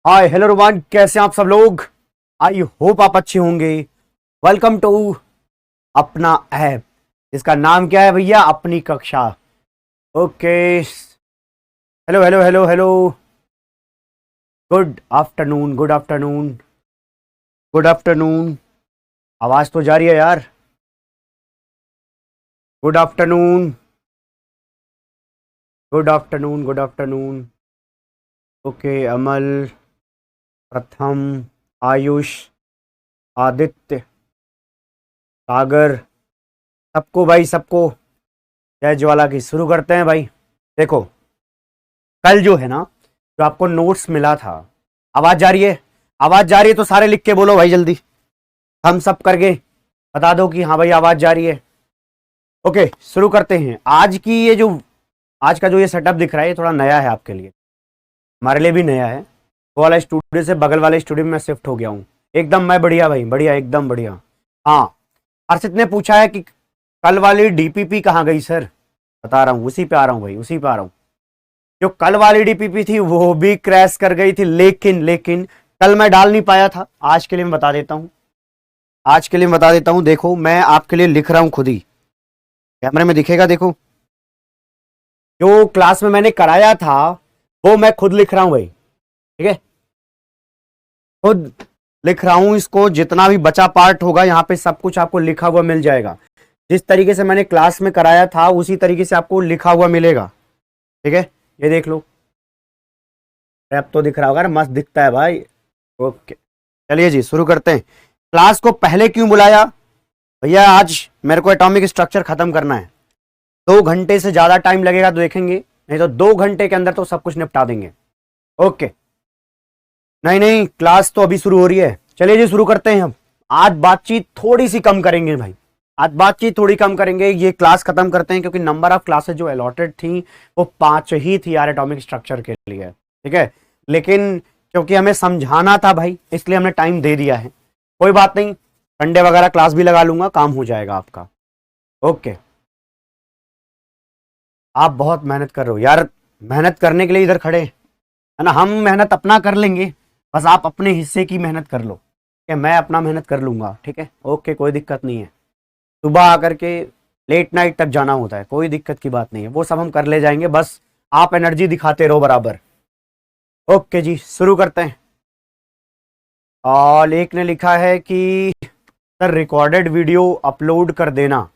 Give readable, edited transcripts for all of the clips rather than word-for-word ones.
Hi hello Roman, कैसे हैं आप सब लोग। आई होप आप अच्छे होंगे। वेलकम टू अपना ऐप। इसका नाम क्या है भैया? अपनी कक्षा। Okay, hello hello hello hello. Good afternoon, good afternoon, good afternoon. आवाज तो जा रही है यार। Good afternoon, good afternoon, good afternoon. Okay, Amal, Pratham, Ayush, Aditya, सागर, सबको भाई सबको जय ज्वाला की। शुरू करते हैं भाई। देखो, कल जो है ना, जो आपको नोट्स मिला था, आवाज जा रही है? आवाज जा रही है तो सारे लिख के बोलो भाई जल्दी। हम सब करके बता दो कि हाँ भाई आवाज जा रही है। ओके, शुरू करते हैं। आज का जो ये सेटअप दिख रहा है, ये थोड़ा नया है आपके लिए, हमारे लिए भी नया है। वो वाला स्टूडियो से बगल वाले स्टूडियो में मैं शिफ्ट हो गया हूँ। एकदम मैं बढ़िया भाई, बढ़िया, एकदम बढ़िया। हाँ, हर्षित ने पूछा है कि कल वाली डीपीपी कहाँ गई सर। बता रहा हूँ, उसी पे आ रहा हूँ भाई, उसी पे आ रहा हूँ। जो कल वाली डीपीपी थी वो भी क्रैश कर गई थी, लेकिन कल मैं डाल नहीं पाया था। आज के लिए मैं बता देता हूँ, आज के लिए मैं बता देता हूँ। देखो, मैं आपके लिए लिख रहा हूँ खुद ही। कैमरे में दिखेगा, देखो। जो क्लास में मैंने कराया था वो मैं खुद लिख रहा हूँ भाई, ठीक है। खुद लिख रहा हूँ इसको। जितना भी बचा पार्ट होगा यहाँ पे सब कुछ आपको लिखा हुआ मिल जाएगा। जिस तरीके से मैंने क्लास में कराया था उसी तरीके से आपको लिखा हुआ मिलेगा, ठीक है। ये देख लो, रैप तो दिख रहा होगा ना, मस्त दिखता है भाई। ओके, चलिए जी शुरू करते हैं। क्लास को पहले क्यों बुलाया भैया? आज मेरे को एटॉमिक स्ट्रक्चर खत्म करना है। 2 घंटे से ज्यादा टाइम लगेगा तो देखेंगे, नहीं तो 2 घंटे के अंदर तो सब कुछ निपटा देंगे। ओके, नहीं नहीं, क्लास तो अभी शुरू हो रही है। चलिए जी शुरू करते हैं। हम आज बातचीत थोड़ी सी कम करेंगे भाई, आज बातचीत थोड़ी कम करेंगे। ये क्लास खत्म करते हैं क्योंकि नंबर ऑफ क्लासेस जो अलॉटेड थी वो 5 ही थी यार एटॉमिक स्ट्रक्चर के लिए, ठीक है। लेकिन क्योंकि हमें समझाना था भाई, इसलिए हमने टाइम दे दिया है। कोई बात नहीं, संडे वगैरह क्लास भी लगा लूंगा, काम हो जाएगा आपका। ओके, आप बहुत मेहनत कर रहे हो यार। मेहनत करने के लिए इधर खड़े हैं, है ना। हम मेहनत अपना कर लेंगे, बस आप अपने हिस्से की मेहनत कर लो, कि मैं अपना मेहनत कर लूंगा, ठीक है। ओके, कोई दिक्कत नहीं है। सुबह आकर के लेट नाइट तक जाना होता है, कोई दिक्कत की बात नहीं है, वो सब हम कर ले जाएंगे। बस आप एनर्जी दिखाते रहो बराबर। ओके जी शुरू करते हैं। और एक ने लिखा है कि सर रिकॉर्डेड वीडियो अपलोड कर देना।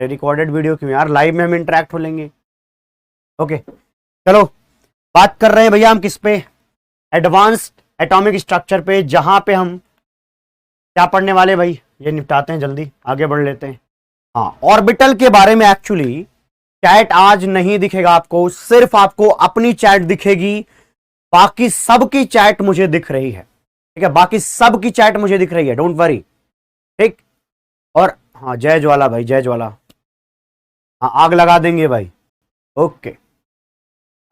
रिकॉर्डेड वीडियो क्यों यार, लाइव में हम इंटरेक्ट हो लेंगे। ओके, चलो बात कर रहे हैं भैया हम किस पे? एडवांस्ड एटॉमिक स्ट्रक्चर पे, जहां पे हम क्या पढ़ने वाले भाई, ये निपटाते हैं जल्दी, आगे बढ़ लेते हैं। हाँ, ऑर्बिटल के बारे में एक्चुअली चैट आज नहीं दिखेगा आपको, सिर्फ आपको अपनी चैट दिखेगी। बाकी सबकी चैट मुझे दिख रही है, ठीक है। बाकी सबकी चैट मुझे दिख रही है, डोंट वरी, ठीक। और हाँ, जय ज्वाला भाई, जय ज्वाला। हाँ, आग लगा देंगे भाई। ओके,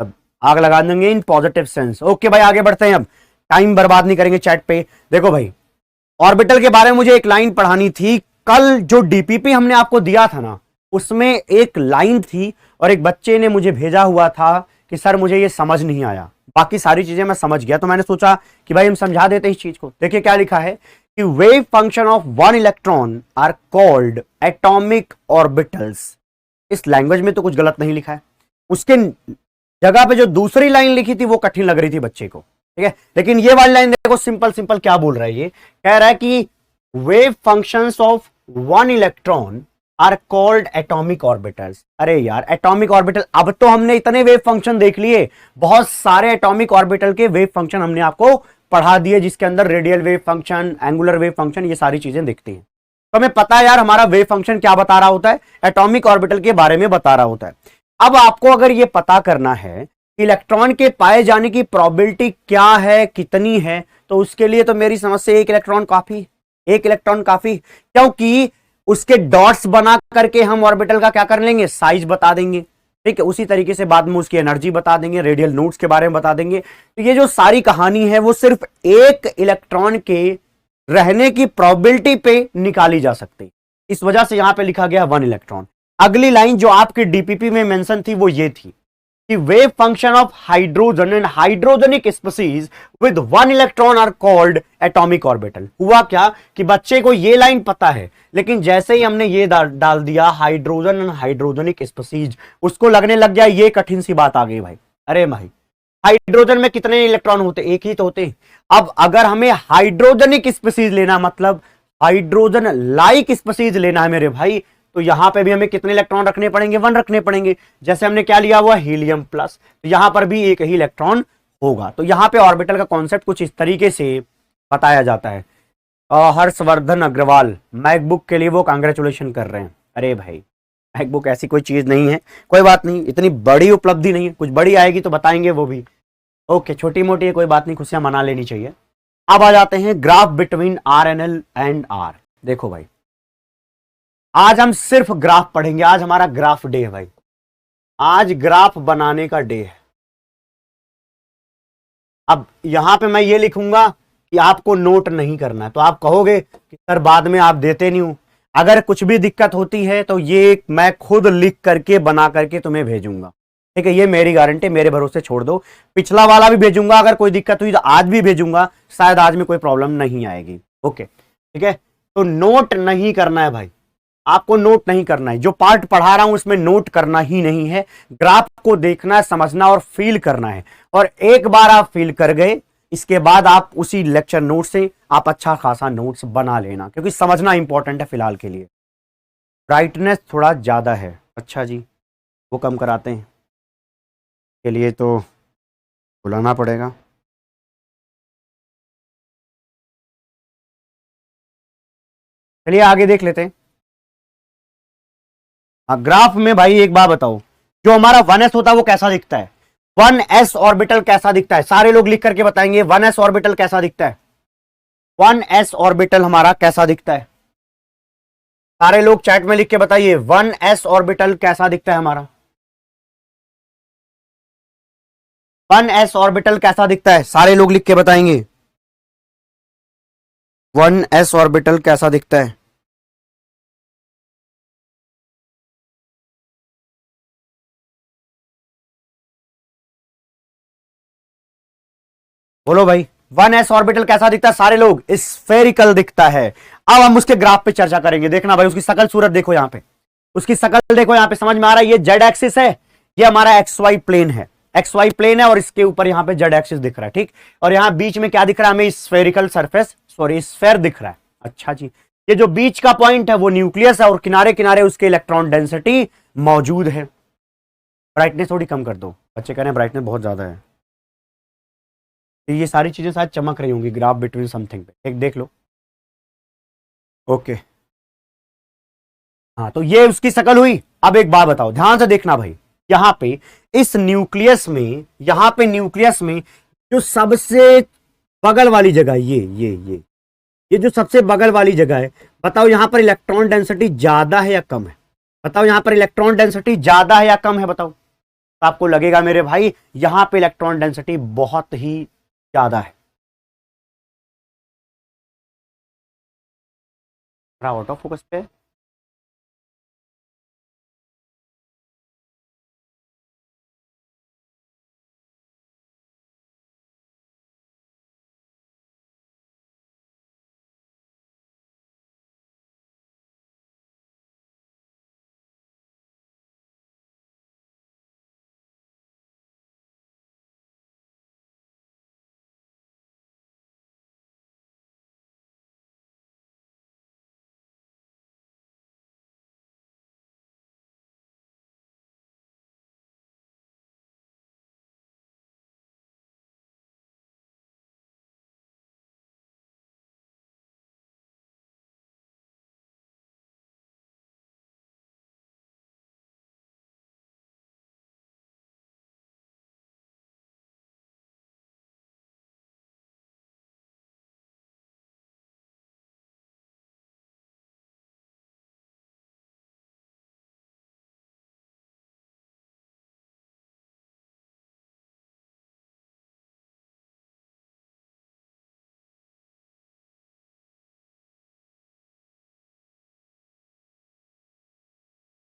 अब आग लगा देंगे इन पॉजिटिव सेंस। ओके भाई, आगे बढ़ते हैं। अब टाइम बर्बाद नहीं करेंगे चैट पे। देखो भाई, ऑर्बिटल के बारे में मुझे एक लाइन पढ़ानी थी। कल जो डीपीपी हमने आपको दिया था ना, उसमें एक लाइन थी और एक बच्चे ने मुझे भेजा हुआ था कि सर मुझे ये समझ नहीं आया। बाकी सारी चीजें मैं समझ गया, तो मैंने सोचा कि भाई हम समझा देते इस चीज को। देखिए क्या लिखा है कि wave function of one electron are called atomic orbitals. इस लैंग्वेज में तो कुछ गलत नहीं लिखा है, उसके जगह पे जो दूसरी लाइन लिखी थी वो कठिन लग रही थी बच्चे को, ठीक है। लेकिन ये वाली लाइन देखो, सिंपल सिंपल क्या बोल रहा है ये, कह रहा है कि wave functions of one electron are called atomic orbitals. अरे यार, एटॉमिक ऑर्बिटल, अब तो हमने इतने वेव फंक्शन देख लिए, बहुत सारे एटॉमिक ऑर्बिटल के वेव फंक्शन हमने आपको पढ़ा दिए, जिसके अंदर radial wave function, angular wave function, ये सारी चीजें दिखती हैं। तो हमें पता है यार हमारा वेव फंक्शन क्या बता रहा होता है, एटॉमिक ऑर्बिटल के बारे में बता रहा होता है। अब आपको अगर ये पता करना है कि इलेक्ट्रॉन के पाए जाने की प्रोबेबिलिटी क्या है, कितनी है, तो उसके लिए तो मेरी समझ से एक इलेक्ट्रॉन काफी, एक इलेक्ट्रॉन काफी। क्योंकि उसके डॉट्स बना करके हम ऑर्बिटल का क्या कर लेंगे, साइज बता देंगे, ठीक है। उसी तरीके से बाद में उसकी एनर्जी बता देंगे, रेडियल नोड्स के बारे में बता देंगे। तो ये जो सारी कहानी है वो सिर्फ एक इलेक्ट्रॉन के रहने की प्रोबेबिलिटी पे निकाली जा सकती है। इस वजह से यहां पे लिखा गया 1 इलेक्ट्रॉन। अगली लाइन जो आपके डीपीपी में मेंशन थी वो ये थी, कि wave function of hydrogen and hydrogenic species with one electron are called atomic orbital। हुआ क्या कि बच्चे को ये लाइन पता है, लेकिन जैसे ही हमने ये डाल दिया हाइड्रोजन एंड हाइड्रोजनिक स्पीसीज, उसको लगने लग गया ये कठिन सी बात आ गई भाई। अरे भाई हाइड्रोजन में कितने इलेक्ट्रॉन होते? एक ही तो होते। अब अगर हमें हाइड्रोजनिक स्पीसीज लेना, मतलब हाइड्रोजन लाइक स्पीसीज लेना है मेरे भाई, तो यहां पे भी हमें कितने इलेक्ट्रॉन रखने पड़ेंगे? 1 रखने पड़ेंगे। जैसे हमने क्या लिया हुआ हीलियम प्लस, तो यहां पर भी एक ही इलेक्ट्रॉन होगा। तो यहां पे ऑर्बिटल का कॉन्सेप्ट कुछ इस तरीके से बताया जाता है। हर्षवर्धन अग्रवाल मैकबुक के लिए वो कांग्रेचुलेशन कर रहे हैं। अरे भाई मैकबुक ऐसी कोई चीज नहीं है, कोई बात नहीं, इतनी बड़ी उपलब्धि नहीं है, कुछ बड़ी आएगी तो बताएंगे वो भी। ओके, छोटी मोटी है कोई बात नहीं, खुशियां मना लेनी चाहिए। अब आ जाते हैं graph between RNL and R. देखो भाई आज हम सिर्फ ग्राफ पढ़ेंगे, आज हमारा ग्राफ डे है भाई, आज ग्राफ बनाने का डे है। अब यहां पे मैं ये लिखूंगा कि आपको नोट नहीं करना है, तो आप कहोगे कि सर बाद में आप देते नहीं हो। अगर कुछ भी दिक्कत होती है तो ये मैं खुद लिख करके बना करके तुम्हें भेजूंगा, ठीक है? ये मेरी गारंटी, मेरे भरोसे छोड़ दो। पिछला वाला भी भेजूंगा, अगर कोई दिक्कत हुई तो आज भी भेजूंगा, शायद आज में कोई प्रॉब्लम नहीं आएगी। ओके ठीक है, तो नोट नहीं करना है भाई, आपको नोट नहीं करना है। जो पार्ट पढ़ा रहा हूं उसमें नोट करना ही नहीं है, ग्राफ को देखना है, समझना और फील करना है। और एक बार आप फील कर गए, इसके बाद आप उसी लेक्चर नोट से आप अच्छा खासा नोट्स बना लेना, क्योंकि समझना इंपॉर्टेंट है फिलहाल के लिए। ब्राइटनेस थोड़ा ज्यादा है, अच्छा जी, वो कम कराते हैं, के लिए तो बुलाना पड़ेगा। चलिए आगे देख लेते हैं। ग्राफ में भाई एक बात बताओ, जो हमारा 1s होता है वो कैसा दिखता है? 1s ऑर्बिटल कैसा दिखता है? सारे लोग लिख करके बताएंगे 1s ऑर्बिटल कैसा दिखता है। 1s ऑर्बिटल हमारा कैसा दिखता है? सारे लोग चैट में लिख के बताइए 1s ऑर्बिटल कैसा दिखता है हमारा। 1s ऑर्बिटल कैसा दिखता है? सारे लोग लिख के बताएंगे 1s ऑर्बिटल कैसा दिखता है। बोलो भाई 1s ऑर्बिटल कैसा दिखता है? सारे लोग स्फेरिकल दिखता है। अब हम उसके ग्राफ पे चर्चा करेंगे, देखना भाई उसकी शकल सूरत देखो, यहां पे उसकी शकल देखो, यहां पे समझ में आ रहा है? ये जेड एक्सिस है, ये हमारा एक्स वाई प्लेन है, एक्स वाई प्लेन है, और इसके ऊपर यहां पे जेड एक्सिस दिख रहा है, ठीक? और यहां बीच में क्या दिख रहा है हमें? स्फेरिकल सरफेस, सॉरी स्फेयर दिख रहा है। अच्छा जी, ये जो बीच का पॉइंट है वो न्यूक्लियस है, और किनारे किनारे उसके इलेक्ट्रॉन डेंसिटी मौजूद है। ब्राइटनेस थोड़ी कम कर दो, बच्चे कह रहे हैं ब्राइटनेस बहुत ज्यादा है। तो ये सारी चीजें शायद चमक रही होंगी ग्राफ बिटवीन समथिंग पे, एक देख लो। ओके हाँ, तो ये उसकी शकल हुई। अब एक बात बताओ, ध्यान से देखना भाई, यहां पे इस न्यूक्लियस में, यहां पे न्यूक्लियस में जो सबसे बगल वाली जगह, ये जो सबसे बगल वाली जगह है, बताओ यहां पर इलेक्ट्रॉन डेंसिटी ज्यादा है या कम है? बताओ यहां पर इलेक्ट्रॉन डेंसिटी ज्यादा है या कम है? बताओ। तो आपको लगेगा मेरे भाई यहां पे इलेक्ट्रॉन डेंसिटी बहुत ही ज्यादा है। आउट ऑफ फोकस पे।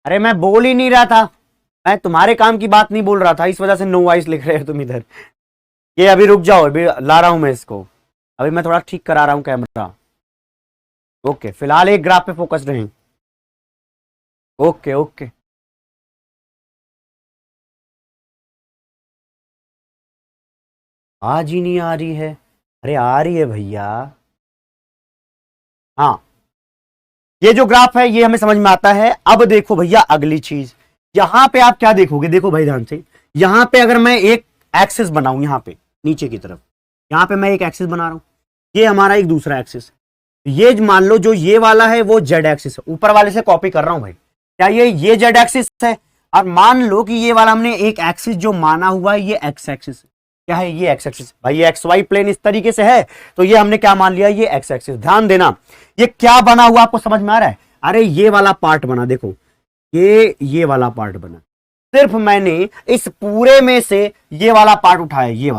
अरे मैं बोल ही नहीं रहा था, मैं तुम्हारे काम की बात नहीं बोल रहा था, इस वजह से नो वॉइस लिख रहे हो तुम इधर। ये अभी रुक जाओ, अभी ला रहा हूं मैं इसको, अभी मैं थोड़ा ठीक करा रहा हूं कैमरा। ओके, फिलहाल एक ग्राफ पे फोकस रहें। ओके ओके, आज ही नहीं आ रही है? अरे आ रही है भैया। हाँ, ये जो ग्राफ है ये हमें समझ में आता है। अब देखो भैया अगली चीज, यहां पे आप क्या देखोगे, देखो भाई ध्यान से, यहां पे अगर मैं एक एक्सिस बनाऊं, यहां पे नीचे की तरफ, यहां पे मैं एक एक्सिस बना रहा हूं, ये हमारा एक दूसरा एक्सिस है। ये मान लो जो ये वाला है वो जेड एक्सिस है, ऊपर वाले से कॉपी कर रहा हूं भाई, क्या ये जेड एक्सिस है? और मान लो कि ये वाला हमने एक एक्सिस जो माना हुआ है ये एक्स एक्सिस है। क्या है ये? X axis. भाई ये एक्स वाई प्लेन इस तरीके से है, तो ये हमने क्या मान लिया, ये एक्स एक्सिस। ध्यान देना, ये क्या बना हुआ आपको समझ में आ रहा है? अरे ये वाला पार्ट बना, देखो ये वाला पार्ट बना। सिर्फ मैंने इस पूरे में से ये वाला पार्ट उठाया, ये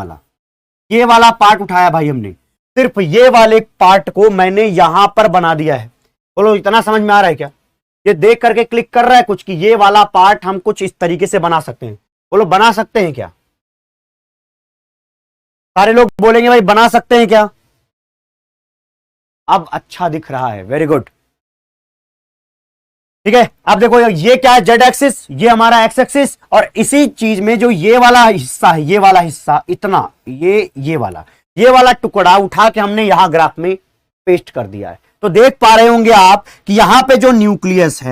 वाला पार्ट उठाया भाई हमने, सिर्फ ये वाले पार्ट को मैंने यहां पर बना दिया है। बोलो इतना समझ में आ रहा है क्या? ये देख करके क्लिक कर रहा है कुछ कि ये वाला पार्ट हम कुछ इस तरीके से बना सकते हैं? बोलो बना सकते हैं क्या? सारे लोग बोलेंगे भाई बना सकते हैं क्या? अब अच्छा दिख रहा है, वेरी गुड, ठीक है। अब देखो ये क्या है, जेड एक्सिस, ये हमारा एक्स एक्सिस, और इसी चीज में जो ये वाला हिस्सा है, ये वाला हिस्सा इतना, ये वाला टुकड़ा उठा के हमने यहां ग्राफ में पेस्ट कर दिया है। तो देख पा रहे होंगे आप कि यहां पे जो न्यूक्लियस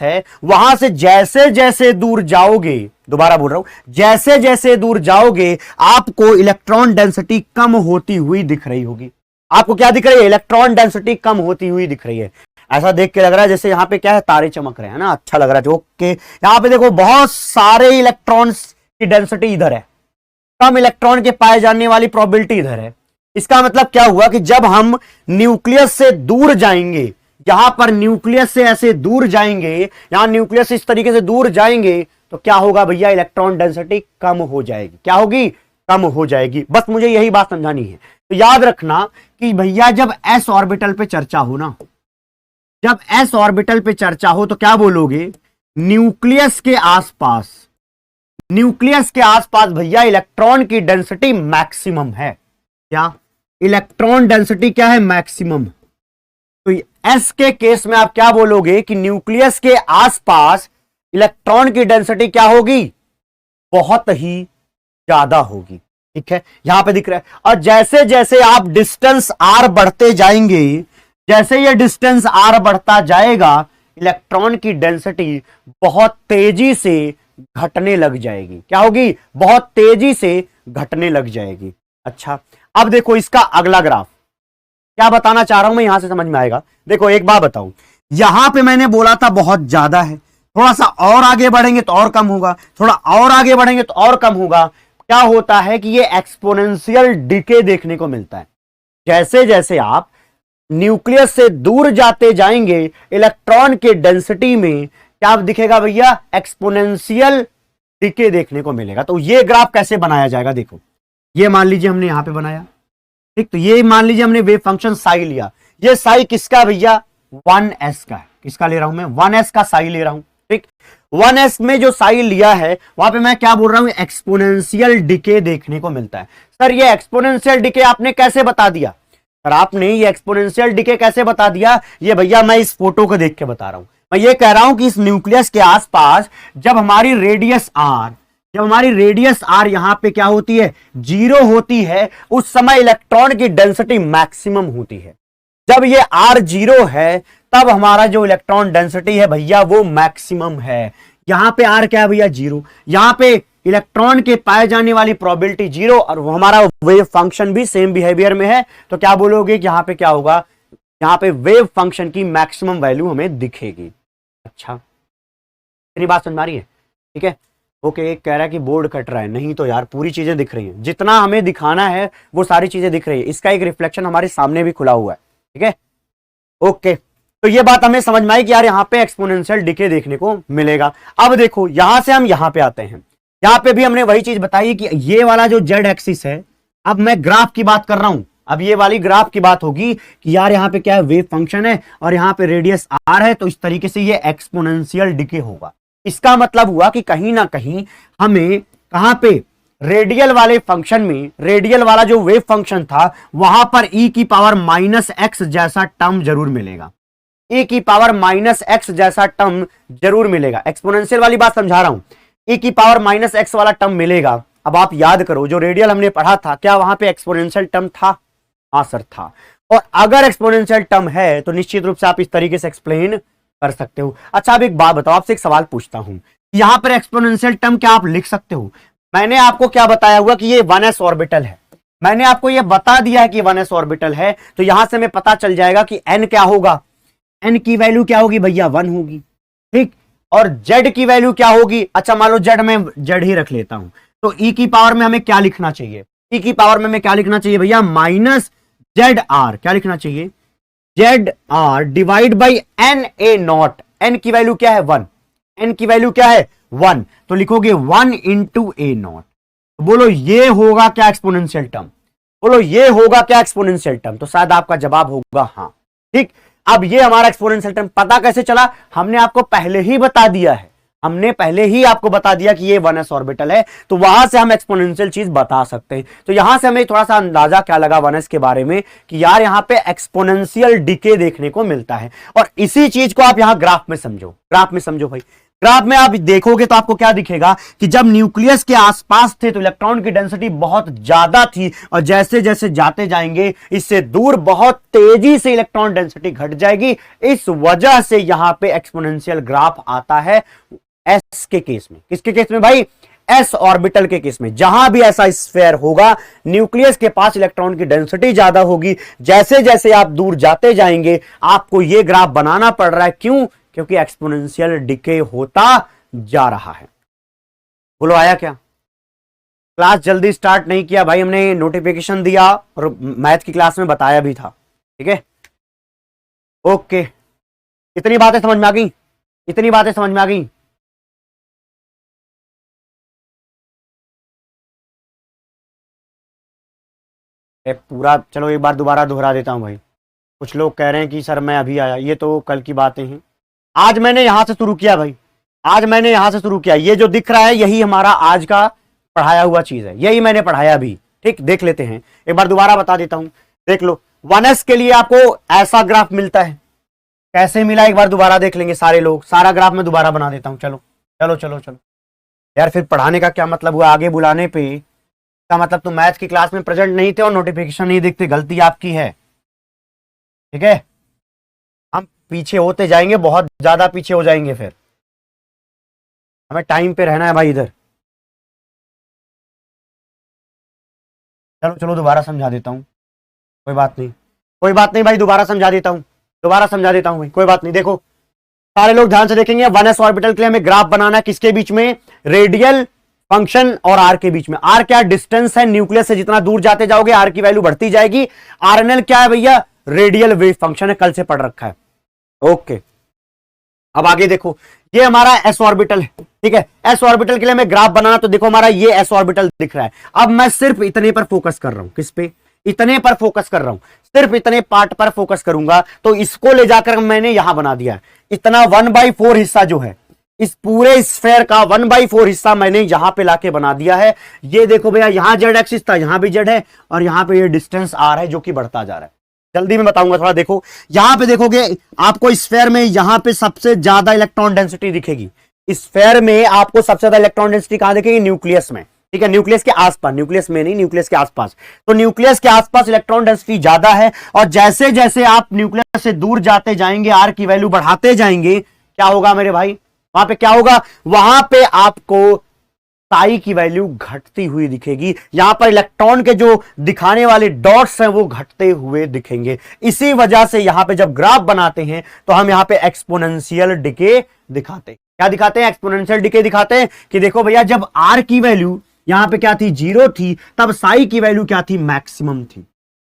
है, वहां से जैसे जैसे दूर जाओगे, दोबारा बोल रहा हूं, जैसे जैसे दूर जाओगे आपको इलेक्ट्रॉन डेंसिटी कम होती हुई दिख रही होगी। आपको क्या दिख रही है? इलेक्ट्रॉन डेंसिटी कम होती हुई दिख रही है। ऐसा देख के लग रहा है जैसे यहाँ पे क्या है, तारे चमक रहे हैं ना, अच्छा लग रहा है। ओके, यहाँ पे देखो बहुत सारे इलेक्ट्रॉन्स की डेंसिटी इधर है, कम इलेक्ट्रॉन के पाए जाने वाली प्रोबेबिलिटी इधर है। इसका मतलब क्या हुआ कि जब हम न्यूक्लियस से दूर जाएंगे, यहां पर न्यूक्लियस से ऐसे दूर जाएंगे, यहां न्यूक्लियस इस तरीके से दूर जाएंगे, तो क्या होगा भैया, इलेक्ट्रॉन डेंसिटी कम हो जाएगी। क्या होगी? कम हो जाएगी। बस मुझे यही बात समझानी है। तो याद रखना कि भैया जब एस ऑर्बिटल पे चर्चा हो ना, जब एस ऑर्बिटल पे चर्चा हो तो क्या बोलोगे, न्यूक्लियस के आसपास भैया इलेक्ट्रॉन की डेंसिटी मैक्सिमम है। क्या? इलेक्ट्रॉन डेंसिटी क्या है? मैक्सिमम। तो एस के केस में आप क्या बोलोगे कि न्यूक्लियस के आसपास इलेक्ट्रॉन की डेंसिटी क्या होगी? बहुत ही ज्यादा होगी। ठीक है, यहां पे दिख रहा है। और जैसे जैसे आप डिस्टेंस आर बढ़ते जाएंगे, जैसे ये डिस्टेंस आर बढ़ता जाएगा, इलेक्ट्रॉन की डेंसिटी बहुत तेजी से घटने लग जाएगी। क्या होगी? बहुत तेजी से घटने लग जाएगी। अच्छा, अब देखो इसका अगला ग्राफ, क्या बताना चाह रहा हूं मैं, यहां से समझ में आएगा। देखो एक बात बताऊं, यहां पे मैंने बोला था बहुत ज्यादा है, थोड़ा सा और आगे बढ़ेंगे तो और कम होगा, थोड़ा और आगे बढ़ेंगे तो और कम होगा। क्या होता है कि ये एक्सपोनेंशियल डिके देखने को मिलता है। जैसे जैसे आप न्यूक्लियस से दूर जाते जाएंगे, इलेक्ट्रॉन के डेंसिटी में क्या दिखेगा भैया? एक्सपोनेंशियल डिके देखने को मिलेगा। तो ये ग्राफ कैसे बनाया जाएगा? देखो, ये मान लीजिए हमने यहां पे बनाया, ठीक, तो ये मान लीजिए हमने वेव फंक्शन साई लिया। ये साई किसका भैया? 1s का है। किसका ले रहा हूं मैं? 1s का साई ले रहा हूं। ठीक, 1s में जो साई लिया है वहां पे मैं क्या बोल रहा हूं? एक्सपोनेंशियल डिके देखने को मिलता है। सर ये एक्सपोनेंशियल डिके आपने कैसे बता दिया? सर आपने ये एक्सपोनेंशियल डिके कैसे बता दिया? ये भैया मैं इस फोटो को देख के बता रहा हूं। मैं ये कह रहा हूं कि इस न्यूक्लियस के आसपास जब हमारी रेडियस आर यहां पे क्या होती है? 0 होती है, उस समय इलेक्ट्रॉन की डेंसिटी मैक्सिमम होती है। जब ये आर 0 है तब हमारा जो इलेक्ट्रॉन डेंसिटी है भैया वो मैक्सिमम है। यहां पे आर क्या है भैया? 0। यहां पे इलेक्ट्रॉन के पाए जाने वाली प्रोबेबिलिटी 0, और हमारा वेव फंक्शन भी सेम बिहेवियर में है। तो क्या बोलोगे कि यहां पे क्या होगा? यहां पे वेव फंक्शन की मैक्सिमम वैल्यू हमें दिखेगी। अच्छा, इतनी बात समझ आ रही है? ठीक है, ओके। कह रहा है कि बोर्ड कट रहा है, नहीं तो यार पूरी चीजें दिख रही हैं, जितना हमें दिखाना है वो सारी चीजें दिख रही है। इसका एक रिफ्लेक्शन हमारे सामने भी खुला हुआ है। ठीक है, ओके। तो ये बात हमें समझ में आई कि यार यहाँ पे एक्सपोनेंशियल डिके देखने को मिलेगा। अब देखो यहां से हम यहां पे आते हैं, यहां पे भी हमने वही चीज बताई कि ये वाला जो जेड एक्सिस है, अब मैं ग्राफ की बात कर रहा हूं, अब ये वाली ग्राफ की बात होगी कि यार यहाँ पे क्या है? वेव फंक्शन है और यहाँ पे रेडियस आर है, तो इस तरीके से ये एक्सपोनेंशियल डिके होगा। इसका मतलब हुआ कि कहीं ना कहीं हमें कहां पे रेडियल वाले फंक्शन में, रेडियल वाला जो वेव फंक्शन था वहां पर e की पावर माइनस एक्स जैसा टर्म जरूर मिलेगा, e की पावर माइनस एक्स जैसा टर्म जरूर मिलेगा। एक्सपोनेंशियल वाली बात समझा रहा हूं, e की पावर माइनस एक्स वाला टर्म मिलेगा। अब आप याद करो जो रेडियल हमने पढ़ा था, क्या वहां पे एक्सपोनेंशियल टर्म था? हाँ सर था। और अगर एक्सपोनेंशियल टर्म है तो निश्चित रूप से आप इस तरीके से एक्सप्लेन कर सकते हो। अच्छा अब एक बात बताओ, आपसे एक सवाल पूछता हूं, यहां पर एक्सपोनेंशियल टर्म क्या आप लिख सकते हो? मैंने आपको क्या बताया हुआ कि ये 1s ऑर्बिटल है, मैंने आपको ये बता दिया है कि 1s ऑर्बिटल है, तो यहां से हमें पता चल जाएगा कि n क्या होगा, n की वैल्यू क्या होगी भैया 1 होगी, ठीक। और z की वैल्यू क्या होगी? अच्छा मान लो z, में z ही रख लेता हूं, तो e की पावर में हमें क्या लिखना चाहिए? e की पावर में हमें क्या लिखना चाहिए भैया? माइनस जेड आर, क्या लिखना चाहिए? Z R divide by N A naught, N की वैल्यू क्या है 1, एन की वैल्यू क्या है 1, तो लिखोगे 1 इंटू ए नॉट। बोलो ये होगा क्या एक्सपोनेंशियल टर्म? बोलो ये होगा क्या एक्सपोनेंशियल टर्म? तो शायद आपका जवाब होगा हाँ, ठीक। अब ये हमारा एक्सपोनेंशियल टर्म पता कैसे चला? हमने आपको पहले ही बता दिया है, हमने पहले ही आपको बता दिया कि ये 1s ऑर्बिटल है, तो वहां से हम एक्सपोनेंशियल चीज बता सकते हैं। तो यहां से हमें थोड़ा सा अंदाजा क्या लगा 1s के बारे में कि यार यहां पे एक्सपोनेंशियल डिके देखने को मिलता है। और इसी चीज को आप यहां ग्राफ में समझो, ग्राफ में समझो भाई। ग्राफ में आप देखोगे तो आपको क्या दिखेगा कि जब न्यूक्लियस के आसपास थे तो इलेक्ट्रॉन की डेंसिटी बहुत ज्यादा थी, और जैसे जैसे जाते जाएंगे इससे दूर बहुत तेजी से इलेक्ट्रॉन डेंसिटी घट जाएगी। इस वजह से यहां पे एक्सपोनेंशियल ग्राफ आता है एस के केस में। किसके केस में भाई? एस ऑर्बिटल के केस में। जहां भी ऐसा स्फीयर होगा, न्यूक्लियस के पास इलेक्ट्रॉन की डेंसिटी ज्यादा होगी, जैसे जैसे आप दूर जाते जाएंगे आपको यह ग्राफ बनाना पड़ रहा है। क्यों? क्योंकि एक्सपोनेंशियल डिके होता जा रहा है। बोलो आया क्या? क्लास जल्दी स्टार्ट नहीं किया भाई, हमने नोटिफिकेशन दिया और मैथ की क्लास में बताया भी था, ठीक है। ओके, इतनी बातें समझ में आ गई? इतनी बातें समझ में आ गई? पूरा चलो एक बार दोबारा दोहरा देता हूं भाई। कुछ लोग कह रहे हैं कि सर मैं अभी आया, ये तो कल की बातें हैं। आज मैंने यहां से शुरू किया भाई, आज मैंने यहां से शुरू किया। ये जो दिख रहा है यही हमारा आज का पढ़ाया हुआ चीज है, यही मैंने पढ़ाया अभी, ठीक। देख लेते हैं, एक बार दोबारा बता देता हूं, देख लो। 1s के लिए आपको ऐसा ग्राफ मिलता है, कैसे मिला एक बार दोबारा देख लेंगे सारे लोग। सारा ग्राफ मैं दोबारा बना देता हूं, चलो चलो चलो चलो। यार फिर पढ़ाने का क्या मतलब हुआ? आगे बुलाने पे का मतलब तुम मैथ की क्लास में प्रेजेंट नहीं थे और नोटिफिकेशन नहीं दिखते, गलती आपकी है, ठीक है। हम पीछे होते जाएंगे, बहुत ज्यादा पीछे हो जाएंगे, फिर हमें टाइम पे रहना है भाई इधर। चलो चलो दोबारा समझा देता हूं, कोई बात नहीं, कोई बात नहीं भाई, दोबारा समझा देता हूं, दोबारा समझा देता हूं भाई, कोई बात नहीं। देखो सारे लोग ध्यान से देखेंगे, 1s ऑर्बिटल के लिए हमें ग्राफ बनाना है, किसके बीच में? रेडियल फंक्शन और आर के बीच में। आर क्या डिस्टेंस है न्यूक्लियस से, जितना दूर जाते जाओगे आर की वैल्यू बढ़ती जाएगी। आरएनएल क्या है भैया? रेडियल वेव फंक्शन है, कल से पढ़ रखा है, ओके। अब आगे देखो, ये हमारा एस ऑर्बिटल है, ठीक है। एस ऑर्बिटल के लिए हमें ग्राफ बनाना, तो देखो हमारा ये एस ऑर्बिटल दिख रहा है। अब मैं सिर्फ इतने पर फोकस कर रहा हूं, किस पे? इतने पर फोकस कर रहा हूं, सिर्फ इतने पार्ट पर फोकस करूंगा। तो इसको ले जाकर मैंने यहां बना दिया, इतना 1/4 हिस्सा जो है इस पूरे स्फेयर का 1/4 हिस्सा मैंने यहां पे लाके बना दिया है। ये देखो भैया, यहां जेड एक्सिस था, यहां भी जेड है, और यहां पे ये डिस्टेंस आर है जो कि बढ़ता जा रहा है। जल्दी में बताऊंगा, थोड़ा देखो। यहां पे देखोगे आपको स्फेयर में यहां पे सबसे ज्यादा इलेक्ट्रॉन डेंसिटी दिखेगी। स्फेयर में आपको सबसे ज्यादा इलेक्ट्रॉन डेंसिटी कहां दिखेगी? न्यूक्लियस में, ठीक है। न्यूक्लियस के आसपास, न्यूक्लियस में नहीं, न्यूक्लियस के आसपास। तो न्यूक्लियस के आसपास इलेक्ट्रॉन डेंसिटी ज्यादा है, और जैसे जैसे आप न्यूक्लियस से दूर जाते जाएंगे, आर की वैल्यू बढ़ाते जाएंगे, क्या होगा मेरे भाई? वहां पे क्या होगा? वहां पे आपको साई की वैल्यू घटती हुई दिखेगी। यहां पर इलेक्ट्रॉन के जो दिखाने वाले डॉट्स हैं वो घटते हुए दिखेंगे। इसी वजह से यहां पे जब ग्राफ बनाते हैं तो हम यहां पे एक्सपोनेंशियल डिके दिखाते हैं। क्या दिखाते हैं? एक्सपोनेंशियल डिके दिखाते हैं कि देखो भैया, जब आर की वैल्यू यहां पे क्या थी? 0 थी, तब साई की वैल्यू क्या थी? मैक्सिमम थी।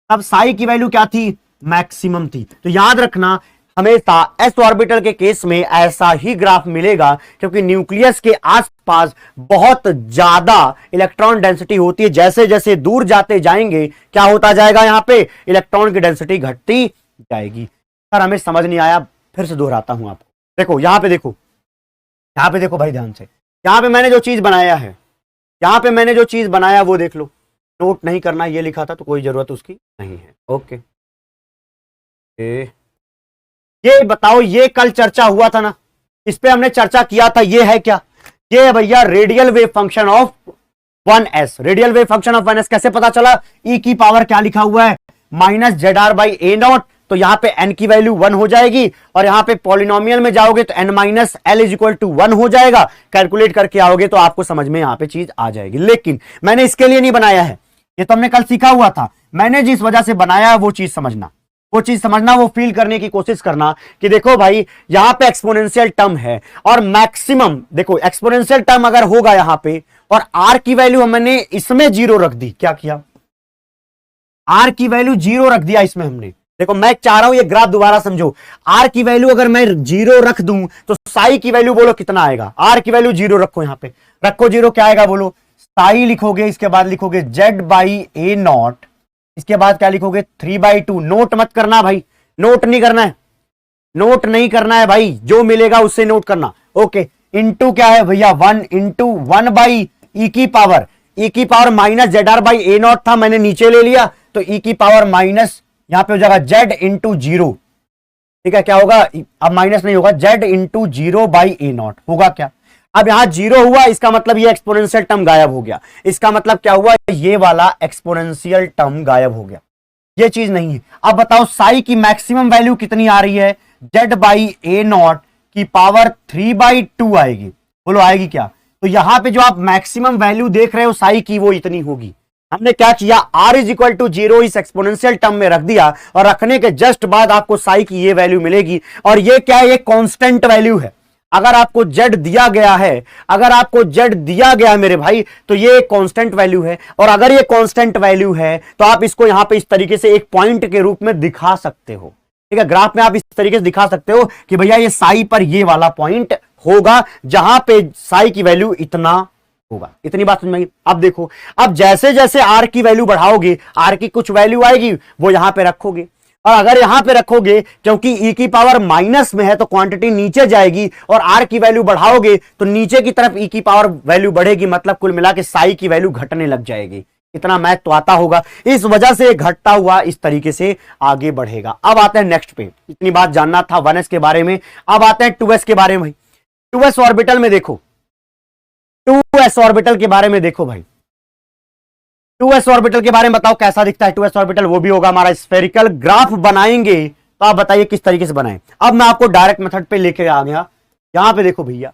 तब साई की वैल्यू क्या थी? मैक्सिमम थी। तो याद रखना, हमेशा एस ऑर्बिटल के केस में ऐसा ही ग्राफ मिलेगा, क्योंकि न्यूक्लियस के आसपास बहुत ज्यादा इलेक्ट्रॉन डेंसिटी होती है। जैसे जैसे दूर जाते जाएंगे क्या होता जाएगा? यहां पे इलेक्ट्रॉन की डेंसिटी घटती जाएगी। सर हमें समझ नहीं आया, फिर से दोहराता हूं आपको। देखो यहां पे देखो, यहां पे देखो भाई ध्यान से, यहां पे मैंने जो चीज बनाया है, यहां पे मैंने जो चीज बनाया वो देख लो, नोट नहीं करना ये लिखा था तो कोई जरूरत उसकी नहीं है। ओके, ये बताओ, ये कल चर्चा हुआ था ना, इस पे हमने चर्चा किया था, ये है क्या, ये है भैया radial wave function of 1s। Radial wave function of 1s कैसे पता चला, e की पावर क्या लिखा हुआ है, minus Z R by A naught, तो यहां पे n की वैल्यू 1 हो जाएगी, और यहां पे पॉलिनोमियल में जाओगे तो n minus L is equal to 1 हो जाएगा, कैलकुलेट करके आओगे तो आपको समझ में यहां पे चीज आ जाएगी। लेकिन मैंने इसके लिए नहीं बनाया है, ये तो हमने कल सीखा हुआ था, मैंने जिस वजह से बनाया वो चीज समझना, वो चीज समझना, वो फील करने की कोशिश करना कि देखो भाई यहां पे एक्सपोनेंशियल टर्म है और मैक्सिमम, देखो एक्सपोनेंशियल टर्म अगर होगा यहां पे और आर की वैल्यू हमने इसमें 0 रख दी, क्या किया, आर की वैल्यू 0 रख दिया इसमें हमने। देखो मैं चाह रहा हूं ये ग्राफ दोबारा समझो, आर की वैल्यू अगर मैं 0 रख दूं तो साई की वैल्यू बोलो कितना आएगा, आर की वैल्यू 0 रखो, यहां पे रखो 0, क्या आएगा बोलो, साई लिखोगे, इसके बाद लिखोगे जेड बाई ए नॉट, इसके बाद क्या लिखोगे 3/2। नोट मत करना भाई, नोट नहीं करना है, नोट नहीं करना है भाई, जो मिलेगा उससे नोट करना। ओके, इंटू क्या है भैया 1 इंटू 1 बाई ई की power minus Z R by A naught था, मैंने नीचे ले लिया तो ई की पावर माइनस यहां पे हो जाएगा जेड इंटू 0, ठीक है, क्या होगा, अब माइनस नहीं होगा, Z into 0 by A naught होगा क्या, अब यहां 0 हुआ, इसका मतलब ये एक्सपोनेंशियल टर्म गायब हो गया, इसका मतलब क्या हुआ, ये वाला एक्सपोनेंशियल टर्म गायब हो गया, ये चीज नहीं है। अब बताओ साई की मैक्सिमम वैल्यू कितनी आ रही है, जेड बाई ए नॉट की पावर 3/2 आएगी, बोलो आएगी क्या, तो यहां पे जो आप मैक्सिमम वैल्यू देख रहे हो साई की वो इतनी होगी। हमने क्या किया, r इज इक्वल टू 0 इस एक्सपोनेंशियल टर्म में रख दिया और रखने के जस्ट बाद आपको साई की ये वैल्यू मिलेगी, और ये क्या है, ये कांस्टेंट वैल्यू है। अगर आपको z दिया गया है, अगर आपको z दिया गया है मेरे भाई, तो ये कांस्टेंट वैल्यू है, और अगर ये कांस्टेंट वैल्यू है तो आप इसको यहां पे इस तरीके से एक पॉइंट के रूप में दिखा सकते हो, ठीक है, ग्राफ में आप इस तरीके से दिखा सकते हो कि भैया ये साई पर ये वाला पॉइंट होगा जहां पे साई की वैल्यू इतना होगा। इतनी बात समझ में आई। अब देखो, अब जैसे जैसे आर की वैल्यू बढ़ाओगे, आर की कुछ वैल्यू आएगी वो यहां पे रखोगे, और अगर यहां पे रखोगे क्योंकि ई की पावर माइनस में है तो क्वांटिटी नीचे जाएगी, और आर की वैल्यू बढ़ाओगे तो नीचे की तरफ ई की पावर वैल्यू बढ़ेगी, मतलब कुल मिला के साई की वैल्यू घटने लग जाएगी। इतना मैथ तो आता होगा, इस वजह से घटता हुआ इस तरीके से आगे बढ़ेगा। अब आते हैं नेक्स्ट पे, इतनी बात जानना था 1s के बारे में। अब आते हैं 2s के बारे में। 2s ऑर्बिटल में देखो, 2s ऑर्बिटल के बारे में देखो भाई, 2s ऑर्बिटल के बारे में बताओ कैसा दिखता है 2s ऑर्बिटल, वो भी होगा हमारा स्फेरिकल। ग्राफ बनाएंगे तो आप बताइए किस तरीके से बनाएं। अब मैं आपको डायरेक्ट मेथड पे लेके आ गया, यहां पे देखो भैया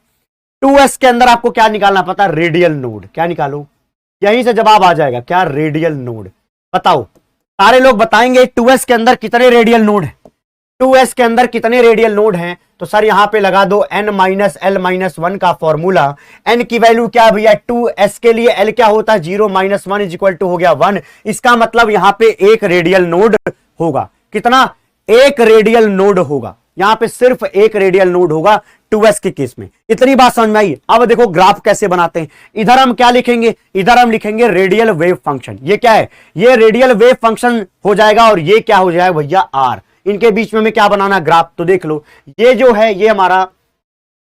2s के अंदर आपको क्या निकालना पता, रेडियल नोड। क्या निकालो, यहीं से जवाब आ जाएगा, क्या, रेडियल नोड। बताओ, सारे लोग बताएंगे 2s के अंदर कितने रेडियल नोड है, 2s के अंदर कितने रेडियल नोड हैं, तो सर यहां पे लगा दो n माइनस एल माइनस 1 का फॉर्मूला। n की वैल्यू क्या भैया, 2s के लिए l क्या होता है, 0 माइनस 1 इज इक्वल टू हो गया 1। इसका मतलब यहां पे एक रेडियल नोड होगा, कितना, एक रेडियल नोड होगा, यहां पे सिर्फ एक रेडियल नोड होगा 2s के केस में। इतनी बात समझ में आई। अब देखो ग्राफ कैसे बनाते हैं, इधर हम क्या लिखेंगे, इधर हम लिखेंगे रेडियल वेव फंक्शन। ये क्या है, ये रेडियल वेव फंक्शन हो जाएगा, और ये क्या हो जाएगा भैया, r। इनके बीच में हमें क्या बनाना ग्राफ, तो देख लो ये जो है,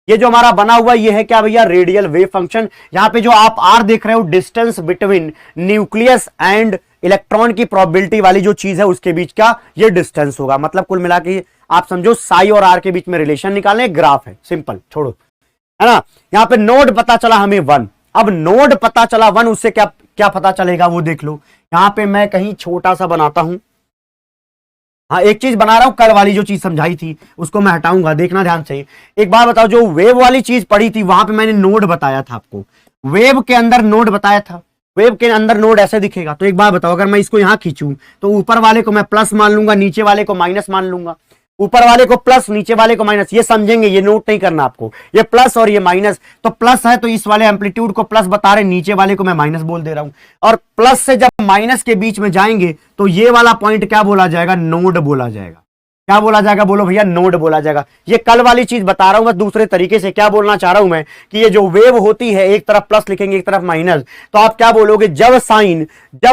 ये जो हमारा बना हुआ ये है क्या भैया, रेडियल वेव फंक्शन। यहां पे जो आप r देख रहे हो, distance between nucleus and electron की प्रोबेबिलिटी वाली जो चीज है उसके बीच का ये डिस्टेंस होगा। मतलब कुल मिला के आप समझो साई और r के बीच में रिलेशन निकालने, ग्राफ है, सिंपल, छोड़ो, है ना। यहां पे नोड पता चला हमें 1, अब नोड पता चला 1, उससे क्या क्या पता चलेगा वो देख लो। यहां पे मैं कहीं छोटा सा बनाता हूं, हाँ एक चीज बना रहा हूं, कल वाली जो चीज समझाई थी उसको मैं हटाऊंगा, देखना ध्यान से। एक बात बताओ, जो वेव वाली चीज पढ़ी थी वहां पे मैंने नोड बताया था आपको, वेव के अंदर नोड बताया था, वेव के अंदर नोड ऐसे दिखेगा। तो एक बात बताओ, अगर मैं इसको यहां खींचूं तो ऊपर वाले को मैं प्लस मान लूंगा, नीचे वाले को माइनस मान लूंगा, ऊपर वाले को प्लस नीचे वाले को माइनस, ये समझेंगे, ये नोट नहीं करना आपको, ये प्लस और ये माइनस। तो प्लस है तो इस वाले एम्पलीट्यूड को प्लस बता रहे, नीचे वाले को मैं माइनस बोल दे रहा हूं, और प्लस से जब माइनस के बीच में जाएंगे तो ये वाला पॉइंट क्या बोला जाएगा, नोड बोला जाएगा। क्या बोला जाएगा, बोलो भैया, नोड बोला जाएगा। ये कल वाली चीज बता रहा हूं मैं दूसरे तरीके से। क्या बोलना चाह रहा हूं मैं कि ये जो वेव होती है, एक तरफ प्लस लिखेंगे एक तरफ माइनस, तो आप क्या बोलोगे, जब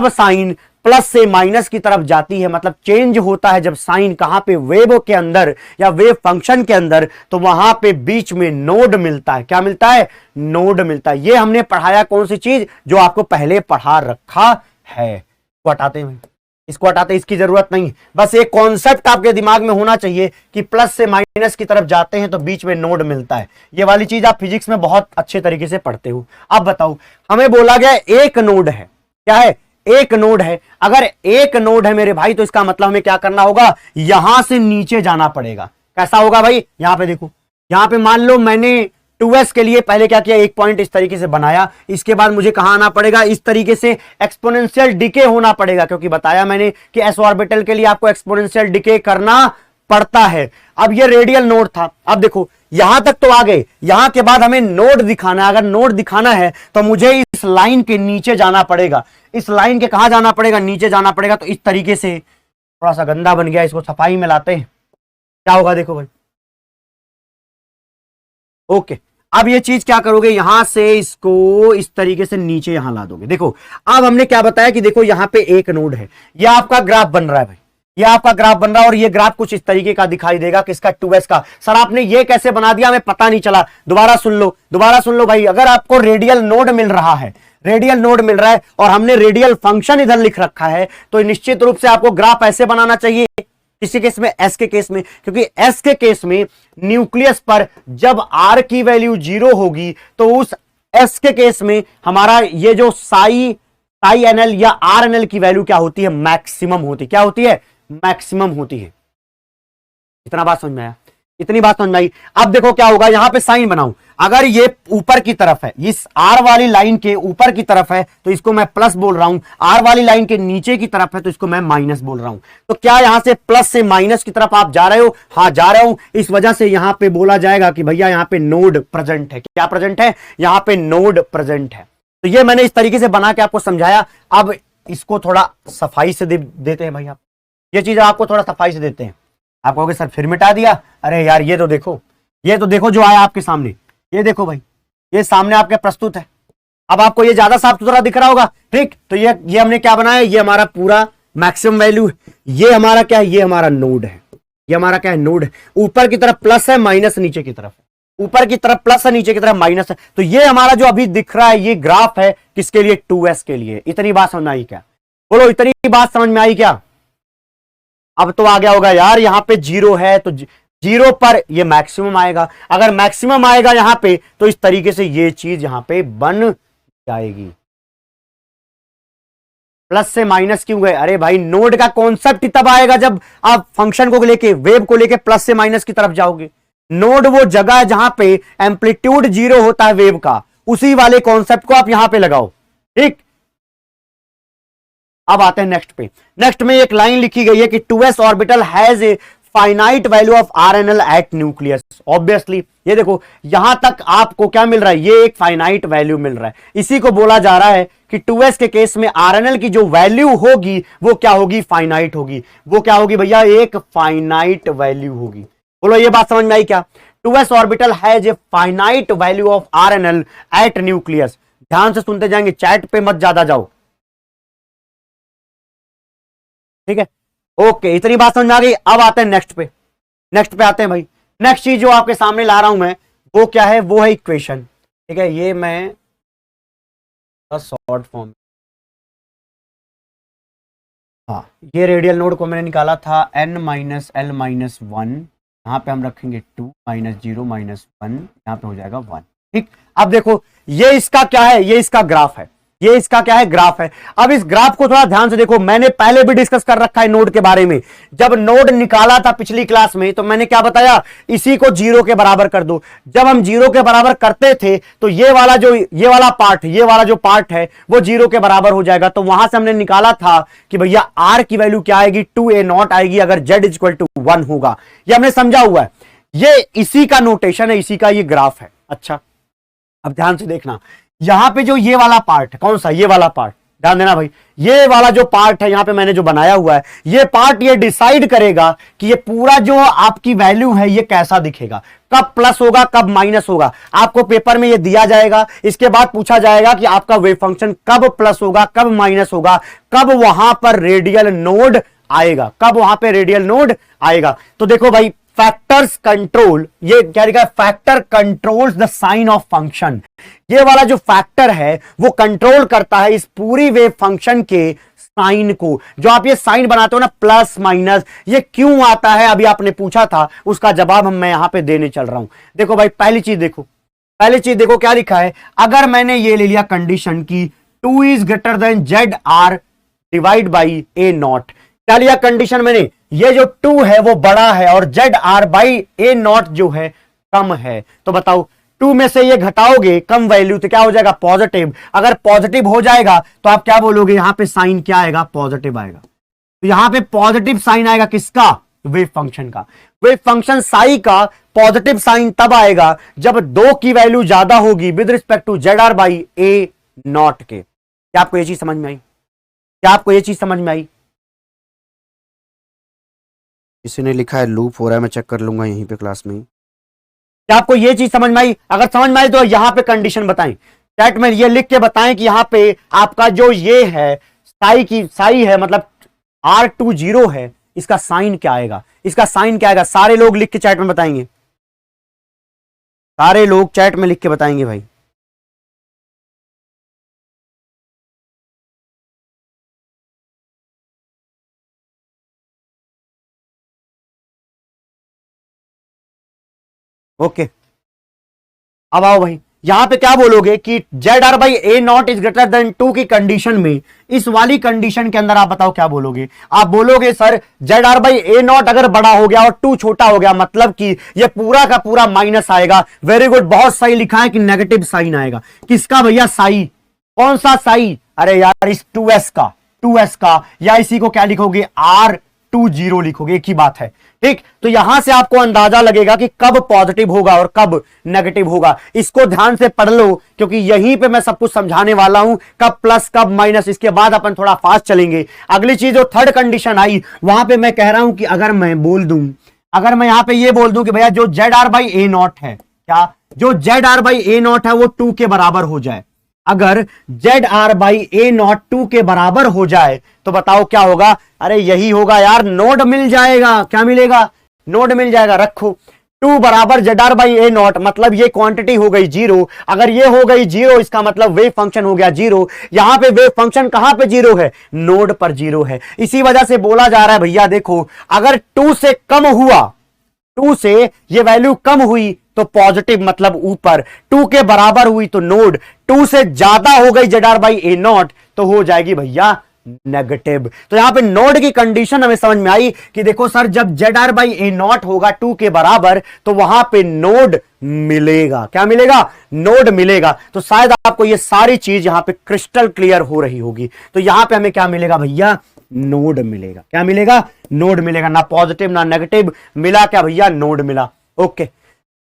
साइन प्लस से माइनस की तरफ जाती है, मतलब चेंज होता है जब साइन कहां पे, वेव के अंदर या वेव फंक्शन के अंदर, तो वहां पे बीच में नोड मिलता है। क्या मिलता है? नोड मिलता है। ये हमने पढ़ाया कौन सी चीज? जो आपको पहले पढ़ा रखा है। इसको हटाते हैं, इसको हटाते, इसकी जरूरत नहीं। बस एक कॉन्सेप्ट आपके दिमाग में होना चाहिए कि प्लस से माइनस की तरफ जाते हैं तो बीच में नोड मिलता है। ये वाली चीज आप फिजिक्स में बहुत अच्छे तरीके से पढ़ते हो। अब बताओ, हमें बोला गया एक नोड है। क्या है? एक नोड है। अगर एक नोड है मेरे भाई, तो इसका मतलब हमें क्या करना होगा? यहां से नीचे जाना पड़ेगा। कैसा होगा भाई? यहां पे देखो, यहां पे मान लो मैंने 2s के लिए पहले क्या किया, एक पॉइंट इस तरीके से बनाया। इसके बाद मुझे कहां आना पड़ेगा? इस तरीके से एक्सपोनेंशियल डिके होना पड़ेगा, क्योंकि बताया मैंने कि s ऑर्बिटल के लिए आपको एक्सपोनेंशियल डिके करना पड़ता है। अब ये रेडियल नोड था। अब देखो, यहां तक तो आ गए, यहां के बाद हमें नोड दिखाना है। अगर नोड दिखाना है तो मुझे इस लाइन के नीचे जाना पड़ेगा। इस लाइन के कहां जाना पड़ेगा? नीचे जाना पड़ेगा। तो इस तरीके से, थोड़ा सा गंदा बन गया, इसको सफाई में लाते हैं। क्या होगा देखो भाई, ओके। अब ये चीज क्या करोगे? यहां से इसको इस तरीके से नीचे यहां ला दोगे। देखो, अब हमने क्या बताया कि देखो यहां पे एक नोड है, ये आपका ग्राफ बन रहा है भाई, ये आपका ग्राफ बन रहा है। और ये ग्राफ कुछ इस तरीके का दिखाई देगा, किसका? 2s का। सर आपने ये कैसे बना दिया, हमें पता नहीं चला। दोबारा सुन लो, दोबारा सुन लो भाई। अगर आपको रेडियल नोड मिल रहा है, रेडियल नोड मिल रहा है और हमने रेडियल फंक्शन इधर लिख रखा है, तो निश्चित रूप से आपको ग्राफ ऐसे बनाना चाहिए। किसी केस में? एस के केस में, क्योंकि एस के केस में न्यूक्लियस पर जब आर की वैल्यू 0 होगी, तो उस एस के केस में हमारा ये जो साई एन एल या आर एन एल की वैल्यू क्या होती है? मैक्सिमम होती है। क्या होती है? मैक्सिमम होती है। इतना बात समझ में आया? इतनी बात समझ में आई? अब देखो क्या होगा, यहां पे साइन बनाऊं। अगर ये ऊपर की तरफ है, इस आर वाली लाइन के ऊपर की तरफ है, तो इसको मैं प्लस बोल रहा हूं। आर वाली लाइन के नीचे की तरफ है, तो इसको मैं माइनस बोल रहा हूं। तो क्या यहां से प्लस से माइनस की तरफ आप जा रहे हो? हाँ, जा रहे हो। इस वजह से यहां पे बोला जाएगा कि भैया यहां पे नोड प्रेजेंट है। क्या प्रेजेंट है? यहां पे नोड प्रेजेंट है। तो ये मैंने इस तरीके से बना के आपको समझाया। अब इसको थोड़ा सफाई से देते हैं भाई, आप ये चीज आपको थोड़ा सफाई से देते हैं। आप कहोगे सर फिर मिटा दिया। अरे यार, ये तो देखो, ये तो देखो जो आया आपके सामने, ये देखो भाई, ये सामने आपके प्रस्तुत है। अब आपको ये ज्यादा साफ सुथरा दिख रहा होगा, ठीक? तो ये हमने क्या बनाया? ये हमारा पूरा मैक्सिमम वैल्यू है। ये हमारा क्या है? ये हमारा नोड है। ये हमारा क्या है? नोड है। ऊपर की तरफ प्लस है, माइनस नीचे की तरफ है। ऊपर की तरफ प्लस है, नीचे की तरफ माइनस है। तो ये हमारा जो अभी दिख रहा है, ये ग्राफ है किसके लिए? 2s के लिए। इतनी बात समझ में आई क्या? बोलो, इतनी बात समझ में आई क्या? अब तो आ गया होगा यार, यहां पे 0 है तो 0 पर ये मैक्सिमम आएगा। अगर मैक्सिमम आएगा यहां पे, तो इस तरीके से ये चीज यहां पे बन जाएगी। प्लस से माइनस क्यों गए? अरे भाई, नोड का कॉन्सेप्ट तब आएगा जब आप फंक्शन को लेके, वेव को लेके प्लस से माइनस की तरफ जाओगे। नोड वो जगह है जहां पे एम्पलीट्यूड 0 होता है वेव का, उसी वाले कॉन्सेप्ट को आप यहां पे लगाओ, ठीक? अब आते हैं नेक्स्ट पे। नेक्स्ट में एक लाइन लिखी गई है कि 2s orbital has a finite value of RNL at nucleus. Obviously ये देखो, यहां तक आपको क्या मिल रहा है? ये एक फाइनाइट वैल्यू मिल रहा है। इसी को बोला जा रहा है कि 2s के केस में RNL की जो वैल्यू होगी वो क्या होगी? फाइनाइट होगी। वो क्या होगी भैया? एक फाइनाइट वैल्यू होगी। बोलो, ये बात समझ में आई क्या? 2s orbital has a finite value of RNL at nucleus. ध्यान से सुनते जाएंगे, चैट पे मत ज्यादा जाओ, ठीक है? ओके, इतनी बात समझ में आ गई। अब आते हैं नेक्स्ट पे। नेक्स्ट पे आते हैं भाई। नेक्स्ट चीज जो आपके सामने ला रहा हूं मैं, वो क्या है? वो है इक्वेशन, ठीक है? ये मैं शॉर्ट फॉर्म, हाँ, ये रेडियल नोड को मैंने निकाला था n माइनस एल माइनस 1। यहां पे हम रखेंगे 2 माइनस 0 माइनस 1, यहां पे हो जाएगा 1, ठीक? अब देखो, ये इसका क्या है? ये इसका ग्राफ है। ये इसका क्या है? ग्राफ है। अब इस ग्राफ को थोड़ा ध्यान से देखो। मैंने पहले भी डिस्कस कर रखा है नोड के बारे में। जब नोड निकाला था पिछली क्लास में, तो मैंने क्या बताया? इसी को 0 के बराबर कर दो। जब हम 0 के बराबर करते थे, तो ये वाला जो पार्ट है वो 0 के बराबर हो जाएगा। तो वहां से हमने निकाला था कि भैया r की वैल्यू क्या आएगी? 2a0 आएगी, अगर z इक्वल टू 1 होगा। ये हमने समझा हुआ है। ये इसी का नोटेशन है, इसी का ये ग्राफ है। अच्छा, अब ध्यान से देखना, यहां पे जो ये वाला पार्ट है, कौन सा? ये वाला पार्ट, ध्यान देना भाई, ये वाला जो पार्ट है यहां पे मैंने जो बनाया हुआ है, ये पार्ट ये डिसाइड करेगा कि ये पूरा जो आपकी वैल्यू है ये कैसा दिखेगा, कब प्लस होगा कब माइनस होगा। आपको पेपर में ये दिया जाएगा, इसके बाद पूछा जाएगा कि आपका वेव फंक्शन कब प्लस होगा कब माइनस होगा, कब वहां पर रेडियल नोड आएगा, कब वहां पे रेडियल नोड आएगा। तो देखो भाई, फैक्टर्स कंट्रोल, ये क्या लिखा है, factor controls the sign of function. ये वाला जो फैक्टर है वो कंट्रोल करता है इस पूरी वेव फंक्शन के साइन को। जो आप ये साइन बनाते हो ना प्लस माइनस, ये क्यों आता है, अभी आपने पूछा था, उसका जवाब मैं यहां पे देने चल रहा हूं। देखो भाई, पहली चीज देखो क्या लिखा है। अगर मैंने ये ले लिया कंडीशन की 2 is greater than Z R divide by A naught, क्या लिया कंडीशन मैंने, ये जो 2 है वो बड़ा है और Z R by A naught जो है कम है। तो बताओ 2 में से ये घटाओगे कम वैल्यू तो क्या हो जाएगा, पॉजिटिव। अगर पॉजिटिव हो जाएगा तो आप क्या बोलोगे, यहां पे साइन क्या आएगा, पॉजिटिव आएगा। तो यहां पे पॉजिटिव साइन आएगा किसका, वेव फंक्शन का। वेव फंक्शन साई का पॉजिटिव साइन तब आएगा जब 2 की वैल्यू ज्यादा होगी with respect to Z R by A naught के। क्या आपको ये चीज समझ में आई, क्या आपको ये चीज समझ में आई। किसी ने लिखा है लूप हो रहा है, मैं चेक कर लूंगा यहीं पे क्लास में। क्या आपको ये चीज समझ में आई, अगर समझ में आई तो यहां पे कंडीशन बताएं, चैट में ये लिख के बताएं कि यहां पे आपका जो ये है साई है मतलब R20 है, इसका साइन क्या आएगा, इसका साइन क्या आएगा। सारे लोग लिख के चैट में बताएंगे, सारे लोग चैट में लिख के बताएंगे भाई। ओके, अब आओ भाई, यहां पे क्या बोलोगे कि Z R by A naught is greater than 2 की कंडीशन में, इस वाली कंडीशन के अंदर आप बताओ क्या बोलोगे। आप बोलोगे sir Z R by A naught अगर बड़ा हो गया और 2 छोटा हो गया, मतलब कि ये पूरा का पूरा माइनस आएगा। वेरी गुड, बहुत सही लिखा है कि नेगेटिव साइन आएगा। किसका भैया, साई। कौन सा साई, अरे यार इस 2s का, या इसी को क्या लिखोगे, R20 लिखोगे, एक ही बात है। ठीक, तो यहां से आपको अंदाजा लगेगा कि कब पॉजिटिव होगा और कब नेगेटिव होगा। इसको ध्यान से पढ़ लो क्योंकि यहीं पे मैं सब कुछ समझाने वाला हूं, कब प्लस कब माइनस। इसके बाद अपन थोड़ा फास्ट चलेंगे। अगली चीज जो थर्ड कंडीशन आई, वहां पे मैं कह रहा हूं कि अगर मैं यहां पे ये बोल दूं कि भैया जो Z R by A naught है, क्या जो Z R by A naught है वो 2 के बराबर हो जाए, अगर Z R by A naught 2 के बराबर हो जाए तो बताओ क्या होगा। अरे यही होगा यार, नोड मिल जाएगा। क्या मिलेगा, नोड मिल जाएगा। रखो 2 बराबर Z R by A naught, मतलब ये क्वांटिटी हो गई 0। अगर ये हो गई 0 इसका मतलब वेव फंक्शन हो गया 0। यहां पे वेव फंक्शन कहां पे 0 है, नोड पर 0 है। इसी वजह से बोला जा रहा है भैया देखो, अगर 2 से कम हुआ, 2 से ये वैल्यू कम हुई तो पॉजिटिव मतलब ऊपर, 2 के बराबर हुई तो नोड, 2 से ज्यादा हो गई Z R by A naught तो हो जाएगी भैया नेगेटिव। तो यहां पे नोड की कंडीशन हमें समझ में आई कि देखो सर जब Z R by A naught होगा 2 के बराबर तो वहां पे नोड मिलेगा। क्या मिलेगा, नोड मिलेगा। तो शायद आपको ये सारी चीज यहां पे क्रिस्टल क्लियर हो रही होगी। तो यहां पे हमें क्या मिलेगा भैया, नोड मिलेगा। क्या मिलेगा, नोड मिलेगा। ना पॉजिटिव ना नेगेटिव मिला, क्या भैया, नोड मिला। ओके,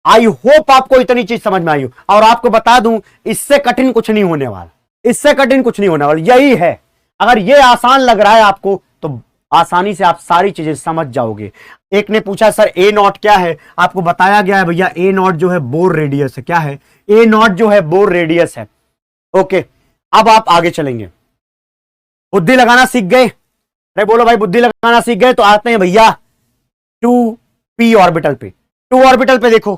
आई होप आपको इतनी चीज समझ में आई हो। और आपको बता दूं इससे कठिन कुछ नहीं होने वाला, इससे कठिन कुछ नहीं होने वाला, यही है। अगर ये आसान लग रहा है आपको तो आसानी से आप सारी चीजें समझ जाओगे। एक ने पूछा सर ए नॉट क्या है, आपको बताया गया है भैया ए नॉट जो है बोर रेडियस है। क्या है, ए नॉट जो है बोर रेडियस है। ओके, अब आप आगे चलेंगे। बुद्धि लगाना सीख गए, अरे बोलो भाई बुद्धि लगाना सीख गए। तो आते हैं भैया 2p ऑर्बिटल पे। 2 ऑर्बिटल पे देखो,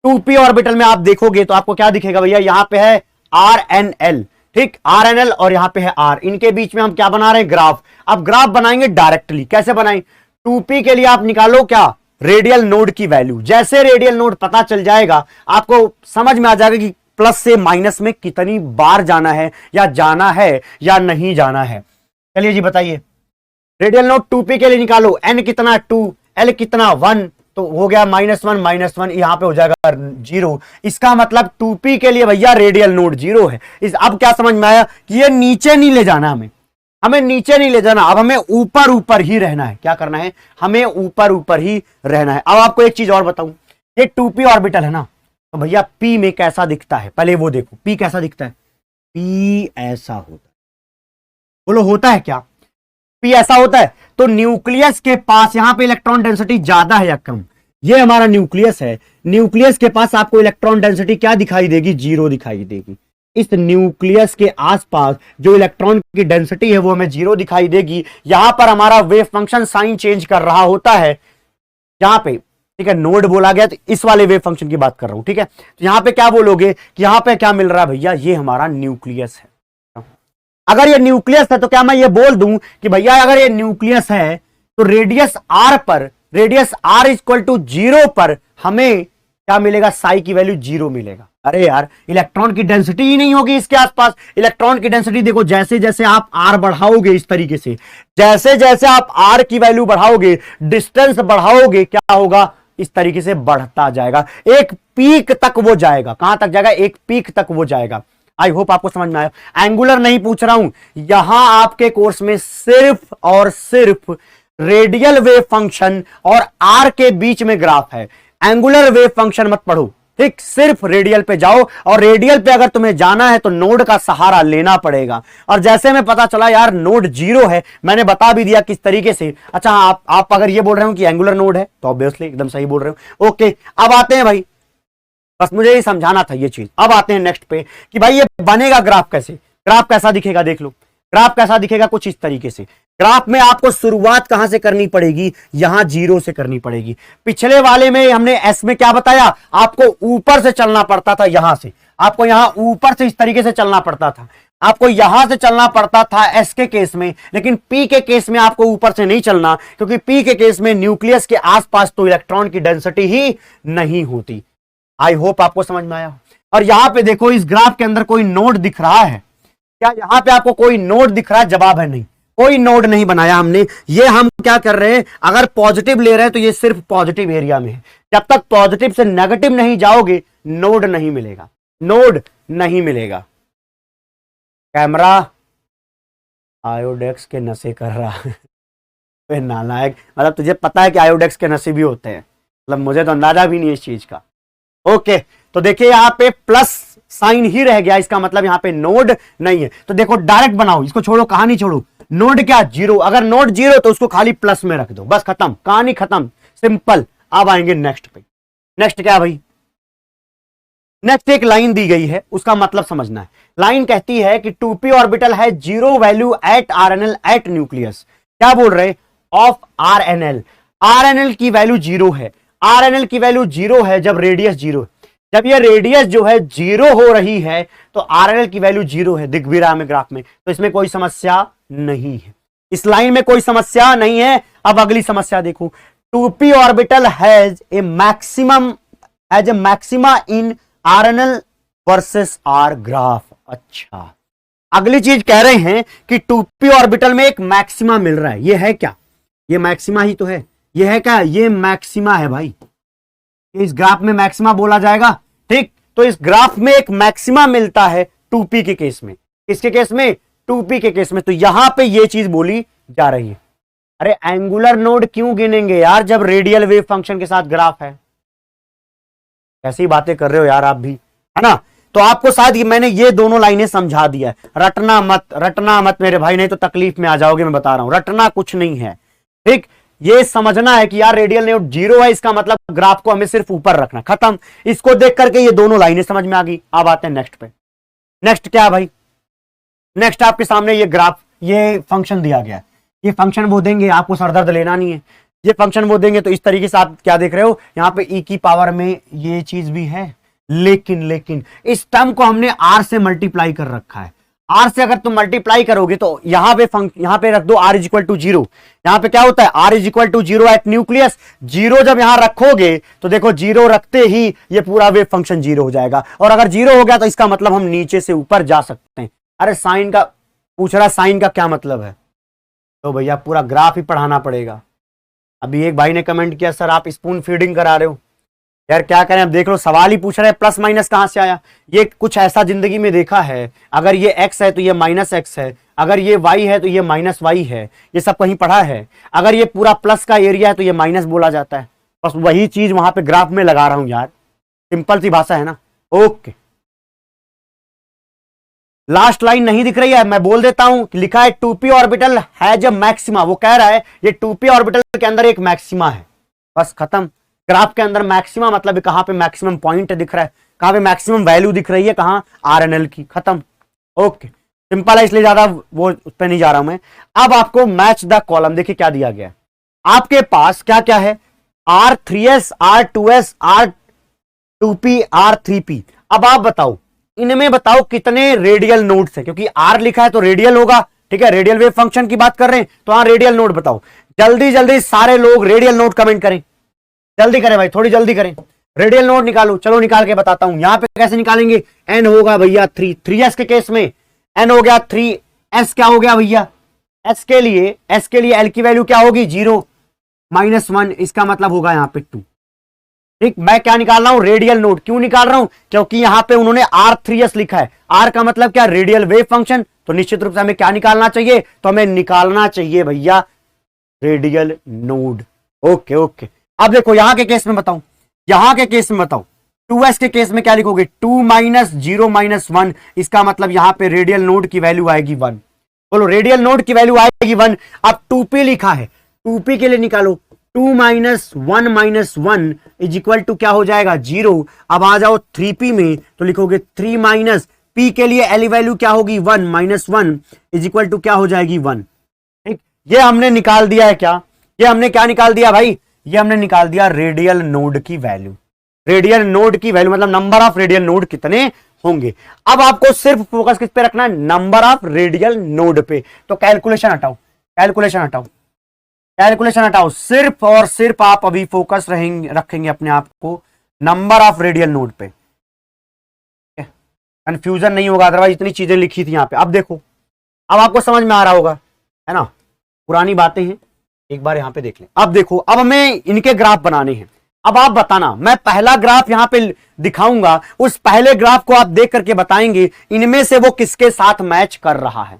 2p ऑर्बिटल में आप देखोगे तो आपको क्या दिखेगा भैया, यहां पे है RNL। ठीक, RNL और यहां पे है R, इनके बीच में हम क्या बना रहे हैं, ग्राफ। अब ग्राफ बनाएंगे डायरेक्टली, कैसे बनाएं, 2p के लिए आप निकालो क्या, रेडियल नोड की वैल्यू। जैसे रेडियल नोड पता चल जाएगा आपको समझ में आ जाएगा कि प्लस से माइनस में कितनी बार जाना है या नहीं जाना है। चलिए जी बताइए, रेडियल नोड 2p के लिए निकालो, n कितना 2, l कितना 1, तो हो गया -1 यहां पे हो जाएगा 0। इसका मतलब 2p के लिए भैया रेडियल नोड 0 है। अब क्या समझ में आया कि ये नीचे नहीं ले जाना, हमें नीचे नहीं ले जाना, अब हमें ऊपर ऊपर ही रहना है। क्या करना है, हमें ऊपर ऊपर ही रहना है। अब आपको एक चीज और बताऊं, ये 2p ऑर्बिटल है ना, तो भैया p में कैसा दिखता है, पहले वो देखो p कैसा दिखता है, p ऐसा होता है। बोलो होता है क्या? पी ऐसा होता है। तो न्यूक्लियस के पास यहां पे इलेक्ट्रॉन डेंसिटी ज्यादा है या कम? ये हमारा न्यूक्लियस है, न्यूक्लियस के पास आपको इलेक्ट्रॉन डेंसिटी क्या दिखाई देगी? 0 दिखाई देगी। इस न्यूक्लियस के आसपास जो इलेक्ट्रॉन की डेंसिटी है वो हमें 0 दिखाई देगी। यहां पर हमारा वेव फंक्शन साइन चेंज कर रहा होता है, यहां पे, ठीक है, नोड बोला गया तो इस वाले वेव फंक्शन की बात कर रहा हूं, ठीक है। तो यहां पे क्या बोलोगे कि यहां पे क्या मिल रहा है भैया? ये हमारा न्यूक्लियस है। अगर ये न्यूक्लियस है तो क्या मैं ये बोल दूं कि भैया अगर ये न्यूक्लियस है तो रेडियस आर पर, रेडियस आर इक्वल टू 0 पर हमें क्या मिलेगा? साई की वैल्यू 0 मिलेगा। अरे यार, इलेक्ट्रॉन की डेंसिटी ही नहीं होगी इसके आसपास। इलेक्ट्रॉन की डेंसिटी देखो, जैसे जैसे आप आर बढ़ाओगे, इस तरीके से जैसे जैसे आप आर की वैल्यू बढ़ाओगे, डिस्टेंस बढ़ाओगे, क्या होगा? इस तरीके से बढ़ता जाएगा, एक पीक तक वो जाएगा। कहां तक जाएगा? एक पीक तक वो जाएगा। आई होप आपको समझ में आया। एंगुलर नहीं पूछ रहा हूं, यहां आपके कोर्स में सिर्फ और सिर्फ रेडियल वेव फंक्शन और आर के बीच में ग्राफ है। एंगुलर वेव फंक्शन मत पढ़ो, ठीक, सिर्फ रेडियल पे जाओ। और रेडियल पे अगर तुम्हें जाना है तो नोड का सहारा लेना पड़ेगा। और जैसे में पता चला यार नोड 0 है, मैंने बता भी दिया किस तरीके से। अच्छा, आप अगर ये बोल रहे हो कि एंगुलर नोड है तो ऑब्वियसली एकदम सही बोल रहे हो। ओके, अब आते हैं भाई, बस मुझे ही समझाना था ये चीज। अब आते हैं नेक्स्ट पे कि भाई ये बनेगा ग्राफ कैसे? ग्राफ कैसा दिखेगा देख लो। ग्राफ कैसा दिखेगा? कुछ इस तरीके से। ग्राफ में आपको शुरुआत कहां से करनी पड़ेगी? यहां 0 से करनी पड़ेगी। पिछले वाले में हमने एस में क्या बताया? आपको ऊपर से चलना पड़ता था, यहां से आपको यहां ऊपर से इस तरीके से चलना पड़ता था, आपको यहां से चलना पड़ता था एस के केस में। लेकिन पी के केस में आपको ऊपर से नहीं चलना, क्योंकि पी के केस में न्यूक्लियस के आसपास तो इलेक्ट्रॉन की डेंसिटी ही नहीं होती। आई होप आपको समझ में आया। और यहां पे देखो, इस ग्राफ के अंदर कोई नोड दिख रहा है क्या? यहां पे आपको कोई नोड दिख रहा है? जवाब है नहीं, कोई नोड नहीं बनाया हमने। ये हम क्या कर रहे हैं, अगर पॉजिटिव ले रहे हैं तो ये सिर्फ पॉजिटिव एरिया में है। जब तक पॉजिटिव से नेगेटिव नहीं जाओगे नोड नहीं मिलेगा, नोड नहीं मिलेगा। कैमरा आयोडेक्स के नशे कर रहा है नालायक। मतलब तुझे पता है कि आयोडेक्स के नशे भी होते हैं? मतलब मुझे तो अंदाजा भी नहीं है इस चीज का। ओके, तो देखिए यहां पे प्लस साइन ही रह गया, इसका मतलब यहां पे नोड नहीं है। तो देखो डायरेक्ट बनाओ, इसको छोड़ो, कहानी छोड़ो। नोड क्या? 0। अगर नोड 0 तो उसको खाली प्लस में रख दो, बस खत्म, कहानी खत्म, सिंपल। अब आएंगे नेक्स्ट पे। नेक्स्ट क्या भाई? नेक्स्ट एक लाइन दी गई है, उसका मतलब समझना है। लाइन कहती है कि 2p ऑर्बिटल है 0 वैल्यू एट आरएनएल एट न्यूक्लियस। क्या बोल रहे? ऑफ आरएनएल। आरएनएल की वैल्यू 0 है। आरएनएल की वैल्यू 0 है जब रेडियस 0 है। जब ये रेडियस जो है 0 हो रही है तो आरएनएल की वैल्यू 0 है, दिख भी रहा है ग्राफ में। तो इसमें कोई समस्या नहीं है, इस लाइन में कोई समस्या नहीं है। अब अगली समस्या देखो। 2p orbital has a maxima in RNL versus R graph. अच्छा, अगली चीज कह रहे हैं कि 2p ऑर्बिटल में एक मैक्सिमा मिल रहा है। ये है क्या? ये मैक्सिमा ही तो है। ये है क्या? ये मैक्सिमा है भाई। इस ग्राफ में मैक्सिमा बोला जाएगा, ठीक। तो इस ग्राफ में एक मैक्सिमा मिलता है 2p के केस में। किसके केस में? 2p के केस में। तो यहां पे ये चीज बोली जा रही है। अरे एंगुलर नोड क्यों गिनेंगे यार जब रेडियल वेव फंक्शन के साथ ग्राफ है? कैसी बातें कर रहे हो यार आप भी, है ना। तो आपको शायद मैंने ये दोनों लाइनें समझा दिया है। रटना मत, रटना मत मेरे भाई, नहीं तो तकलीफ में आ जाओगे। मैं बता रहा हूं, रटना कुछ नहीं है, ठीक। ये समझना है कि यार रेडियल नोड 0 है, इसका मतलब ग्राफ को हमें सिर्फ ऊपर रखना, खत्म। इसको देख करके ये दोनों लाइनें समझ में आ गई। अब आते हैं नेक्स्ट पे। नेक्स्ट क्या भाई? नेक्स्ट आपके सामने ये ग्राफ, ये फंक्शन दिया गया है। ये फंक्शन वो देंगे, आपको सरदर्द लेना नहीं है। ये फंक्शन वो देंगे तो इस तरीके से आप क्या देख रहे हो, यहाँ पे e की पावर में ये चीज भी है। लेकिन इस टर्म को हमने r से मल्टीप्लाई कर रखा है। r से अगर तुम मल्टीप्लाई करोगे तो यहाँ पे रख दो r इज इक्वल टू 0। यहाँ पे क्या होता है? r is equal to 0 at nucleus. 0 जब यहां रखोगे तो देखो 0 रखते ही ये पूरा वेव फंक्शन 0 हो जाएगा। और अगर 0 हो गया तो इसका मतलब हम नीचे से ऊपर जा सकते हैं। अरे साइन का पूछ रहा, साइन का क्या मतलब है? तो भैया पूरा ग्राफ ही पढ़ाना पड़ेगा। अभी एक भाई ने कमेंट किया, सर आप स्पून फीडिंग करा रहे हो। यार क्या करें, अब देख लो, सवाल ही पूछ रहे हैं, प्लस माइनस कहां से आया? ये कुछ ऐसा जिंदगी में देखा है, अगर ये x है तो ये माइनस x है, अगर ये y है तो ये माइनस y है। ये सब कहीं पढ़ा है। अगर ये पूरा प्लस का एरिया है तो ये माइनस बोला जाता है। बस वही चीज वहां पे ग्राफ में लगा रहा हूं यार, सिंपल सी भाषा है ना। ओके, लास्ट लाइन नहीं दिख रही है, मैं बोल देता हूं, लिखा है 2p orbital has a maxima. वो कह रहा है ये 2p ऑर्बिटल के अंदर एक मैक्सिमा है, बस खत्म। ग्राफ के अंदर मैक्सिमा मतलब कहां पे मैक्सिमम पॉइंट दिख रहा है, कहां पे मैक्सिमम वैल्यू दिख रही है, कहां RNL की, खत्म। ओके, सिंपल है, इसलिए ज्यादा वो उस पर नहीं जा रहा हूं मैं। अब आपको मैच द कॉलम, देखिए क्या दिया गया है आपके पास, क्या क्या है, R3s, R2s, R2p, R3p। अब आप बताओ, इनमें बताओ कितने रेडियल नोड्स हैं, क्योंकि R लिखा है तो रेडियल होगा, ठीक है, रेडियल वेव फंक्शन की बात कर रहे हैं, तो हाँ रेडियल नोड बताओ। जल्दी जल्दी सारे लोग रेडियल नोड कमेंट करें, जल्दी करें भाई, थोड़ी जल्दी करें, रेडियल नोड निकालो। चलो निकाल के बताता हूं, यहां पे कैसे निकालेंगे, n होगा भैया 3s के केस में n हो गया 3, s क्या हो गया भैया, s के लिए l की वैल्यू क्या होगी 0 -1, इसका मतलब होगा यहां पे 2। ठीक, मैं क्या निकाल रहा हूं, रेडियल नोड। क्यों निकाल रहा हूं, क्योंकि यहां पे उन्होंने R3s लिखा है, R का मतलब क्या, रेडियल वेव फंक्शन, तो निश्चित रूप से हमें क्या निकालना चाहिए, तो हमें निकालना चाहिए भैया रेडियल नोड। ओके ओके, अब देखो यहां के केस में बताऊं, यहां के केस में बताओ, 2s के केस में क्या लिखोगे, 2 - 0 - 1, इसका मतलब यहां पे रेडियल नोड की वैल्यू आएगी 1। बोलो रेडियल नोड की वैल्यू आएगी 1। अब 2p लिखा है, 2p के लिए निकालो, 2 - 1 - 1 इज इक्वल टू क्या हो जाएगा 0। अब आ जाओ 3p में, तो लिखोगे 3 माइनस p के लिए l वैल्यू क्या होगी 1 - 1 इज इक्वल टू क्या हो जाएगी 1। ठीक, ये हमने निकाल दिया है, क्या ये हमने क्या निकाल दिया भाई, ये हमने निकाल दिया रेडियल नोड की वैल्यू। रेडियल नोड की वैल्यू मतलब नंबर ऑफ रेडियल नोड कितने होंगे। अब आपको सिर्फ फोकस किस पे रखना है, नंबर ऑफ रेडियल नोड पे। तो कैलकुलेशन हटाओ, कैलकुलेशन हटाओ, कैलकुलेशन हटाओ, सिर्फ और सिर्फ आप अभी फोकस रखेंगे अपने आप को नंबर ऑफ रेडियल नोड पे। कंफ्यूजन नहीं होगा, अदरवाइज इतनी चीजें लिखी थी यहां पे। अब देखो, अब आपको समझ में आ रहा होगा, है ना, पुरानी बातें हैं, एक बार यहां पे देख लें। अब देखो, अब हमें इनके ग्राफ बनाने हैं। अब आप बताना, मैं पहला ग्राफ यहां पे दिखाऊंगा, उस पहले ग्राफ को आप देख करके बताएंगे इनमें से वो किसके साथ मैच कर रहा है।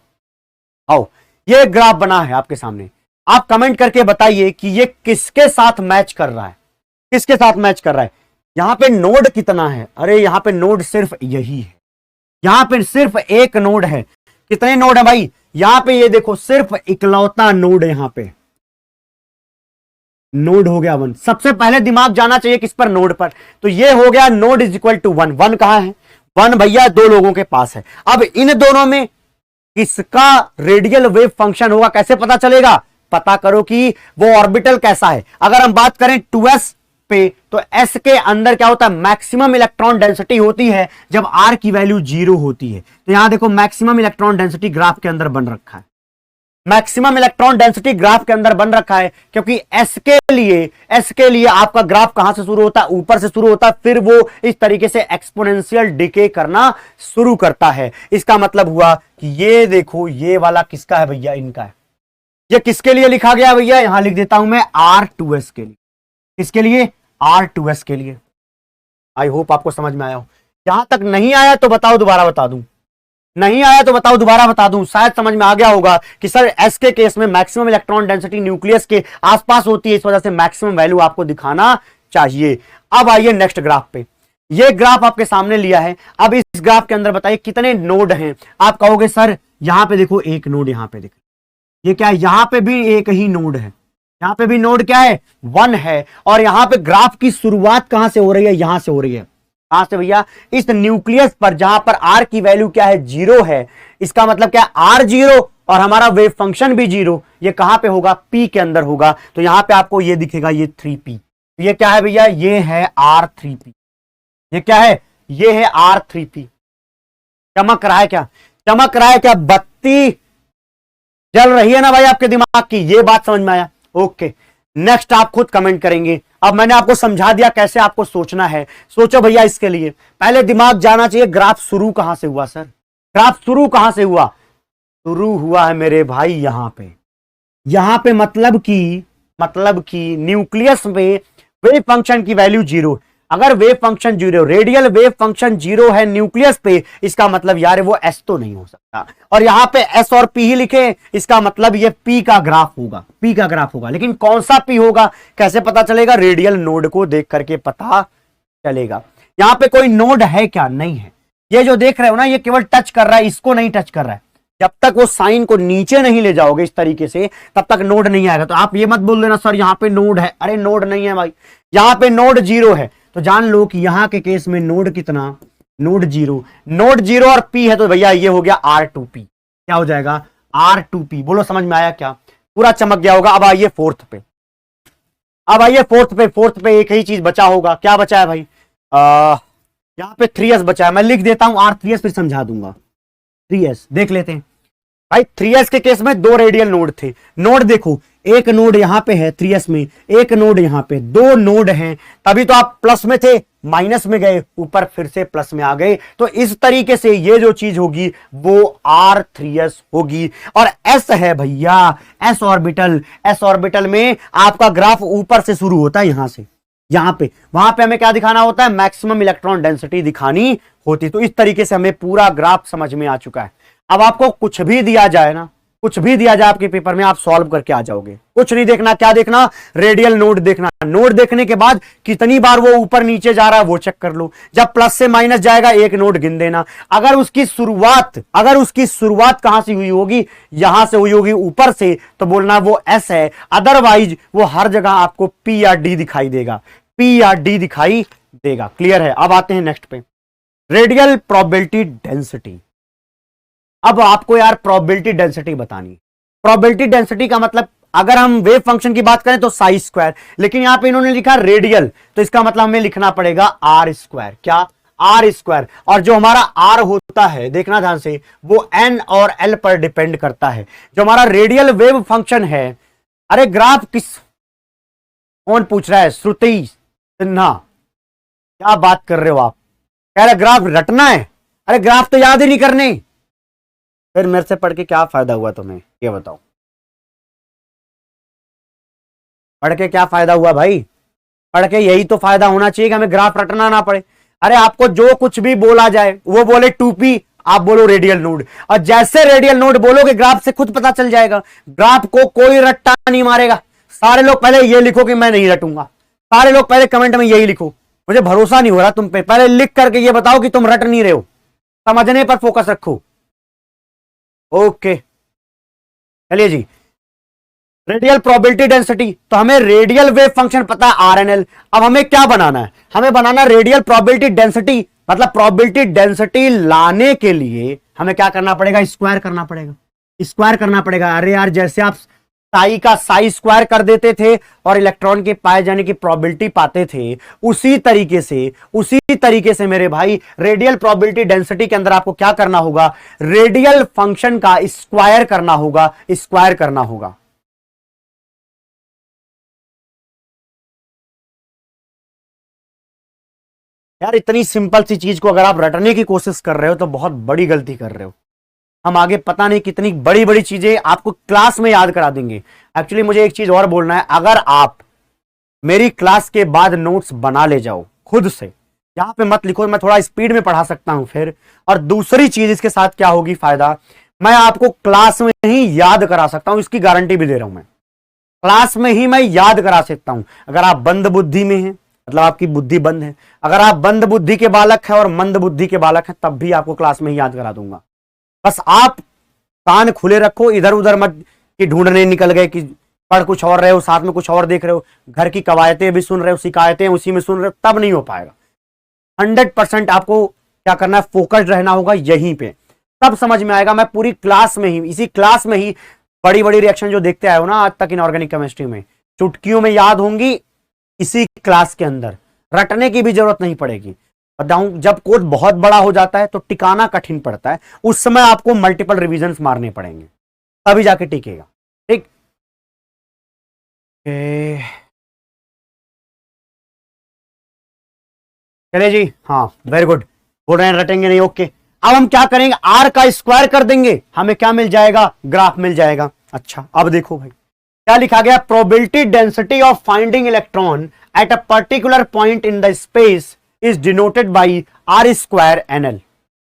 आओ, ये ग्राफ बना है आपके सामने, आप कमेंट करके बताइए कि ये किसके साथ मैच कर रहा है, किसके साथ मैच कर रहा है। यहां पे नोड कितना है, अरे यहां पे नोड सिर्फ यही है, यहां पे सिर्फ एक नोड है। कितने नोड है भाई, यहां पे ये देखो सिर्फ इकलौता नोड है, यहां पे नोड हो गया 1। सबसे पहले दिमाग जाना चाहिए किस पर, नोड पर। तो ये हो गया नोड इज इक्वल टू 1। 1 कहां है, 1 भैया 2 लोगों के पास है। अब इन दोनों में किसका रेडियल वेव फंक्शन होगा, कैसे पता चलेगा, पता करो कि वो ऑर्बिटल कैसा है। अगर हम बात करें 2s पे, तो s के अंदर क्या होता है, मैक्सिमम इलेक्ट्रॉन डेंसिटी होती है जब r की वैल्यू 0 होती है। तो यहां देखो मैक्सिमम इलेक्ट्रॉन डेंसिटी ग्राफ के अंदर बन रखा है, मैक्सिमम इलेक्ट्रॉन डेंसिटी ग्राफ के अंदर बन रखा है, क्योंकि s के लिए आपका ग्राफ कहां से शुरू होता है, ऊपर से शुरू होता है, फिर वो इस तरीके से एक्सपोनेंशियल डिके करना शुरू करता है। इसका मतलब हुआ कि ये देखो, ये वाला किसका है भैया, इनका है। ये किसके लिए लिखा गया भैया, यहां लिख देता हूं मैं R2s के लिए। किसके लिए, R2s के लिए। आई होप आपको समझ में आया हो। यहां तक नहीं आया तो बताओ, दोबारा बता दूं, नहीं आया तो बताओ, दोबारा बता दूं, शायद समझ में आ गया होगा कि सर s के केस में मैक्सिमम इलेक्ट्रॉन डेंसिटी न्यूक्लियस के आसपास होती है, इस वजह से मैक्सिमम वैल्यू आपको दिखाना चाहिए। अब आइए नेक्स्ट ग्राफ पे, ये ग्राफ आपके सामने लिया है। अब इस ग्राफ के अंदर बताइए कितने नोड हैं। आप कहोगे सर यहां पे देखो एक नोड, यहां पे देखो ये क्या है, यहां पे भी एक ही नोड है, यहां पे भी नोड क्या है 1 है। और यहां पे ग्राफ की शुरुआत कहां से हो रही है, यहां से हो रही है। कहां से भैया, इस न्यूक्लियस पर, जहां पर r की वैल्यू क्या है 0 है। इसका मतलब क्या है r 0 और हमारा वेव फंक्शन भी 0। ये कहां पे होगा, p के अंदर होगा। तो यहां पे आपको ये दिखेगा, ये 3p। ये क्या है भैया, ये है R3p। ये क्या है, ये है R3p। चमक रहा है क्या, चमक रहा है क्या, बत्ती जल रही है ना भाई आपके दिमाग की, ये बात समझ में आया। ओके, नेक्स्ट आप खुद कमेंट करेंगे। अब मैंने आपको समझा दिया कैसे आपको सोचना है। सोचो भैया, इसके लिए पहले दिमाग जाना चाहिए, ग्राफ शुरू कहां से हुआ सर, ग्राफ शुरू कहां से हुआ, शुरू हुआ है मेरे भाई यहां पे मतलब कि न्यूक्लियस में वेव फंक्शन की वैल्यू 0। अगर wave function 0, radial wave function 0 है न्यूक्लियस पे, इसका मतलब यार वो s तो नहीं हो सकता। और यहां पे s और p ही लिखे, इसका मतलब ये p का ग्राफ होगा, p का ग्राफ होगा। लेकिन कौन सा p होगा, कैसे पता चलेगा, रेडियल नोड को देख करके पता चलेगा। यहां पे कोई नोड है क्या, नहीं है। ये जो देख रहे हो ना, ये केवल टच कर रहा है, इसको नहीं टच कर रहा है। जब तक वो साइन को नीचे नहीं ले जाओगे इस तरीके से, तब तक नोड नहीं आएगा। तो आप ये मत बोल देना सर यहां पे नोड है, अरे नोड नहीं है भाई, यहां पे नोड 0 है। तो जान लो कि यहां के केस में नोड कितना, नोड 0, नोड 0 और P है, तो भैया ये हो गया R2P। क्या हो जाएगा, R2P। बोलो समझ में आया क्या, पूरा चमक गया होगा। अब आइए फोर्थ पे, अब आइए फोर्थ पे। फोर्थ पे एक ही चीज बचा होगा, क्या बचा है भाई, यहां पे 3s बचा है। मैं लिख देता हूं R3s, फिर समझा दूंगा। 3s देख लेते हैं भाई। 3s के केस में 2 रेडियल नोड थे। नोड देखो, एक नोड यहां पे है 3s में, एक नोड यहां पे, 2 नोड हैं। तभी तो आप प्लस में थे, माइनस में गए, ऊपर फिर से प्लस में आ गए। तो इस तरीके से ये जो चीज होगी वो R3s होगी। और s है भैया, s ऑर्बिटल। s ऑर्बिटल में आपका ग्राफ ऊपर से शुरू होता है, यहां से यहां पे, वहां पे हमें क्या दिखाना होता है, मैक्सिमम इलेक्ट्रॉन डेंसिटी दिखानी होती। तो इस तरीके से हमें पूरा ग्राफ समझ में आ चुका है। अब आपको कुछ भी दिया जाए ना, कुछ भी दिया जाए आपके पेपर में, आप सॉल्व करके आ जाओगे। कुछ नहीं देखना, क्या देखना, रेडियल नोड देखना। नोड देखने के बाद कितनी बार वो ऊपर नीचे जा रहा है वो चेक कर लो। जब प्लस से माइनस जाएगा एक नोड गिन देना। अगर उसकी शुरुआत कहां से हुई होगी, यहां से हुई होगी ऊपर से, तो बोलना वो S है। अदरवाइज वो हर जगह आपको P या D दिखाई देगा, P या D दिखाई देगा। क्लियर है। अब आते हैं नेक्स्ट पे, रेडियल प्रोबेबिलिटी डेंसिटी। अब आपको यार प्रोबेबिलिटी डेंसिटी बतानी। प्रोबेबिलिटी डेंसिटी का मतलब, अगर हम वेव फंक्शन की बात करें तो साई स्क्वायर, लेकिन यहां पे इन्होंने लिखा रेडियल, तो इसका मतलब हमें लिखना पड़ेगा R स्क्वायर। क्या, R स्क्वायर। और जो हमारा R होता है, देखना ध्यान से, वो N और L पर डिपेंड करता है। जो हमारा रेडियल वेव फंक्शन है, अरे ग्राफ किस, कौन पूछ रहा है, श्रुति सिन्हा, क्या बात कर रहे हो आप, कह रहे ग्राफ रटना है। अरे ग्राफ तो याद ही नहीं करने, फिर मेरे से पढ़ के क्या फायदा हुआ तुम्हें, ये बताओ। पढ़ के क्या फायदा हुआ भाई, पढ़ के यही तो फायदा होना चाहिए कि हमें ग्राफ रटना ना पड़े। अरे आपको जो कुछ भी बोला जाए, वो बोले 2P, आप बोलो रेडियल नोड, और जैसे रेडियल नोड बोलोगे ग्राफ से खुद पता चल जाएगा। ग्राफ को कोई रट्टा नहीं मारेगा। सारे लोग पहले ये लिखो कि मैं नहीं रटूंगा, सारे लोग पहले कमेंट में यही लिखो। मुझे भरोसा नहीं हो रहा तुम पे, पहले लिख करके ये बताओ कि तुम रट नहीं रहे हो, समझने पर फोकस रखो। ओके चलिए जी, रेडियल प्रोबेबिलिटी डेंसिटी, तो हमें रेडियल वेव फंक्शन पता है RNL। अब हमें क्या बनाना है, हमें बनाना रेडियल प्रोबेबिलिटी डेंसिटी। मतलब प्रोबेबिलिटी डेंसिटी लाने के लिए हमें क्या करना पड़ेगा, स्क्वायर करना पड़ेगा, स्क्वायर करना पड़ेगा। अरे यार, जैसे आप साई का साई स्क्वायर कर देते थे और इलेक्ट्रॉन के पाए जाने की प्रोबेबिलिटी पाते थे, उसी तरीके से मेरे भाई रेडियल प्रोबेबिलिटी डेंसिटी के अंदर आपको क्या करना होगा, रेडियल फंक्शन का स्क्वायर करना होगा, स्क्वायर करना होगा। यार इतनी सिंपल सी चीज को अगर आप रटने की कोशिश कर रहे हो तो बहुत बड़ी गलती कर रहे हो। हम आगे पता नहीं कितनी बड़ी बड़ी चीजें आपको क्लास में याद करा देंगे। एक्चुअली मुझे एक चीज और बोलना है, अगर आप मेरी क्लास के बाद नोट्स बना ले जाओ खुद से, यहां पे मत लिखो, मैं थोड़ा स्पीड में पढ़ा सकता हूं फिर। और दूसरी चीज इसके साथ क्या होगी फायदा, मैं आपको क्लास में ही याद करा सकता हूं, इसकी गारंटी भी दे रहा हूं मैं। क्लास में ही मैं याद करा सकता हूं। अगर आप बंद बुद्धि में हैं, मतलब आपकी बुद्धि बंद है, अगर आप बंद बुद्धि के बालक हैं और मंद बुद्धि के बालक हैं, तब भी आपको क्लास में ही याद करा दूंगा। बस आप कान खुले रखो, इधर उधर मत कि ढूंढने निकल गए कि पढ़ कुछ और रहे हो, साथ में कुछ और देख रहे हो, घर की कवायतें भी सुन रहे हो, शिकायतें उसी में सुन रहे हो, तब नहीं हो पाएगा। 100% आपको क्या करना है, फोकस्ड रहना होगा यहीं पे, तब समझ में आएगा। मैं पूरी क्लास में ही, इसी क्लास में ही बड़ी बड़ी रिएक्शन जो देखते आए हो ना आज तक इनऑर्गेनिक केमिस्ट्री में, चुटकियों में याद होंगी इसी क्लास के अंदर, रटने की भी जरूरत नहीं पड़ेगी। बताऊं, जब कोड बहुत बड़ा हो जाता है तो टिकाना कठिन पड़ता है, उस समय आपको मल्टीपल रिवीजन्स मारने पड़ेंगे, तभी जाके टिकेगा। ठीक, चले जी, हाँ वेरी गुड, बोल रहे हैं रटेंगे नहीं, ओके। अब हम क्या करेंगे, R का स्क्वायर कर देंगे, हमें क्या मिल जाएगा, ग्राफ मिल जाएगा। अच्छा अब देखो भाई क्या लिखा गया, probability density of finding electron at a particular point in the space is denoted by R square NL।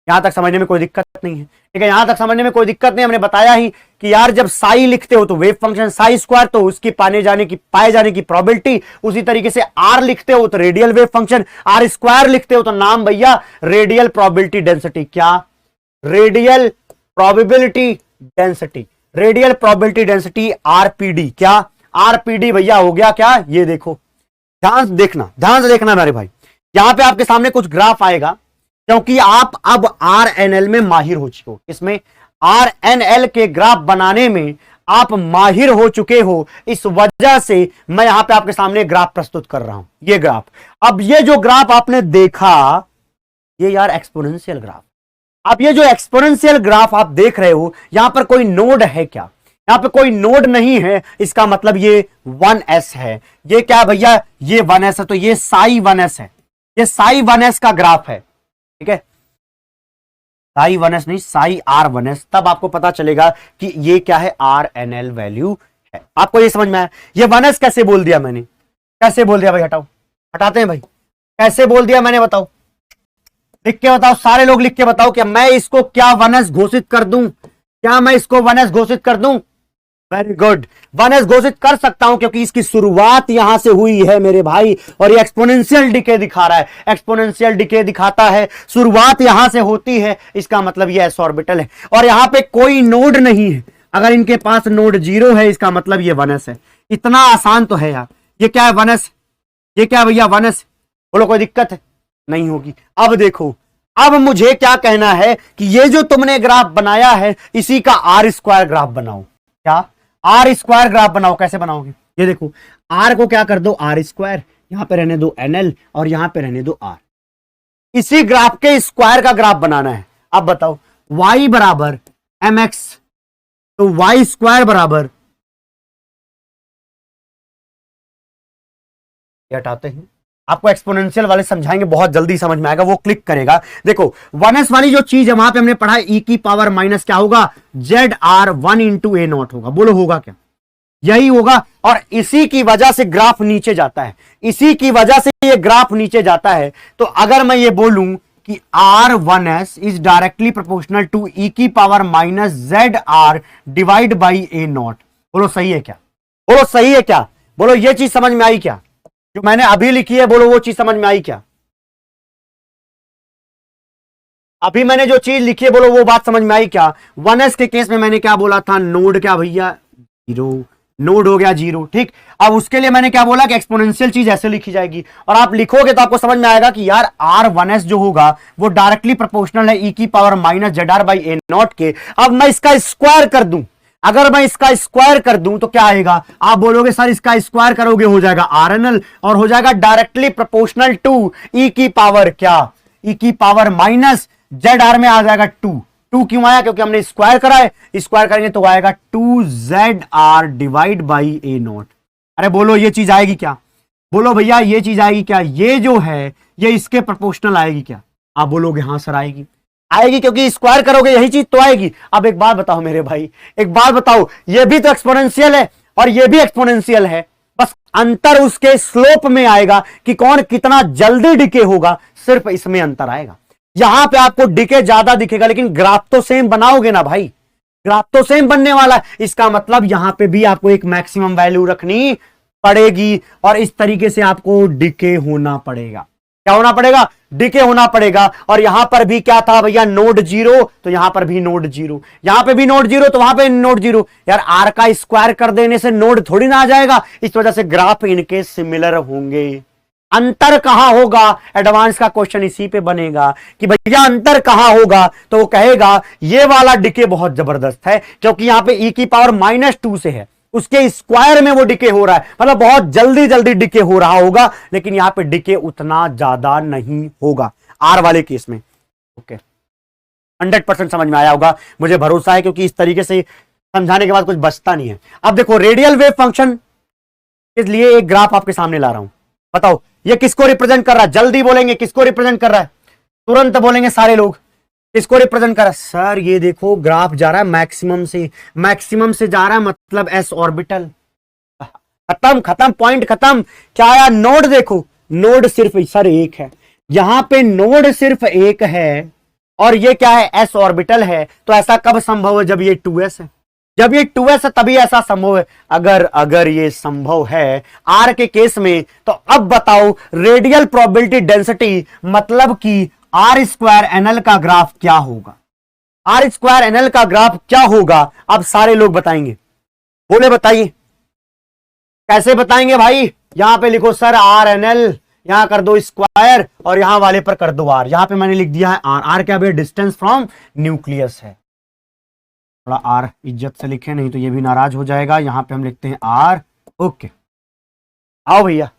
यहां तक समझने में कोई दिक्कत नहीं है, ठीक है, यहां तक समझने में कोई दिक्कत नहीं। हमने बताया ही कि यार जब साई लिखते हो तो वेव फंक्शन साई स्क्वायर, तो उसकी पाए जाने की प्रोबेबिलिटी, उसी तरीके से आर लिखते हो तो radial wave function, R square लिखते हो तो नाम भैया रेडियल प्रोबेबिलिटी डेंसिटी। क्या? Radial probability density, radial probability density RPD. क्या? आरपीडी भैया हो गया क्या? ये देखो, ध्यान से देखना मेरे भाई, यहां पे आपके सामने कुछ ग्राफ आएगा, क्योंकि आप अब आरएनएल में माहिर हो चुके हो, इसमें आरएनएल के ग्राफ बनाने में आप माहिर हो चुके हो, इस वजह से मैं यहां पे आपके सामने ग्राफ प्रस्तुत कर रहा हूं। ये ग्राफ, अब ये जो ग्राफ आपने देखा, ये यार एक्सपोनेंशियल ग्राफ। अब ये जो एक्सपोनेंशियल ग्राफ आप देख रहे हो, यहां पर कोई नोड है क्या? यहां पे कोई नोड नहीं है, इसका मतलब ये 1s है। ये क्या भैया? ये 1s है, तो ये साई 1s है, ये साई 1s का ग्राफ है, ठीक है? साई 1s नहीं, साई R1s, तब आपको पता चलेगा कि ये क्या है, RNL वैल्यू है। आपको ये समझ में आया? ये 1s कैसे बोल दिया मैंने? कैसे बोल दिया भाई? हटाओ, हटाते हैं भाई, कैसे बोल दिया मैंने? बताओ, लिख के बताओ, सारे लोग लिख के बताओ, क्या मैं इसको क्या 1s घोषित कर दूं? क्या मैं इसको 1s घोषित कर दूं? वेरी गुड, 1s घोषित कर सकता हूं, क्योंकि इसकी शुरुआत यहां से हुई है मेरे भाई, और ये एक्सपोनेंशियल डिके दिखा रहा है, एक्सपोनेंशियल डिके दिखाता है, शुरुआत यहां से होती है, इसका मतलब ये s ऑर्बिटल है, और यहां पे कोई नोड नहीं है। अगर इनके पास नोड 0 है, इसका मतलब ये 1s है। इतना आसान तो है यार। ये क्या है? 1s। ये क्या भैया? 1s। बोलो, कोई दिक्कत है? नहीं होगी। अब देखो, अब मुझे क्या कहना है कि ये जो तुमने ग्राफ बनाया है, इसी का आर स्क्वायर ग्राफ बनाओ। क्या? आर स्क्वायर ग्राफ बनाओ। कैसे बनाओगे? ये देखो, आर को क्या कर दो, आर स्क्वायर, यहां पे रहने दो एनएल, और यहां पे रहने दो आर। इसी ग्राफ के स्क्वायर का ग्राफ बनाना है। अब बताओ, y बराबर mx, तो y स्क्वायर बराबर, हटाते हैं, आपको एक्सपोनेंशियल वाले समझाएंगे, बहुत जल्दी समझ में आएगा, वो क्लिक करेगा। देखो 1s वाली जो चीज है, वहां पे हमने पढ़ा e की पावर माइनस क्या होगा, ZR1 इंटू ए नॉट होगा। बोलो होगा क्या? यही होगा, और इसी की वजह से ग्राफ नीचे जाता है, इसी की वजह से ये ग्राफ नीचे जाता है। तो अगर मैं ये बोलूं कि R1s is directly proportional to e की power minus ZR divide by A naught, बोलो सही है क्या? बोलो सही है क्या? बोलो ये चीज समझ में आई क्या? जो मैंने अभी लिखी है, बोलो वो चीज समझ में आई क्या? अभी मैंने जो चीज लिखी है, बोलो वो बात समझ में आई क्या? 1s के केस में मैंने क्या बोला था, नोड क्या भैया, 0, नोड हो गया 0, ठीक। अब उसके लिए मैंने क्या बोला कि एक्सपोनेंशियल चीज ऐसे लिखी जाएगी, और आप लिखोगे तो आपको समझ में आएगा कि यार R1s जो होगा वो डायरेक्टली प्रोपोर्शनल है e की power minus ZR by A naught के। अब मैं इसका स्क्वायर कर दूं, अगर मैं इसका स्क्वायर कर दूं तो क्या आएगा? आप बोलोगे सर इसका स्क्वायर करोगे हो जाएगा RNL, और हो जाएगा डायरेक्टली प्रोपोर्शनल टू e की पावर क्या, e की पावर माइनस ZR में आ जाएगा 2 क्यों आया? क्योंकि हमने स्क्वायर करा है, स्क्वायर करेंगे तो आएगा 2ZR divide by A not. अरे बोलो ये चीज आएगी क्या? बोलो भैया ये चीज आएगी क्या? ये जो है ये इसके प्रोपोर्शनल आएगी क्या? आप बोलोगे हाँ सर आएगी, आएगी क्योंकि स्क्वायर करोगे यही चीज तो आएगी। अब एक बात बताओ मेरे भाई, एक बात बताओ, ये भी तो एक्सपोनेंशियल है और ये भी एक्सपोनेंशियल है, बस अंतर उसके स्लोप में आएगा कि कौन कितना जल्दी डिके होगा, सिर्फ इसमें अंतर आएगा। यहां पे आपको डिके ज्यादा दिखेगा, लेकिन ग्राफ तो सेम बनाओगे ना भाई, ग्राफ तो सेम बनने वाला है। इसका मतलब यहां पे भी आपको एक मैक्सिमम वैल्यू रखनी पड़ेगी, और इस तरीके से आपको डिके होना पड़ेगा। क्या होना पड़ेगा? डिके होना पड़ेगा। और यहां पर भी क्या था भैया, नोड 0, तो यहां पर भी नोड 0, यहां पे भी नोड 0, तो वहां पे नोड 0। यार आर का स्क्वायर कर देने से नोड थोड़ी ना आ जाएगा, इस वजह से ग्राफ इनके सिमिलर होंगे। अंतर कहां होगा? एडवांस का क्वेश्चन इसी पे बनेगा कि भैया अंतर कहां होगा, तो वो कहेगा ये वाला डिके बहुत जबरदस्त है, क्योंकि यहां पे e की पावर -2 से है, उसके स्क्वायर में वो डिके हो रहा है, मतलब बहुत जल्दी जल्दी डिके हो रहा होगा, लेकिन यहां पे डिके उतना ज्यादा नहीं होगा आर वाले केस में। ओके, 100% समझ में आया होगा, मुझे भरोसा है, क्योंकि इस तरीके से समझाने के बाद कुछ बचता नहीं है। अब देखो रेडियल वेव फंक्शन के लिए एक ग्राफ आपके सामने ला रहा हूं, बताओ ये किसको रिप्रेजेंट कर रहा है? जल्दी बोलेंगे किसको रिप्रेजेंट कर रहा है, तुरंत बोलेंगे सारे लोग, किसको रिप्रेजेंट कर रहा है? सर ये देखो ग्राफ जा रहा है मैक्सिमम से, मैक्सिमम से जा रहा है, मतलब एस ऑर्बिटल। खत्म खत्म, पॉइंट खत्म। क्या आया? नोड देखो, नोड सिर्फ सर एक है, यहां पे नोड सिर्फ एक है, और ये क्या है? एस ऑर्बिटल है। तो ऐसा कब संभव है? जब ये 2s है। जब ये 2s है तभी ऐसा संभव है। अगर ये संभव है r के केस में, तो अब बताओ रेडियल प्रोबेबिलिटी डेंसिटी मतलब कि r स्क्वायर एनएल का ग्राफ क्या होगा। r स्क्वायर एनएल का ग्राफ क्या होगा, अब सारे लोग बताएंगे। बोले बताइए कैसे बताएंगे भाई। यहां पे लिखो सर आर एनएल, यहां कर दो स्क्वायर और यहां वाले पर कर दो आर। यहां पे मैंने लिख दिया है आर। आर क्या भैया, डिस्टेंस फ्रॉम न्यूक्लियस है। थोड़ा आर इज्जत से लिखे, नहीं तो ये भी नाराज हो जाएगा। यहां पे हम लिखते हैं आर। ओके आओ भैया।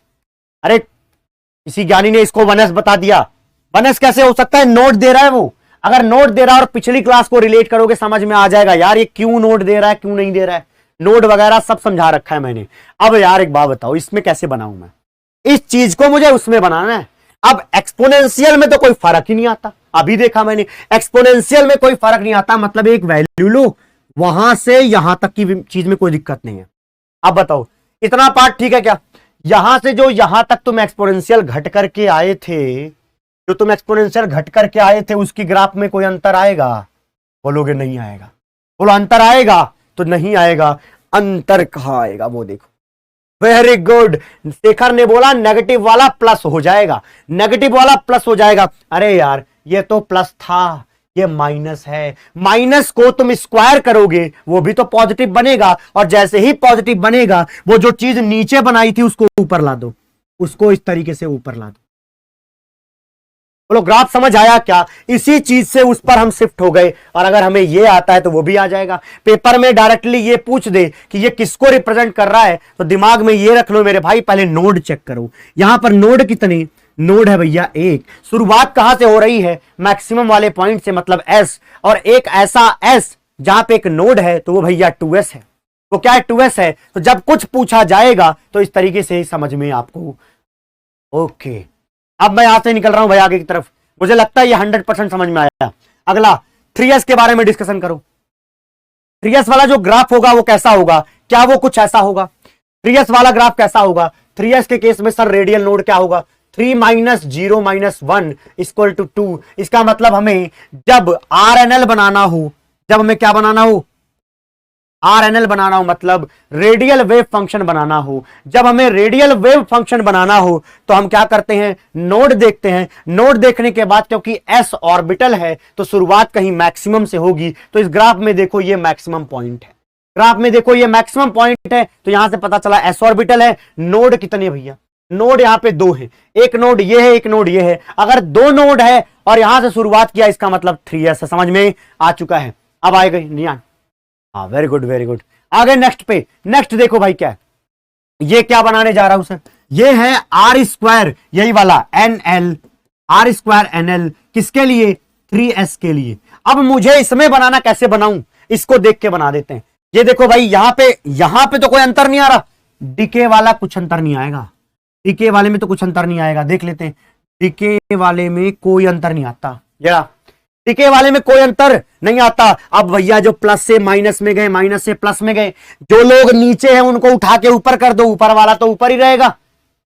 अरे किसी ज्ञानी ने इसको 1s बता दिया। 1s कैसे हो सकता है, नोट दे रहा है वो। अगर नोट दे रहा है और पिछली क्लास को रिलेट करोगे समझ में आ जाएगा यार ये क्यों नोट दे रहा है क्यों नहीं दे रहा है। नोट वगैरह सब समझा रखा है मैंने। अब यार एक बात बताओ, इसमें कैसे बनाऊं मैं, इस चीज को मुझे उसमें बनाना है। अब एक्सपोनेंशियल में तो कोई फर्क ही नहीं आता, अभी देखा मैंने एक्सपोनेंशियल में कोई फर्क नहीं आता, मतलब एक वैल्यू लो वहां से यहां तक की चीज में कोई दिक्कत नहीं है। अब बताओ इतना पार्ट ठीक है क्या, यहां से जो यहां तक तुम एक्सपोनेंशियल घट करके आए थे, जो तुम एक्सपोनेंशियल घट करके आए थे उसकी ग्राफ में कोई अंतर आएगा, बोलोगे नहीं आएगा। बोलो अंतर आएगा, तो नहीं आएगा। अंतर कहां आएगा वो देखो। वेरी गुड, शेखर ने बोला नेगेटिव वाला प्लस हो जाएगा, नेगेटिव वाला प्लस हो जाएगा। अरे यार ये तो प्लस था, ये माइनस है। माइनस को तुम स्क्वायर करोगे वो भी तो पॉजिटिव बनेगा, और जैसे ही पॉजिटिव बनेगा वो जो चीज नीचे बनाई थी उसको ऊपर ला दो, उसको इस तरीके से ऊपर ला दो। बोलो ग्राफ समझ आया क्या। इसी चीज से उस पर हम शिफ्ट हो गए, और अगर हमें ये आता है तो वो भी आ जाएगा। पेपर में डायरेक्टली ये पूछ दे कि ये किसको रिप्रेजेंट कर रहा है, तो दिमाग में ये रख लो मेरे भाई, पहले नोड चेक करो। यहां पर नोड कितने, नोड है भैया एक। शुरुआत कहां से हो रही है, मैक्सिमम वाले पॉइंट से, मतलब एस, और एक ऐसा एस जहां पे एक नोड है तो वो भैया 2s है। वो क्या है, 2s है। तो जब कुछ पूछा जाएगा तो इस तरीके से ही समझ में आपको। ओके अब मैं यहां से निकल रहा हूं भाई आगे की तरफ। मुझे लगता है ये 100% समझ में आया। अगला 3s के बारे में डिस्कशन करो। 3s वाला जो ग्राफ होगा वो कैसा होगा, क्या वो कुछ ऐसा होगा। 3s वाला ग्राफ कैसा होगा, 3s के केस में सर रेडियल नोड क्या होगा, 3 - 0 - 1 = 2। इसका मतलब हमें जब RNL बनाना हो, जब हमें क्या बनाना हो, RNL बनाना हो, मतलब रेडियल वेव फंक्शन बनाना हो। जब हमें रेडियल वेव फंक्शन बनाना हो तो हम क्या करते हैं, नोड देखते हैं। नोड देखने के बाद क्योंकि s ऑर्बिटल है तो शुरुआत कहीं मैक्सिमम से होगी, तो इस ग्राफ में देखो ये मैक्सिमम पॉइंट है। ग्राफ में देखो ये मैक्सिमम पॉइंट है, तो यहां से पता चला s ऑर्बिटल है। नोड कितने भैया, नोड यहां पे 2 है, एक नोड ये है एक नोड ये है। अगर 2 नोड है और यहां से शुरुआत किया इसका मतलब 3s है। समझ में आ चुका है, अब आएगा नहीं आ। हाँ वेरी गुड वेरी गुड। आगे नेक्स्ट पे, नेक्स्ट देखो भाई क्या है, ये क्या बनाने जा रहा हूं सर, ये है आर स्क्वायर, यही वाला NL, आर स्क्वायर NL किसके लिए, 3s के लिए। अब मुझे इसमें बनाना कैसे बनाऊं, इसको देख के बना देते हैं। ये देखो भाई यहां पे तो कोई अंतर नहीं आ रहा, डीके वाला कुछ अंतर नहीं आएगा, डीके वाले में तो कुछ अंतर नहीं आएगा। देख लेते हैं, डीके वाले में कोई अंतर नहीं आता, या डीके वाले में कोई अंतर नहीं आता। अब भैया जो प्लस से माइनस में गए, माइनस से प्लस में गए, जो लोग नीचे हैं उनको उठा के ऊपर कर दो, ऊपर वाला तो ऊपर ही रहेगा।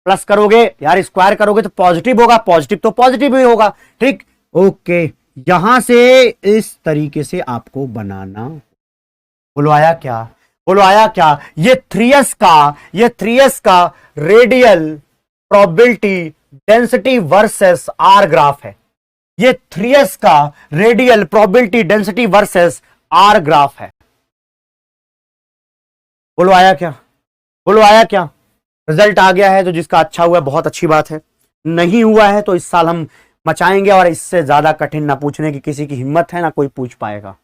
प्लस करोगे यार, स्क्वायर करोगे तो पॉजिटिव होगा, पॉजिटिव तो पॉजिटिव ही होगा। ठीक ओके, यहां से इस तरीके से आपको बनाना। बोलो आया क्या, बोलो आया क्या। ये 3s का radial probability density versus R graph है। ये 3s का radial probability density versus R graph है। बोलो आया क्या, बोलो आया क्या। रिजल्ट आ गया है तो जिसका अच्छा हुआ है बहुत अच्छी बात है, नहीं हुआ है तो इस साल हम मचाएंगे, और इससे ज्यादा कठिन ना पूछने की किसी की हिम्मत है ना कोई पूछ पाएगा।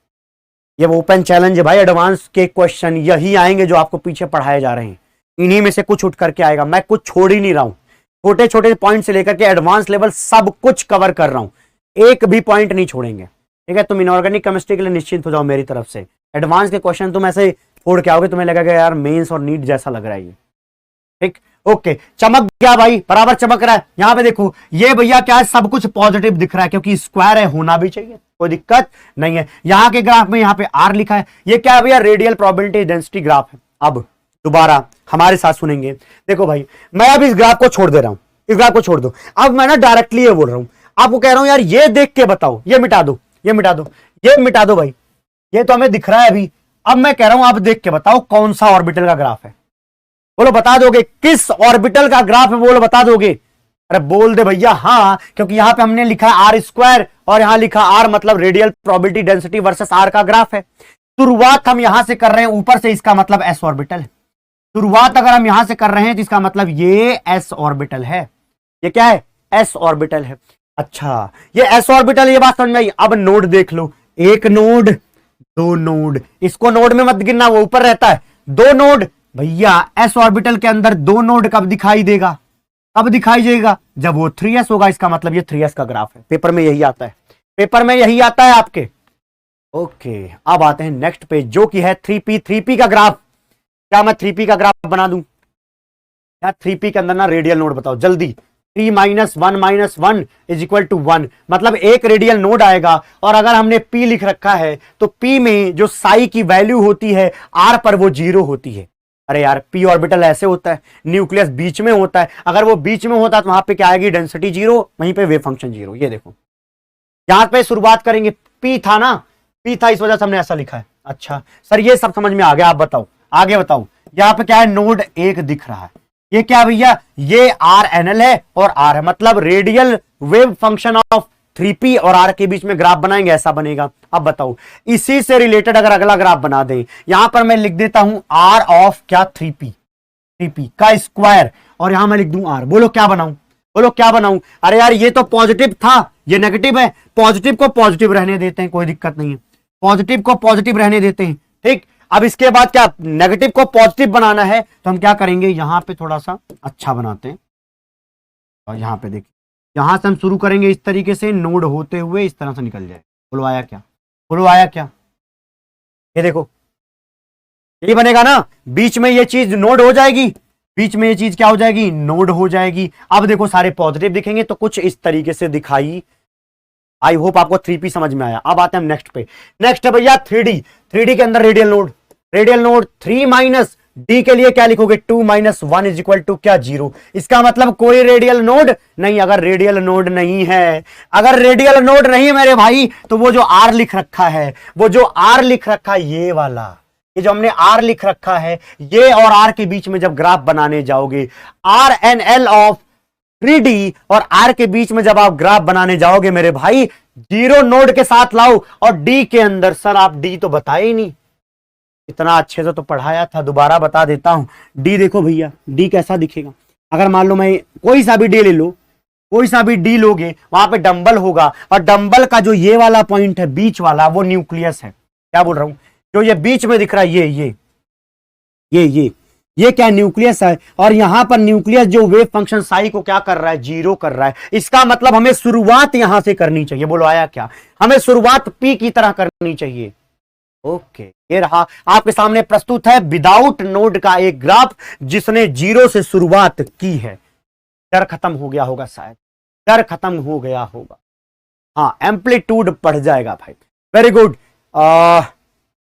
ये ओपन चैलेंज है भाई, एडवांस के क्वेश्चन यही आएंगे जो आपको पीछे पढ़ाए जा रहे हैं, इन्हीं में से कुछ उठ करके आएगा। मैं कुछ छोड़ ही नहीं रहा हूं, छोटे छोटे पॉइंट से लेकर के एडवांस लेवल सब कुछ कवर कर रहा हूं, एक भी पॉइंट नहीं छोड़ेंगे। ठीक है, तुम इनऑर्गेनिक केमिस्ट्री के लिए निश्चिंत हो जाओ मेरी तरफ से। एडवांस के क्वेश्चन तुम ऐसे फोड़ के आओगे, तुम्हें लगेगा यार मेंस और नीट जैसा लग रहा है ये। ठीक ओके, चमक गया भाई, बराबर चमक रहा है। यहां पे देखो ये भैया क्या है, सब कुछ पॉजिटिव दिख रहा है क्योंकि स्क्वायर है, होना भी चाहिए, कोई दिक्कत नहीं है। यहां के ग्राफ में यहां पे आर लिखा है, ये क्या है भैया, रेडियल प्रोबेबिलिटी डेंसिटी ग्राफ है। अब दोबारा हमारे साथ सुनेंगे, देखो भाई मैं अब इस ग्राफ को छोड़ दे रहा हूं, इस ग्राफ को छोड़ दो। अब मैं ना डायरेक्टली ये बोल रहा हूं, आपको कह रहा हूं यार ये देख के बताओ, ये मिटा दो, ये मिटा दो, ये मिटा दो भाई, ये तो हमें दिख रहा है अभी। अब मैं कह रहा हूं आप देख के बताओ कौन सा ऑर्बिटल का ग्राफ है, बोलो बता दोगे किस ऑर्बिटल का ग्राफ है, बोलो बता दोगे। अरे बोल दे भैया हाँ, क्योंकि यहां पे हमने लिखा आर स्क्वायर और यहां लिखा आर, मतलब radial probability density versus R का ग्राफ है। शुरुआत हम यहां से कर रहे हैं ऊपर से, इसका मतलब एस ऑर्बिटल है। शुरुआत अगर हम यहां से कर रहे हैं तो इसका मतलब ये एस ऑर्बिटल है। ये क्या है? एस ऑर्बिटल है। अच्छा ये एस ऑर्बिटल, ये बात समझ में आई। अब नोड देख लो, एक नोड, दो नोड, इसको नोड में मत गिनना, वो ऊपर रहता है। दो नोड भैया, एस ऑर्बिटल के अंदर दो नोड कब दिखाई देगा? कब दिखाई देगा? जब वो 3s होगा। इसका मतलब ये 3s का ग्राफ है। पेपर में यही आता है, पेपर में यही आता है आपके। ओके अब आते हैं नेक्स्ट पे, जो कि है 3p। 3p का ग्राफ, क्या मैं 3p का ग्राफ बना दूं यार? 3p के अंदर ना रेडियल नोड बताओ जल्दी। 3 - 1 - 1 इज इक्वल टू 1, मतलब एक रेडियल नोड आएगा। और अगर हमने p लिख रखा है तो p में जो साई की वैल्यू होती है r पर, वो 0 होती है। अरे यार p ऑर्बिटल ऐसे होता है, न्यूक्लियस बीच में होता है। अगर वो बीच में होता तो वहां पे क्या आएगी? डेंसिटी 0, वहीं पे वेव फंक्शन 0। ये देखो यहां पे शुरुआत करेंगे, p था ना, p था, इस वजह से हमने ऐसा लिखा है। अच्छा सर ये सब समझ में आ गया, आप बताओ आगे बताओ। यहां पे क्या है? नोड एक दिख रहा है। ये क्या भैया? ये RNL है और R है, मतलब radial wave function of 3p और R के बीच में ग्राफ बनाएंगे, ऐसा बनेगा। अब बताओ इसी से रिलेटेड अगर अगला ग्राफ बना दें, यहां पर मैं लिख देता हूं R ऑफ क्या? 3p का स्क्वायर, और यहां मैं लिख दूं R। बोलो क्या बनाऊं? बोलो क्या बनाऊं? अरे यार ये तो पॉजिटिव था, ये नेगेटिव है। पॉजिटिव को पॉजिटिव रहने देते हैं, कोई दिक्कत नहीं है। पॉजिटिव को पॉजिटिव रहने देते हैं, ठीक। अब इसके बाद क्या? नेगेटिव को पॉजिटिव बनाना है तो हम क्या करेंगे? यहां पे थोड़ा सा अच्छा बनाते हैं, और यहां पे देखिए, यहां से हम शुरू करेंगे इस तरीके से, नोड होते हुए इस तरह से निकल जाए। बोलो आया क्या? बोलो आया क्या? ये देखो यही बनेगा ना, बीच में ये चीज नोड हो जाएगी, बीच में ये चीज क्या हो जाएगी? नोड हो जाएगी। अब देखो सारे पॉजिटिव दिखेंगे तो कुछ इस तरीके से दिखाई। आई होप आपको 3p समझ में आया। अब आते हैं हम नेक्स्ट पे। नेक्स्ट है भैया 3d। 3d के अंदर radial node, radial node 3 minus d के लिए क्या लिखोगे? 2 - 1 इज इक्वल टू क्या? 0। इसका मतलब कोई रेडियल नोड नहीं। अगर रेडियल नोड नहीं है, अगर रेडियल नोड नहीं मेरे भाई, तो वो जो r लिख रखा है, वो जो r लिख रखा है ये वाला, ये जो हमने r लिख रखा है, ये और r के बीच में जब ग्राफ बनाने जाओगे, RNL ऑफ 3d और r के बीच में जब आप ग्राफ बनाने जाओगे मेरे भाई, 0 नोड के साथ लाओ। और d के अंदर, सर आप d तो बताए ही नहीं, इतना अच्छे से तो पढ़ाया था, दोबारा बता देता हूं। डी देखो भैया, डी कैसा दिखेगा? अगर मान लो मैं कोई सा भी डी ले लो, कोई सा भी डी लोगे, वहां पे डंबल होगा, और डंबल का जो ये वाला पॉइंट है बीच वाला, वो न्यूक्लियस है। क्या बोल रहा हूं? जो ये बीच में दिख रहा है, ये क्या? न्यूक्लियस है। और यहां पर न्यूक्लियस जो वेव फंक्शन साई को क्या कर रहा है? 0 कर रहा है। इसका मतलब हमें शुरुआत यहां से करनी चाहिए। बोलो आया क्या? हमें शुरुआत p की तरह करनी चाहिए। ओके ये रहा आपके सामने प्रस्तुत है विदाउट नोड का एक ग्राफ, जिसने 0 से शुरुआत की है। डर खत्म हो गया होगा, शायद डर खत्म हो गया होगा। हाँ एम्पलीट्यूड बढ़ जाएगा भाई। Very good.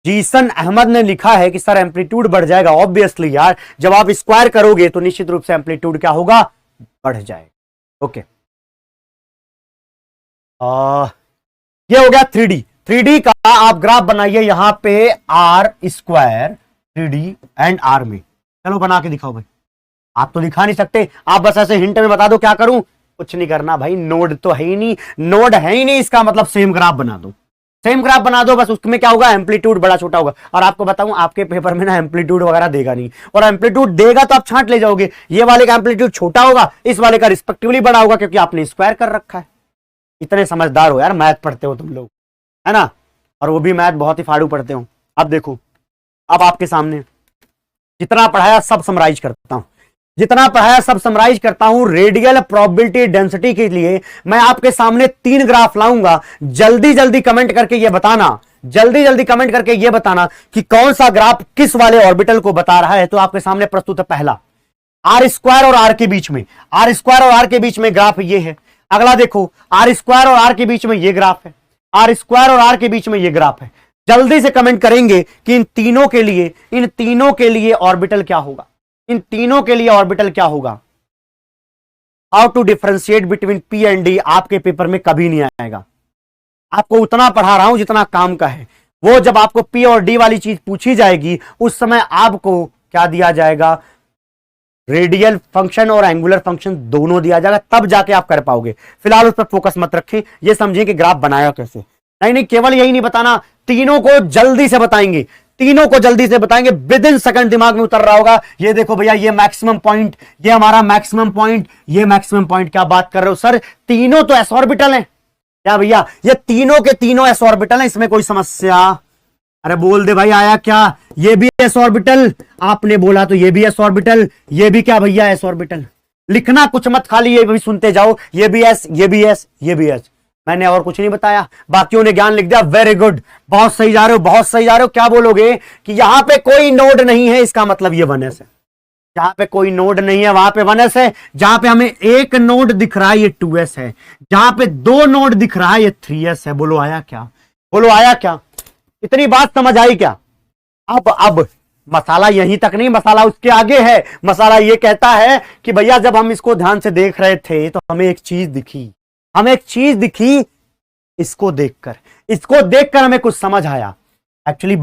जीसन अहमद ने लिखा है कि सर एम्पलीट्यूड बढ़ जाएगा। ऑब्वियसली यार, जब आप स्क्वायर करोगे तो निश्चित रूप से एम्पलीट्यूड क्या होगा? बढ़ जाएगा। ओके ये हो गया 3D। 3D का आप ग्राफ बनाइए यहां पे R square 3D and R में। चलो बना के दिखाओ भाई। आप तो दिखा नहीं सकते, आप बस ऐसे हिंट में बता दो क्या करूं। कुछ नहीं करना भाई, नोड तो है ही नहीं, नोड है ही नहीं, इसका मतलब सेम ग्राफ बना दो, सेम ग्राफ बना दो। बस उसमें क्या होगा? एम्पलीट्यूड बड़ा छोटा होगा। और आपको बताऊं, आपके पेपर में ना एम्पलीट्यूड वगैरह देगा नहीं, और एम्पलीट्यूड देगा तो आप छांट ले जाओगे। ये वाले का एम्पलीट्यूड छोटा होगा, इस वाले का रिस्पेक्टिवली बड़ा होगा, क्योंकि आपने स्क्वायर कर रखा है। इतने समझदार हो यार, मैथ पढ़ते हो तुम लोग, है ना? और वो भी मैथ बहुत ही फाड़ू पढ़ते हो। अब देखो, अब आपके सामने जितना पढ़ाया सब समराइज करता हूं, जितना पढ़ाया सब समराइज करता हूं। रेडियल प्रोबेबिलिटी डेंसिटी के लिए मैं आपके सामने 3 ग्राफ लाऊंगा। जल्दी जल्दी कमेंट करके ये बताना, जल्दी जल्दी कमेंट करके ये बताना कि कौन सा ग्राफ किस वाले ऑर्बिटल को बता रहा है। तो आपके सामने प्रस्तुत है पहला, आर स्क्वायर और आर के बीच में, आर स्क्वायर और आर के बीच में ग्राफ ये है। अगला देखो, आर स्क्वायर और आर के बीच में ये ग्राफ है, आर स्क्वायर और आर के बीच में ये ग्राफ है। जल्दी से कमेंट करेंगे कि इन तीनों के लिए ऑर्बिटल क्या होगा, इन तीनों के लिए ऑर्बिटल क्या होगा। How to differentiate between P and D आपके पेपर में कभी नहीं आएगा। आपको उतना पढ़ा रहा हूं जितना काम का है। वो जब आपको पी और डी वाली चीज पूछी जाएगी उस समय आपको क्या दिया जाएगा, रेडियल फंक्शन और एंगुलर फंक्शन दोनों दिया जाएगा, तब जाके आप कर पाओगे। फिलहाल उस पर फोकस मत रखें, ये समझिए कि ग्राफ बनाया कैसे। नहीं नहीं, केवल यही नहीं बताना, तीनों को जल्दी से बताएंगे, तीनों को जल्दी से बताएंगे, विद इन सेकंड दिमाग में उतर रहा होगा। ये देखो भैया, ये मैक्सिमम पॉइंट, ये हमारा मैक्सिमम पॉइंट, ये मैक्सिमम पॉइंट। क्या बात कर रहे हो सर, तीनों तो एस ऑर्बिटल है क्या भैया? ये तीनों के तीनों एस ऑर्बिटल है, इसमें कोई समस्या? अरे बोल दे भाई, आया क्या? ये भी एस ऑर्बिटल, आपने बोला तो ये भी एस ऑर्बिटल, ये भी क्या भैया एस ऑर्बिटल। लिखना कुछ मत, खाली ये भी सुनते जाओ, ये भी एस, ये भी एस, ये भी एस। मैंने और कुछ नहीं बताया, बाकियों ने ज्ञान लिख दिया। वेरी गुड, बहुत सही जा रहे हो, बहुत सही जा रहे हो। क्या बोलोगे कि यहां पे कोई नोड नहीं है, इसका मतलब ये 1s है। जहां पे कोई नोड नहीं है वहां पे 1s है, जहां पे हमें एक नोड दिख रहा है ये 2s है, जहां पे दो नोड दिख रहा है ये 3s है। बोलो आया क्या? बोलो आया क्या? इतनी बात समझ आई क्या? अब मसाला यहीं तक नहीं, मसाला उसके आगे है। मसाला ये कहता है कि भैया जब हम इसको ध्यान से देख रहे थे तो हमें एक चीज दिखी, हमें एक चीज दिखी। इसको देखकर हमें कुछ समझ आया। एक्चुअली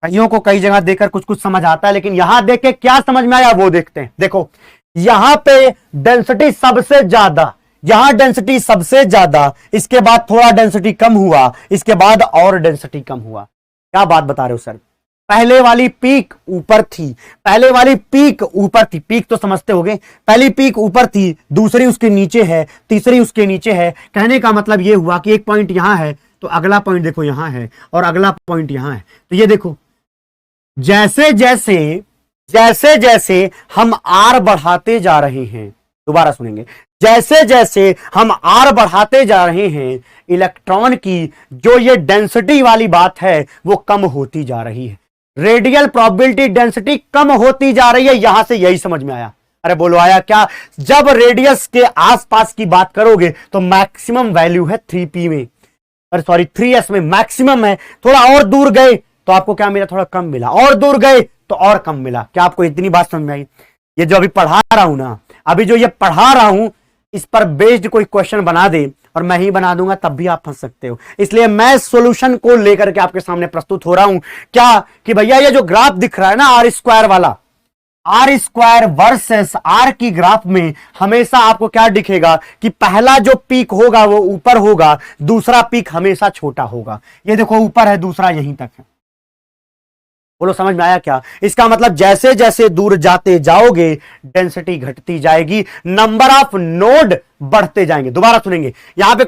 कईयों को कई जगह देखकर कुछ कुछ समझ आता है, लेकिन यहां देख के क्या समझ में आया वो देखते हैं। देखो यहां पे डेंसिटी सबसे ज्यादा, यहां डेंसिटी सबसे ज्यादा, इसके बाद थोड़ा डेंसिटी कम हुआ, इसके बाद और डेंसिटी कम हुआ। क्या बात बता रहे हो सर? पहले वाली पीक ऊपर थी, पहले वाली पीक ऊपर थी, पीक तो समझते होगे, पहली पीक ऊपर थी, दूसरी उसके नीचे है, तीसरी उसके नीचे है। कहने का मतलब यह हुआ कि एक पॉइंट यहां है तो अगला पॉइंट देखो यहां है, और अगला पॉइंट यहां है। तो ये देखो जैसे जैसे हम आर बढ़ाते जा रहे हैं, दोबारा सुनेंगे, जैसे जैसे हम आर बढ़ाते जा रहे हैं, इलेक्ट्रॉन की जो ये डेंसिटी वाली बात है वो कम होती जा रही है। रेडियल प्रोबेबिलिटी डेंसिटी कम होती जा रही है, यहां से यही समझ में आया। अरे बोलो आया क्या? जब रेडियस के आसपास की बात करोगे तो मैक्सिमम वैल्यू है 3p में, अरे सॉरी 3s में मैक्सिमम है। थोड़ा और दूर गए तो आपको क्या मिला? थोड़ा कम मिला, और दूर गए तो और कम मिला। क्या आपको इतनी बात समझ में आई? ये जो अभी पढ़ा रहा हूं ना, अभी जो ये पढ़ा रहा हूं, इस पर बेस्ड कोई क्वेश्चन बना दे और मैं ही बना दूंगा तब भी आप फंस सकते हो। इसलिए मैं सॉल्यूशन को लेकर के आपके सामने प्रस्तुत हो रहा हूं। क्या कि भैया ये जो ग्राफ दिख रहा है ना आर स्क्वायर वाला, आर स्क्वायर वर्सेस आर की ग्राफ में हमेशा आपको क्या दिखेगा कि पहला जो पीक होगा वो ऊपर होगा, दूसरा पीक हमेशा छोटा होगा। ये देखो ऊपर है, दूसरा यहीं तक है। बोलो समझ में आया क्या? इसका मतलब जैसे जैसे दूर जाते जाओगे डेंसिटी घटती जाएगी, नंबर ऑफ नोड बढ़ते जाएंगे। दोबारा सुनेंगे, यहां पे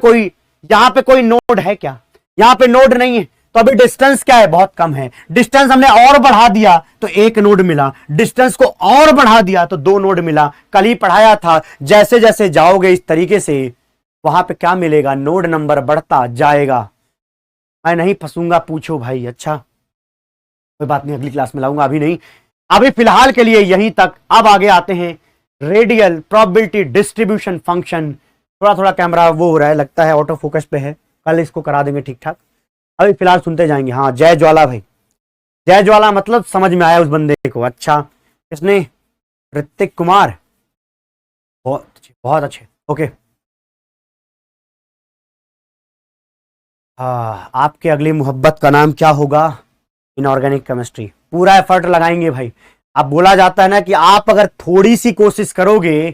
कोई नोड है क्या? यहां पे नोड नहीं है, तो अभी डिस्टेंस क्या है? बहुत कम है। डिस्टेंस हमने और बढ़ा दिया तो एक नोड मिला, डिस्टेंस को और बढ़ा दिया तो दो नोड मिला। कल ही पढ़ाया था, जैसे जैसे जाओगे इस तरीके से वहां पे क्या मिलेगा? नोड नंबर बढ़ता जाएगा। मैं नहीं फंसूंगा, पूछो भाई। अच्छा कोई बात नहीं, अगली क्लास में लाऊंगा, अभी नहीं, अभी फिलहाल के लिए यहीं तक। अब आगे आते हैं रेडियल प्रोबेबिलिटी डिस्ट्रीब्यूशन फंक्शन। थोड़ा थोड़ा कैमरा वो हो रहा है, लगता है ऑटो फोकस पे है, कल इसको करा देंगे ठीक ठाक। अभी फिलहाल सुनते जाएंगे। हाँ जय ज्वाला भाई, जय ज्वाला मतलब समझ में आया उस बंदे को। अच्छा किसने? ऋतिक कुमार, बहुत अच्छे बहुत अच्छे, ओके। हाँ आपके अगली मोहब्बत का नाम क्या होगा? Inorganic chemistry. पूरा एफर्ट लगाएंगे भाई। अब बोला जाता है ना कि आप अगर थोड़ी सी कोशिश करोगे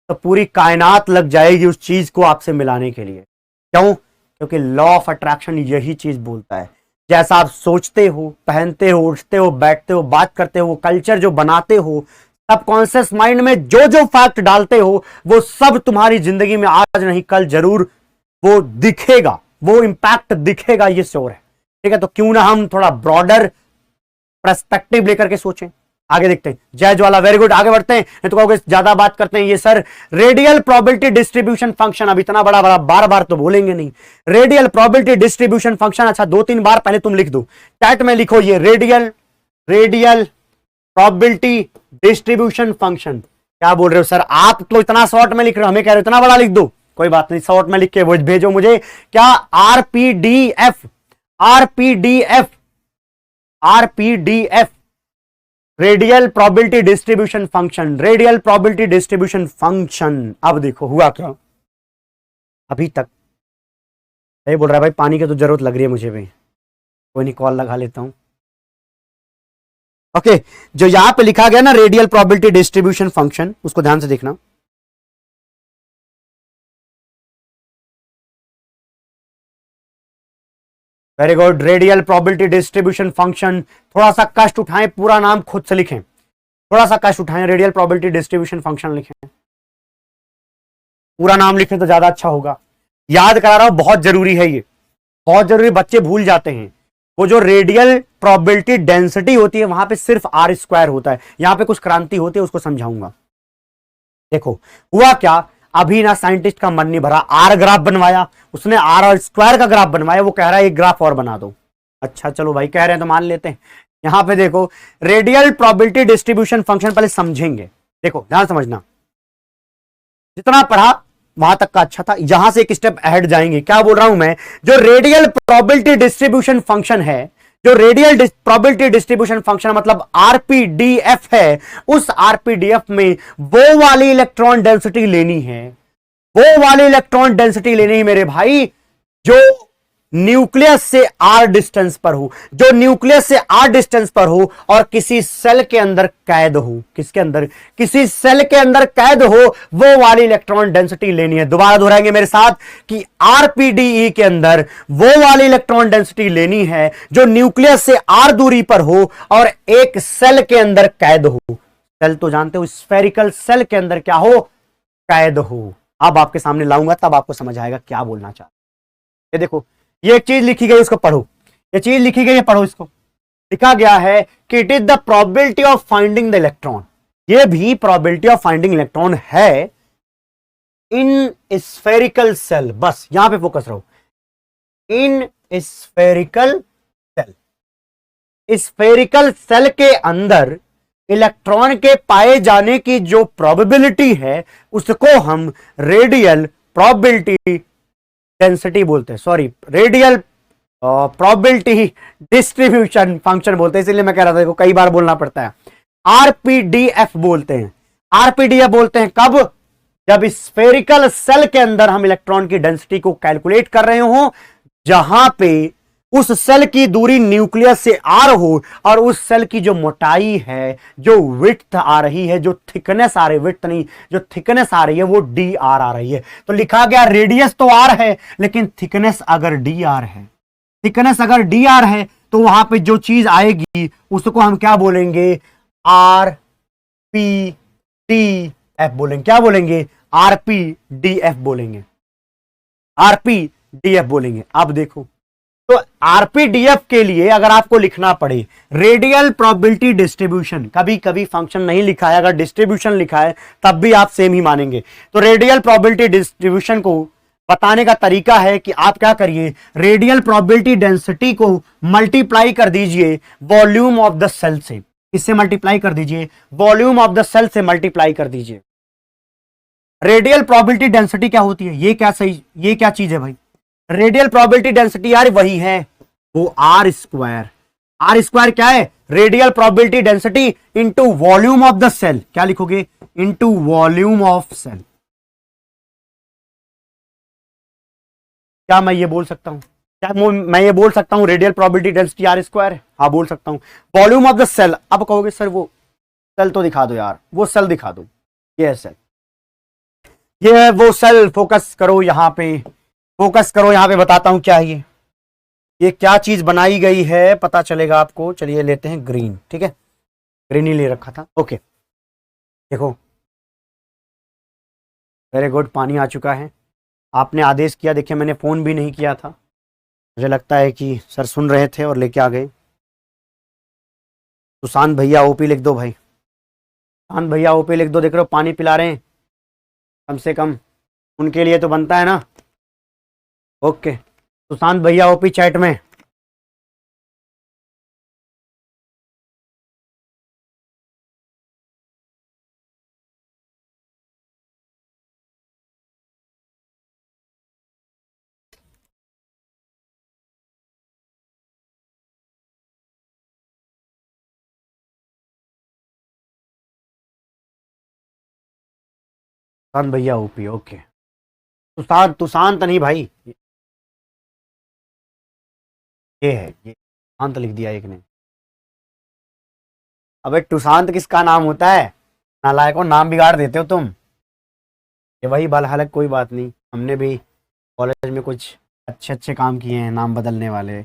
तो पूरी कायनात लग जाएगी उस चीज को आपसे मिलाने के लिए। क्यों? क्योंकि लॉ ऑफ अट्रैक्शन यही चीज बोलता है। जैसा आप सोचते हो, पहनते हो, उठते हो, बैठते हो, बात करते हो, कल्चर जो बनाते हो, सबकॉन्शियस माइंड में जो जो फैक्ट डालते हो, वो सब तुम्हारी जिंदगी में आज नहीं कल जरूर वो दिखेगा, वो इंपैक्ट दिखेगा, ये श्योर है। ठीक है, तो क्यों ना हम थोड़ा ब्रॉडर पर्सपेक्टिव लेकर के सोचें। आगे देखते हैं। जय ज्वाला, वेरी गुड, आगे बढ़ते हैं। नहीं तो कहोगे ज्यादा बात करते हैं ये sir. Radial probability distribution function, अब इतना बड़ा बड़ा बार बार तो बोलेंगे नहीं। रेडियल प्रोबेबिलिटी डिस्ट्रीब्यूशन फंक्शन, अच्छा 2-3 बार पहले तुम लिख दो, चैट में लिखो ये रेडियल प्रोबेबिलिटी डिस्ट्रीब्यूशन फंक्शन। क्या बोल रहे हो सर? आप तो इतना शॉर्ट में लिख रहे हो, हमें कह रहे हो इतना बड़ा लिख दो। कोई बात नहीं, शॉर्ट में लिख के भेजो मुझे। क्या? RPDF radial probability distribution function, radial probability distribution function. अब देखो हुआ क्या अभी तक। ये बोल रहा है भाई पानी की तो जरूरत लग रही है मुझे भी। कोई नहीं, कॉल लगा लेता हूं। ओके, जो यहां पे लिखा गया ना रेडियल प्रोबेबिलिटी डिस्ट्रीब्यूशन फंक्शन, उसको ध्यान से देखना। Very good, radial probability distribution function. थोड़ा सा कष्ट उठाएं, पूरा नाम खुद से लिखें, थोड़ा सा कष्ट उठाएं, रेडियल प्रोबेबिलिटी डिस्ट्रीब्यूशन फंक्शन लिखें, पूरा नाम लिखें तो ज्यादा अच्छा होगा। याद करा रहा हूं, बहुत जरूरी है ये, बहुत जरूरी, बच्चे भूल जाते हैं। वो जो रेडियल प्रोबेबिलिटी डेंसिटी होती है वहां पे सिर्फ आर स्क्वायर होता है, यहां पे कुछ क्रांति होती है, उसको समझाऊंगा। देखो हुआ क्या, अभी ना साइंटिस्ट का मन नहीं भरा, आर ग्राफ बनवाया उसने, आर स्क्वायर का ग्राफ बनवाया, वो कह रहा है एक ग्राफ और बना दो। अच्छा चलो भाई कह रहे हैं तो मान लेते हैं। यहां पे देखो रेडियल प्रोबेबिलिटी डिस्ट्रीब्यूशन फंक्शन पहले समझेंगे, देखो ध्यान समझना, जितना पढ़ा वहां तक का अच्छा था, यहां से एक स्टेप अहेड जाएंगे। क्या बोल रहा हूं मैं, जो रेडियल प्रोबेबिलिटी डिस्ट्रीब्यूशन फंक्शन है, जो रेडियल प्रोबेबिलिटी डिस्ट्रीब्यूशन फंक्शन मतलब आरपीडीएफ है, उस आरपीडीएफ में वो वाली इलेक्ट्रॉन डेंसिटी लेनी है, वो वाली इलेक्ट्रॉन डेंसिटी लेनी है मेरे भाई, जो न्यूक्लियस से आर डिस्टेंस पर हो, जो न्यूक्लियस से आर डिस्टेंस पर हो और किसी सेल के अंदर कैद हो, किसके अंदर, किसी सेल के अंदर कैद हो, वो वाली इलेक्ट्रॉन डेंसिटी लेनी है। दोबारा दोहराएंगे मेरे साथ कि आरपीडीई के अंदर वो वाली इलेक्ट्रॉन डेंसिटी लेनी है जो न्यूक्लियस से आर दूरी पर हो और एक सेल के अंदर कैद हो। सेल तो जानते हो, स्फेरिकल सेल के अंदर क्या हो, कैद हो। अब आपके सामने लाऊंगा तब आपको समझ आएगा क्या बोलना चाहता। ये देखो, ये एक चीज लिखी गई, उसको पढ़ो, ये चीज लिखी गई है, पढ़ो इसको। लिखा गया है कि it is the probability of finding the electron, ये भी प्रोबेबिलिटी ऑफ फाइंडिंग इलेक्ट्रॉन है इन स्फेरिकल सेल, बस यहां पे फोकस रहो, in spherical shell, spherical shell के अंदर इलेक्ट्रॉन के पाए जाने की जो प्रोबेबिलिटी है उसको हम रेडियल प्रोबेबिलिटी डेंसिटी बोलते हैं, sorry radial probability distribution function बोलते हैं, इसलिए मैं कह रहा था देखो कई बार बोलना पड़ता है। आरपीडीएफ बोलते हैं, आरपीडीएफ बोलते हैं कब, जब स्फेरिकल सेल के अंदर हम इलेक्ट्रॉन की डेंसिटी को कैलकुलेट कर रहे हो, जहां पे उस सेल की दूरी न्यूक्लियस से आर हो और उस सेल की जो मोटाई है, जो विड्थ आ रही है, जो थिकनेस आ रही है, विड्थ नहीं, जो थिकनेस आ रही है वो डी आर आ रही है। तो लिखा गया रेडियस तो आर है लेकिन थिकनेस अगर डी आर है, थिकनेस अगर डी आर है तो वहां पे जो चीज आएगी उसको हम क्या बोलेंगे, आर पी डी एफ बोलेंगे। क्या बोलेंगे, आर पी डी एफ बोलेंगे, आर पी डी एफ बोलेंगे। अब देखो, तो आरपीडीएफ के लिए अगर आपको लिखना पड़े रेडियल प्रोबेबिलिटी डिस्ट्रीब्यूशन, कभी कभी फंक्शन नहीं लिखा है, अगर डिस्ट्रीब्यूशन लिखा है तब भी आप सेम ही मानेंगे। तो रेडियल प्रोबेबिलिटी डिस्ट्रीब्यूशन को बताने का तरीका है कि आप क्या करिए, रेडियल प्रोबेबिलिटी डेंसिटी को मल्टीप्लाई कर दीजिए वॉल्यूम ऑफ द सेल से। इससे मल्टीप्लाई कर दीजिए, वॉल्यूम ऑफ द सेल से मल्टीप्लाई कर दीजिए। रेडियल प्रोबेबिलिटी डेंसिटी क्या होती है, ये क्या सही, ये क्या चीज है भाई, रेडियल प्रोबेबिलिटी डेंसिटी यार वही है, वो आर स्क्वायर। आर स्क्वायर क्या है, radial probability density into volume of the cell. क्या लिखोगे, इंटू वॉल्यूम ऑफ सेल। क्या मैं ये बोल सकता हूं, क्या मैं ये बोल सकता हूं radial probability density R square है, हाँ बोल सकता हूं। वॉल्यूम ऑफ द सेल, अब कहोगे सर वो सेल तो दिखा दो यार, वो सेल दिखा दो, ये सेल, ये वो सेल, फोकस करो यहां पे, फोकस करो यहां पे, बताता हूं क्या है ये क्या चीज बनाई गई है पता चलेगा आपको। चलिए लेते हैं ग्रीन, ठीक है, ग्रीन ही ले रखा था। ओके देखो, वेरी गुड, पानी आ चुका है, आपने आदेश किया, देखिए मैंने फोन भी नहीं किया था, मुझे लगता है कि सर सुन रहे थे और लेके आ गए। सुशांत भैया ओपी लिख दो भाई, सुशांत भैया ओपी लिख दो, देख रहे हो पानी पिला रहे हैं, कम से कम उनके लिए तो बनता है ना। ओके सुशांत भैया ओपी चैट में। सुशांत भैया ओपी, ओके, सुशांत, तुशांत नहीं भाई, ये है ये। शांत लिख दिया एक ने। अबे टुशांत किसका नाम होता है? नालायकों, नाम बिगाड़ देते हो तुम। ये वही बाल, हालांकि कोई बात नहीं, हमने भी कॉलेज में कुछ अच्छे अच्छे काम किए हैं नाम बदलने वाले,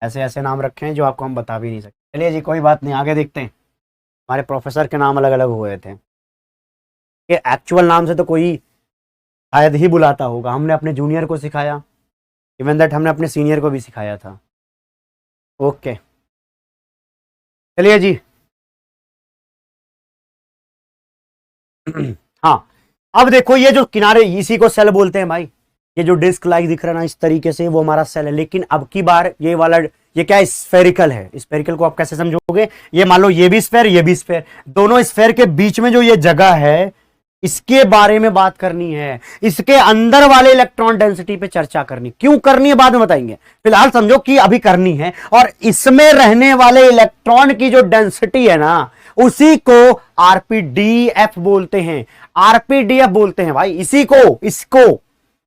ऐसे ऐसे नाम रखे हैं जो आपको हम बता भी नहीं सकते। चलिए जी कोई बात नहीं, आगे देखते हैं। हमारे प्रोफेसर के नाम अलग अलग हुए थे, कि एक्चुअल नाम से तो कोई शायद ही बुलाता होगा। हमने अपने जूनियर को सिखाया, इवन दैट हमने अपने सीनियर को भी सिखाया था। ओके चलिए जी। हाँ, अब देखो ये जो किनारे, इसी को सेल बोलते हैं भाई। ये जो डिस्क लाइक दिख रहा है ना इस तरीके से, वो हमारा सेल है। लेकिन अब की बार ये वाला, ये क्या है? स्फेरिकल है। स्फेरिकल को आप कैसे समझोगे? ये मान लो ये भी स्फेयर, ये भी स्फेयर, दोनों स्फेयर के बीच में जो ये जगह है, इसके बारे में बात करनी है। इसके अंदर वाले इलेक्ट्रॉन डेंसिटी पे चर्चा करनी। क्यों करनी है बाद में बताएंगे, फिलहाल समझो कि अभी करनी है। और इसमें रहने वाले इलेक्ट्रॉन की जो डेंसिटी है ना, उसी को आरपीडीएफ बोलते हैं। आरपीडीएफ बोलते हैं भाई इसी को, इसको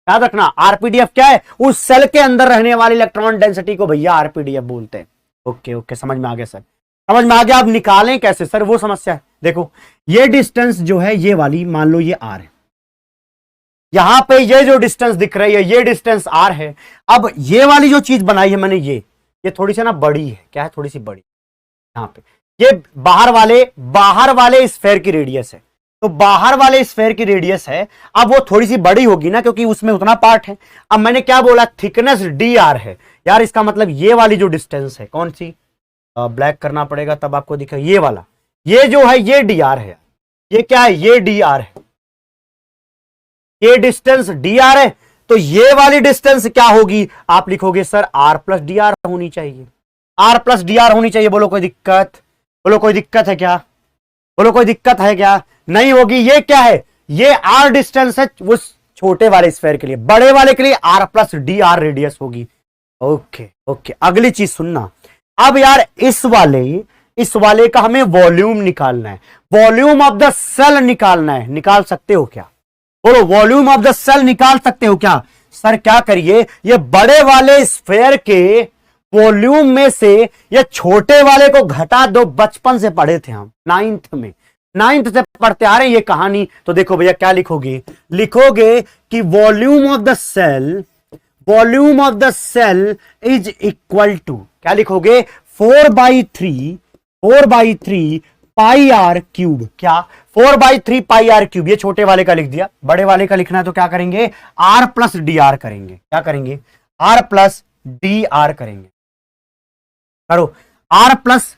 याद रखना। आरपीडीएफ क्या है? उस सेल के अंदर रहने वाली इलेक्ट्रॉन डेंसिटी को भैया आरपीडीएफ बोलते हैं। ओके ओके, समझ में आ गया सर, समझ में आ गया। आप निकालें कैसे सर, वो समस्या है। देखो ये डिस्टेंस जो है, ये वाली मान लो ये आर है, यहां पे ये जो डिस्टेंस दिख रही है, ये डिस्टेंस आर है। अब ये वाली जो चीज बनाई है मैंने, ये थोड़ी सी ना बड़ी है। क्या है? थोड़ी सी बड़ी। यहां पे ये बाहर वाले स्फेयर की रेडियस है, तो बाहर वाले स्फेयर की रेडियस है। अब वो थोड़ी सी बड़ी होगी ना, क्योंकि उसमें उतना पार्ट है। अब मैंने क्या बोला? थिकनेस डी आर है यार। इसका मतलब ये वाली जो डिस्टेंस है, कौन सी, ब्लैक करना पड़ेगा तब आपको दिखे, ये वाला, ये जो है ये डी आर है। ये क्या है? ये डी आर है। ये डिस्टेंस डी आर है, तो ये वाली डिस्टेंस क्या होगी? आप लिखोगे sir R plus D R होनी चाहिए। आर प्लस डी आर होनी चाहिए। बोलो कोई दिक्कत? बोलो कोई दिक्कत है क्या? बोलो कोई दिक्कत है क्या? नहीं होगी। ये क्या है? ये आर डिस्टेंस है उस छोटे वाले स्फेयर के लिए। बड़े वाले के लिए R plus D R radius होगी। ओके ओके, अगली चीज सुनना। अब यार इस वाले का हमें वॉल्यूम निकालना है। वॉल्यूम ऑफ द सेल निकालना है। निकाल सकते हो क्या? बोलो वॉल्यूम ऑफ द सेल निकाल सकते हो क्या? सर क्या करिए, ये बड़े वाले स्फेयर के वॉल्यूम में से ये छोटे वाले को घटा दो। बचपन से पढ़े थे हम, नाइन्थ से पढ़ते आ रहे हैं ये कहानी। तो देखो भैया क्या लिखोगे? लिखोगे कि volume of the shell is equal to, क्या लिखोगे? 4/3 पाई आर क्यूब। क्या? 4/3 पाई आर क्यूब। ये छोटे वाले का लिख दिया, बड़े वाले का लिखना है तो क्या करेंगे? आर प्लस डी आर करेंगे। क्या करेंगे? आर प्लस डी आर करेंगे। करो, आर प्लस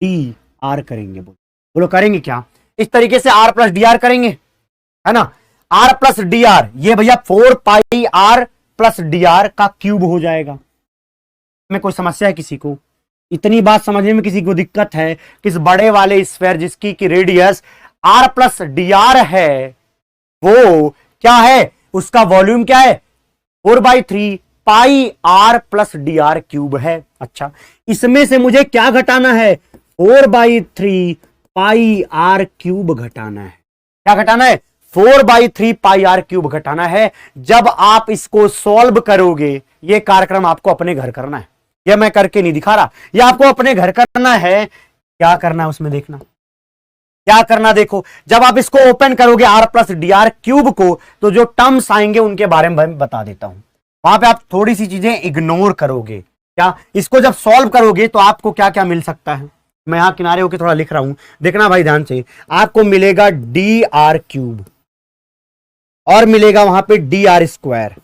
डी आर करेंगे। बोलो करेंगे क्या? इस तरीके से आर प्लस डी आर करेंगे, है ना। आर प्लस डी आर, ये भैया 4 pi R plus D are का क्यूब हो जाएगा। में कोई समस्या है किसी को? इतनी बात समझने में किसी को दिक्कत है? किस बड़े वाले स्फेयर जिसकी की radius R plus D R है, वो क्या है? उसका वॉल्यूम क्या है? 4/3 pi R plus D R cube है। अच्छा, इसमें से मुझे क्या घटाना है? 4/3 पाई आर क्यूब घटाना है। क्या घटाना है? 4/3 पाई आर क्यूब घटाना है। जब आप इसको सॉल्व करोगे, ये कार्यक्रम आपको अपने घर करना है, ये मैं करके नहीं दिखा रहा, ये आपको अपने घर करना है। क्या करना है उसमें देखना, क्या करना देखो। जब आप इसको ओपन करोगे R plus D R cube को, तो जो टर्म्स आएंगे उनके बारे में मैं बता देता हूं। वहां पे आप थोड़ी सी चीजें इग्नोर करोगे। क्या? इसको जब सॉल्व करोगे तो आपको क्या क्या मिल सकता है, मैं यहां किनारे होकर थोड़ा लिख रहा हूं, देखना भाई ध्यान से। आपको मिलेगा डी आर क्यूब और मिलेगा वहां पे डी आर स्क्वायर।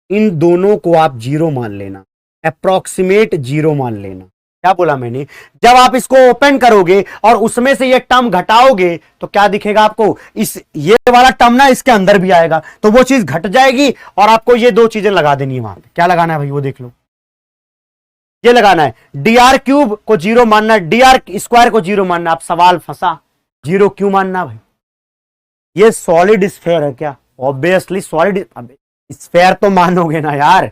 इन दोनों को आप जीरो मान लेना, अप्रोक्सीमेट जीरो मान लेना। क्या बोला मैंने? जब आप इसको ओपन करोगे और उसमें से ये टर्म घटाओगे तो क्या दिखेगा आपको? ये वाला टर्म ना इसके अंदर भी आएगा, तो वो चीज घट जाएगी और आपको ये दो चीजें लगा देनी है वहां पे। क्या लगाना है भाई वो देख लो, ये लगाना है। डी आर क्यूब को जीरो मानना, डी आर स्क्वायर को जीरो मानना। आप सवाल फंसा, जीरो क्यों मानना भाई? ये सॉलिड स्फेयर है क्या? ऑब्वियसली सॉलिड स्फेयर तो मानोगे ना यार।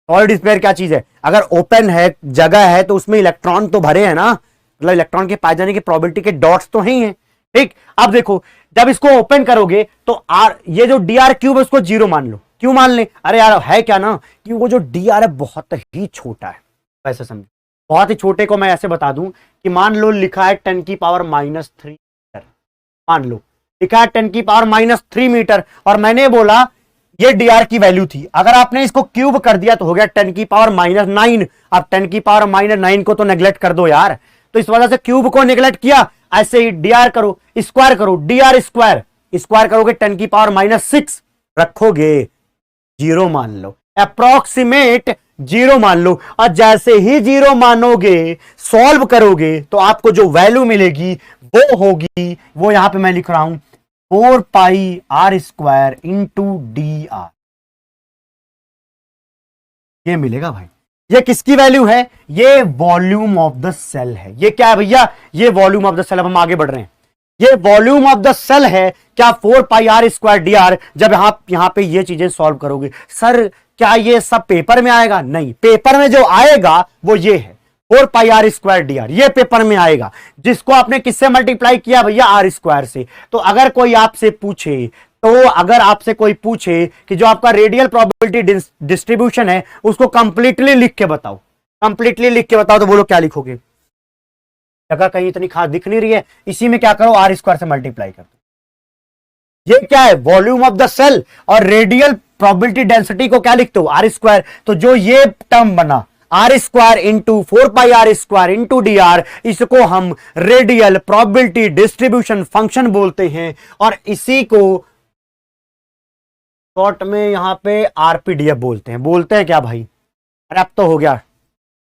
सॉलिड स्फेयर क्या चीज है? अगर ओपन है, जगह है, तो उसमें इलेक्ट्रॉन तो भरे हैं ना, मतलब इलेक्ट्रॉन के पाए जाने की प्रोबेबिलिटी के डॉट्स तो ही हैं। ठीक, अब देखो जब इसको ओपन करोगे तो आर, ये जो डी आर क्यूब है उसको जीरो मान लो। क्यों मान लें? अरे यार है क्या ना कि वो जो डी आर है बहुत ही छोटा है, वैसे समझो। बहुत ही छोटे को मैं ऐसे बता दूं कि मान लो लिखा है 10 की पावर -3 मीटर, मान लो लिखा है 10 की पावर -3 मीटर, और मैंने बोला ये डी आर की वैल्यू थी। अगर आपने इसको क्यूब कर दिया तो हो गया 10 की पावर -9। अब 10 की पावर -9 को तो नेग्लेक्ट कर दो यार, तो इस वजह से क्यूब को नेग्लेक्ट किया। ऐसे ही डी आर करो, स्क्वायर करो, डी आर स्क्वायर, स्क्वायर करोगे 10 की पावर -6 रखोगे, 0 मान लो, अप्रोक्सीमेट 0 मान लो। और जैसे ही 0 मानोगे, सॉल्व करोगे, तो आपको जो वैल्यू मिलेगी वो होगी, वो यहां पे मैं लिख रहा हूं 4 pi R square into D R, ये मिलेगा भाई। ये किसकी वैल्यू है? ये वॉल्यूम ऑफ द सेल है। ये क्या है भैया? ये वॉल्यूम ऑफ द सेल। अब हम आगे बढ़ रहे हैं, ये वॉल्यूम ऑफ द सेल है क्या 4 pi R square D R. जब यहां पे ये चीजें सॉल्व करोगे, सर क्या ये सब पेपर में आएगा? नहीं, पेपर में जो आएगा वो ये है 4 pi R square D R, ये पेपर में आएगा, जिसको आपने किससे मल्टीप्लाई किया भैया? आर स्क्वायर से। तो अगर कोई आपसे पूछे, कि जो आपका रेडियल प्रोबेबिलिटी डिस्ट्रीब्यूशन है उसको कंप्लीटली लिख के बताओ, कंप्लीटली लिख के बताओ, तो बोलो क्या लिखोगे? जगह कहीं इतनी खास दिख नहीं रही है, इसी में क्या करो, आर स्क्वायर से मल्टीप्लाई कर दो। ये क्या है? Volume of the shell. और रेडियल प्रोबेबिलिटी डेंसिटी को क्या लिखते हो? R square. तो जो ये टर्म बना R square into 4 pi R square into D R, इसको हम रेडियल प्रोबेबिलिटी डिस्ट्रीब्यूशन फंक्शन बोलते हैं, और इसी को शॉर्ट में यहां पे आरपीडीएफ बोलते हैं क्या भाई? अरे अब तो हो गया,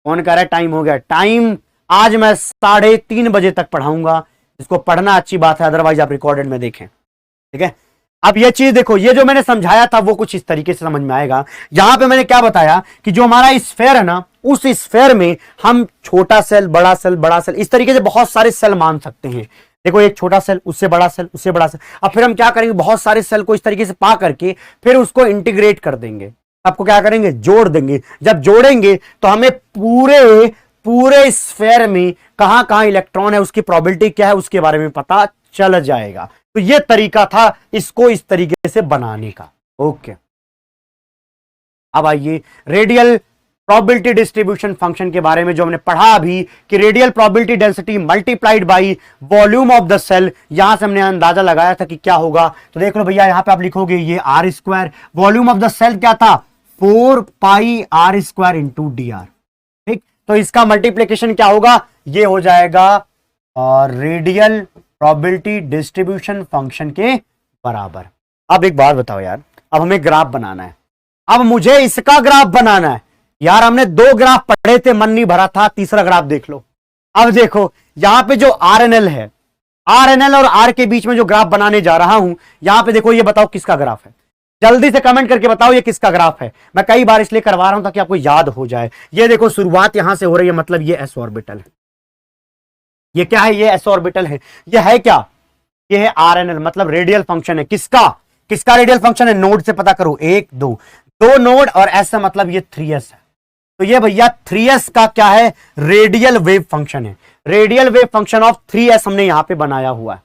कौन कह रहा है टाइम हो गया? टाइम आज मैं 3:30 बजे तक पढ़ाऊंगा। इसको पढ़ना अच्छी बात है, अदरवाइज आप रिकॉर्डेड में देखें, ठीक है? अब ये चीज देखो, ये जो मैंने समझाया था वो कुछ इस तरीके से समझ में आएगा। यहां पे मैंने क्या बताया कि जो हमारा स्फेयर है ना, उस स्फेयर में हम छोटा सेल, बड़ा सेल, बड़ा सेल, इस तरीके से बहुत सारे सेल मान सकते हैं। देखो एक छोटा सेल, उससे बड़ा सेल, उससे बड़ा सेल। अब फिर हम क्या करेंगे, बहुत सारे सेल को इस तरीके से पा करके फिर उसको इंटीग्रेट कर देंगे। आपको क्या करेंगे? जोड़ देंगे। जब जोड़ेंगे तो हमें पूरे स्फेयर में कहां कहां इलेक्ट्रॉन है, उसकी प्रोबेबिलिटी क्या है, उसके बारे में पता चल जाएगा। तो यह तरीका था इसको इस तरीके से बनाने का। ओके, अब आइए रेडियल प्रोबेबिलिटी डिस्ट्रीब्यूशन फंक्शन के बारे में जो हमने पढ़ा अभी, कि radial probability density multiplied by volume of the shell. यहां से हमने अंदाजा लगाया था कि क्या होगा। तो देख लो भैया, यहां पे आप लिखोगे ये R square, volume of the cell क्या था? 4 pi R square into D R, ठीक? तो इसका मल्टीप्लीकेशन क्या होगा? ये हो जाएगा और रेडियल प्रोबेबिलिटी डिस्ट्रीब्यूशन फंक्शन के बराबर। अब एक बात बताओ यार, अब हमें ग्राफ बनाना है। अब मुझे इसका ग्राफ बनाना है यार। हमने 2 ग्राफ पढ़े थे, मन नहीं भरा था, तीसरा ग्राफ देख लो। अब देखो यहां पे जो आरएनएल है, आरएनएल और आर के बीच में जो ग्राफ बनाने जा रहा हूं, यहां पे देखो, ये बताओ किसका ग्राफ है? जल्दी से कमेंट करके बताओ ये किसका ग्राफ है। मैं कई बार इसलिए करवा रहा हूं ताकि आपको याद हो जाए। ये देखो शुरुआत यहां से हो रही है, मतलब ये एस ऑर्बिटल है। ये क्या है? ये एस ऑर्बिटल है। ये है क्या? ये है आरएनएल, मतलब रेडियल फंक्शन है। किसका रेडियल फंक्शन है? नोड से पता करो, 1 2 नोड, और एस मतलब ये 3s है। तो ये भैया 3s का क्या है? रेडियल वेव फंक्शन है। Radial wave function of 3s हमने यहां पे बनाया हुआ है।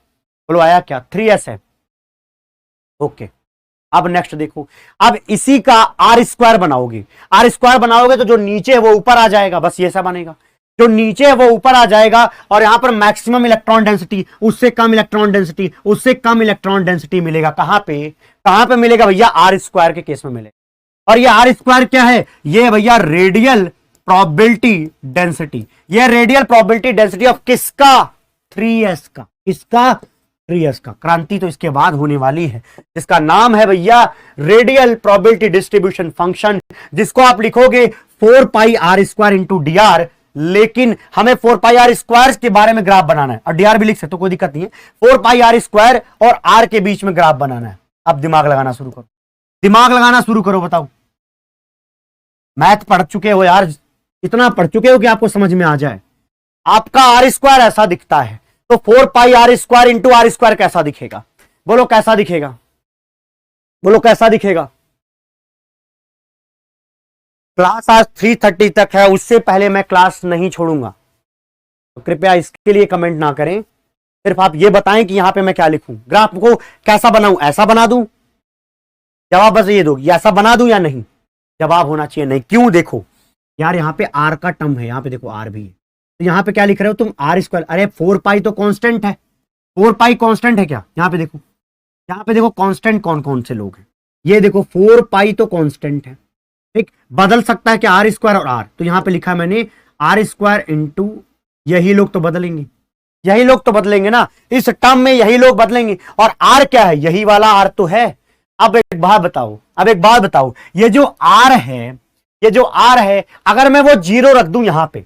बोलो आया क्या? 3s है। ओके, अब नेक्स्ट देखो, अब इसी का आर स्क्वायर बनाओगे। आर स्क्वायर बनाओगे तो जो नीचे है वो ऊपर आ जाएगा, बस ये सब बनेगा। जो नीचे है वो ऊपर आ जाएगा, और यहां पर मैक्सिमम इलेक्ट्रॉन डेंसिटी, उससे कम इलेक्ट्रॉन डेंसिटी, उससे कम इलेक्ट्रॉन डेंसिटी मिलेगा। कहां पे मिलेगा भैया? आर स्क्वायर के केस में मिलेगा। और ये आर स्क्वायर क्या है? ये भैया रेडियल प्रोबेबिलिटी डेंसिटी। ये रेडियल प्रोबेबिलिटी डेंसिटी ऑफ किसका? 3s का। किसका? 3s का। क्रांति तो इसके बाद होने वाली है, जिसका नाम है भैया रेडियल प्रोबेबिलिटी डिस्ट्रीब्यूशन फंक्शन, जिसको आप लिखोगे 4 pi R square into D R. लेकिन हमें 4 पाई आर स्क्वायर के बारे में ग्राफ बनाना है, और डी आर भी लिख सकते हो, कोई दिक्कत नहीं है। 4 पाई आर स्क्वायर और आर के बीच में ग्राफ बनाना है। अब दिमाग लगाना शुरू करो, दिमाग लगाना शुरू करो। बताओ, मैथ पढ़ चुके हो यार, इतना पढ़ चुके हो कि आपको समझ में आ जाए। आपका आर स्क्वायर ऐसा दिखता है, तो 4 pi R square into R square कैसा दिखेगा? बोलो कैसा दिखेगा? बोलो कैसा दिखेगा? क्लास आज 3:30 तक है, उससे पहले मैं क्लास नहीं छोड़ूंगा, तो कृपया इसके लिए कमेंट ना करें। सिर्फ आप ये बताएं कि यहां पे मैं क्या लिखूं, ग्राफ को कैसा बनाऊं? ऐसा बना दूं? जवाब बस ये दो, ऐसा बना दूं या नहीं, जवाब होना चाहिए नहीं। क्यों? देखो यार यहाँ पे आर का टर्म है, यहाँ पे देखो आर भी है, तो यहाँ पे क्या लिख रहे हो तुम? R square. अरे 4 पाई तो कांस्टेंट है, 4 पाई कांस्टेंट है क्या? यहाँ पे देखो, यहाँ पे देखो कांस्टेंट कौन कौन से लोग हैं, ये देखो 4 पाई तो कांस्टेंट है, ठीक। बदल सकता है क्या? आर स्क्वायर और आर, तो यहाँ पे लिखा है मैंने आर स्क्वायर इंटू, यही लोग तो बदलेंगे, यही लोग तो बदलेंगे ना, इस टर्म में यही लोग बदलेंगे। और आर क्या है? यही वाला आर तो है। अब एक बात बताओ, अब एक बात बताओ, ये जो आर है, ये जो आर है, अगर मैं वो जीरो रख दूं यहाँ पे,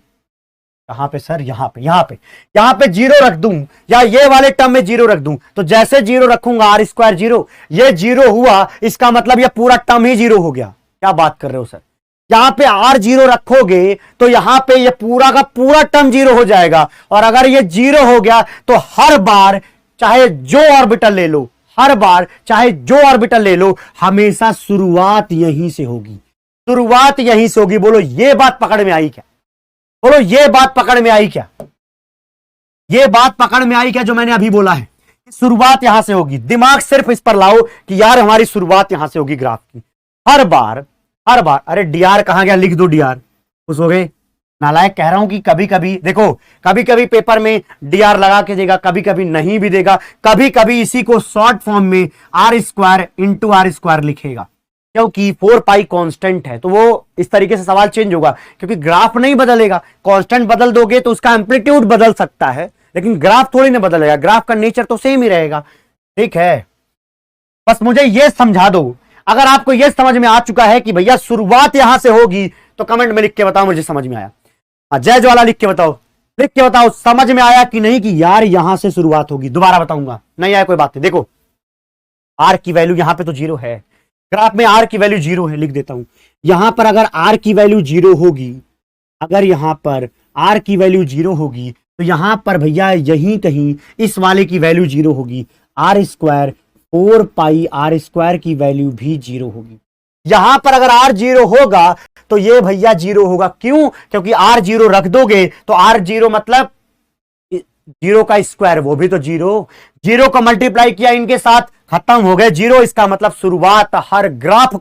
कहां पे सर? यहाँ पे, यहाँ पे जीरो रख दूं, या ये वाले टर्म में जीरो रख दूं, तो जैसे जीरो रखूंगा आर स्क्वायर जीरो, ये जीरो हुआ, इसका मतलब ये पूरा टर्म ही जीरो हो गया। क्या बात कर रहे हो सर? यहां पे आर जीरो रखोगे तो यहां पे ये पूरा का पूरा टर्म जीरो हो जाएगा, और अगर ये जीरो हो गया तो हर बार चाहे जो ऑर्बिटल ले लो, हर बार चाहे जो ऑर्बिटल ले लो, हमेशा शुरुआत यहीं से होगी, शुरुआत यहीं से होगी। बोलो ये बात पकड़ में आई क्या? बोलो ये बात पकड़ में आई क्या? ये बात पकड़ में आई क्या जो मैंने अभी बोला है? शुरुआत यहां से होगी। दिमाग सिर्फ इस पर लाओ कि यार हमारी शुरुआत यहां से होगी ग्राफ की, हर बार, हर बार। अरे डीआर कहां गया? लिख दो डीआर, खुश हो गए? नालायक कह रहा हूं कि कभी कभी देखो, कभी कभी पेपर में डीआर लगा के देगा, कभी कभी नहीं भी देगा, कभी कभी इसी को शॉर्ट फॉर्म में R square into R square लिखेगा, क्योंकि 4 पाई कांस्टेंट है, तो वो इस तरीके से सवाल चेंज होगा, क्योंकि ग्राफ नहीं बदलेगा। कांस्टेंट बदल दोगे तो उसका एम्पलीट्यूड बदल सकता है, लेकिन ग्राफ थोड़ी ना बदलेगा, ग्राफ का नेचर तो सेम ही रहेगा, ठीक है। बस मुझे यह समझा दो, अगर आपको यह समझ में आ चुका है कि भैया शुरुआत यहां से होगी, तो कमेंट में लिख के बताओ मुझे समझ में आया। जय ज्वाला लिख के बताओ, लिख के बताओ समझ में आया कि नहीं, कि यार यहां से शुरुआत होगी। दोबारा बताऊंगा, नहीं आया कोई बात नहीं। देखो आर की वैल्यू यहां पे तो जीरो है, ग्राफ में आर की वैल्यू जीरो है, लिख देता हूं। यहां पर अगर आर की वैल्यू जीरो होगी, अगर यहां पर आर की वैल्यू जीरो होगी, तो यहां पर भैया यहीं कहीं इस वाले की वैल्यू जीरो होगी, R square 4 pi R square की वैल्यू भी जीरो होगी। यहां पर अगर आर जीरो होगा तो ये भैया जीरो होगा। क्यों? क्योंकि आर जीरो रख दोगे तो आर जीरो मतलब जीरो का स्क्वायर, वो भी तो जीरो, जीरो को मल्टीप्लाई किया इनके साथ, खत्म हो गए जीरो। इसका मतलब शुरुआत हर ग्राफ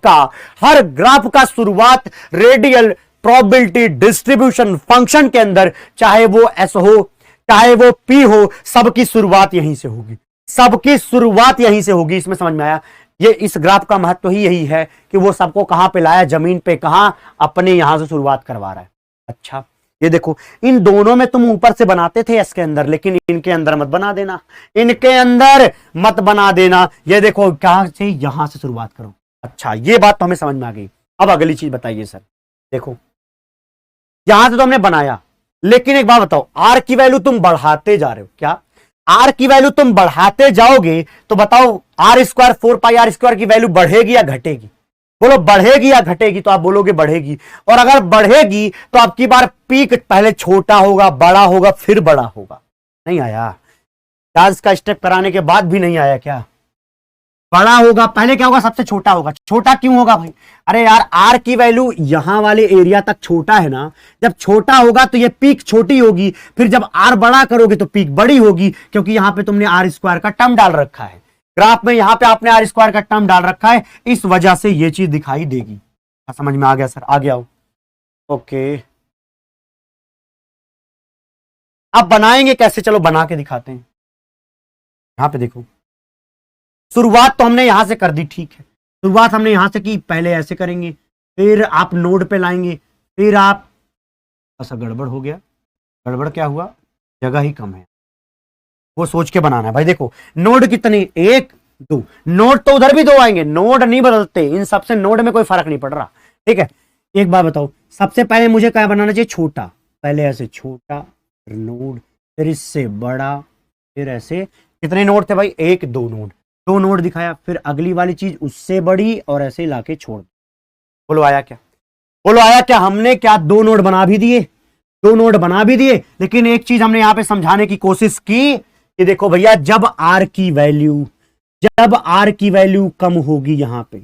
का शुरुआत रेडियल प्रोबेबिलिटी डिस्ट्रीब्यूशन फंक्शन के अंदर, चाहे वो एस हो चाहे वो पी हो, सबकी शुरुआत यहीं से होगी, सबकी शुरुआत यहीं से होगी। इसमें समझ में आया? ये इस ग्राफ का महत्व ही यही है कि वो सबको कहां पे लाया? जमीन पे। कहां? अपने यहां से शुरुआत करवा रहा है। अच्छा ये देखो, इन दोनों में तुम ऊपर से बनाते थे एस के अंदर, लेकिन इनके अंदर मत बना देना, इनके अंदर मत बना देना। ये देखो कहां से? यहां से शुरुआत करो। अच्छा ये बात तो हमें समझ में आ गई। अब अगली चीज बताइए सर। देखो यहां से तो हमने बनाया, लेकिन एक बात बताओ, आर की वैल्यू तुम बढ़ाते जा रहे हो क्या? आर की वैल्यू तुम बढ़ाते जाओगे तो बताओ R square 4 pi R square की वैल्यू बढ़ेगी या घटेगी? बोलो बढ़ेगी या घटेगी? तो आप बोलोगे बढ़ेगी। और अगर बढ़ेगी तो आपकी बार पीक पहले छोटा होगा, बड़ा होगा, फिर बड़ा होगा। नहीं आया? डांस का स्टेप कराने के बाद भी नहीं आया क्या? बड़ा होगा, पहले क्या होगा? सबसे छोटा होगा। छोटा क्यों होगा भाई? अरे यार आर की वैल्यू यहां वाले एरिया तक छोटा है ना, जब छोटा होगा तो ये पीक छोटी होगी, फिर जब आर बड़ा करोगे तो पीक बड़ी होगी, क्योंकि यहां पे तुमने आर स्क्वायर का टर्म डाल रखा है ग्राफ में, यहां पे आपने आर स्क्वायर का टर्म डाल रखा है, इस वजह से ये चीज दिखाई देगी। समझ में आ गया सर? आ गया हो? ओके अब बनाएंगे कैसे? चलो बना के दिखाते हैं। यहां पे देखो, शुरुआत तो हमने यहां से कर दी, ठीक है, शुरुआत हमने यहां से की। पहले ऐसे करेंगे, फिर आप नोड पे लाएंगे, फिर आप, ऐसा गड़बड़ हो गया। गड़बड़ क्या हुआ? जगह ही कम है, वो सोच के बनाना है भाई। देखो नोड कितने? 1 2 नोड तो उधर भी 2 आएंगे, नोड नहीं बदलते, इन सबसे नोड में कोई फर्क नहीं पड़ रहा, ठीक है। एक बात बताओ, सबसे पहले मुझे क्या बनाना चाहिए? छोटा। पहले ऐसे छोटा नोड, फिर इससे बड़ा, फिर ऐसे। कितने नोड थे भाई? 1 2 नोड, 2 नोड दिखाया, फिर अगली वाली चीज उससे बड़ी, और ऐसे लाके छोड़। बोलो आया क्या? बोलो आया क्या? हमने क्या 2 नोड बना भी दिए, 2 नोड बना भी दिए, लेकिन एक चीज हमने यहां पे समझाने की कोशिश की कि देखो भैया, जब आर की वैल्यू कम होगी, यहां पे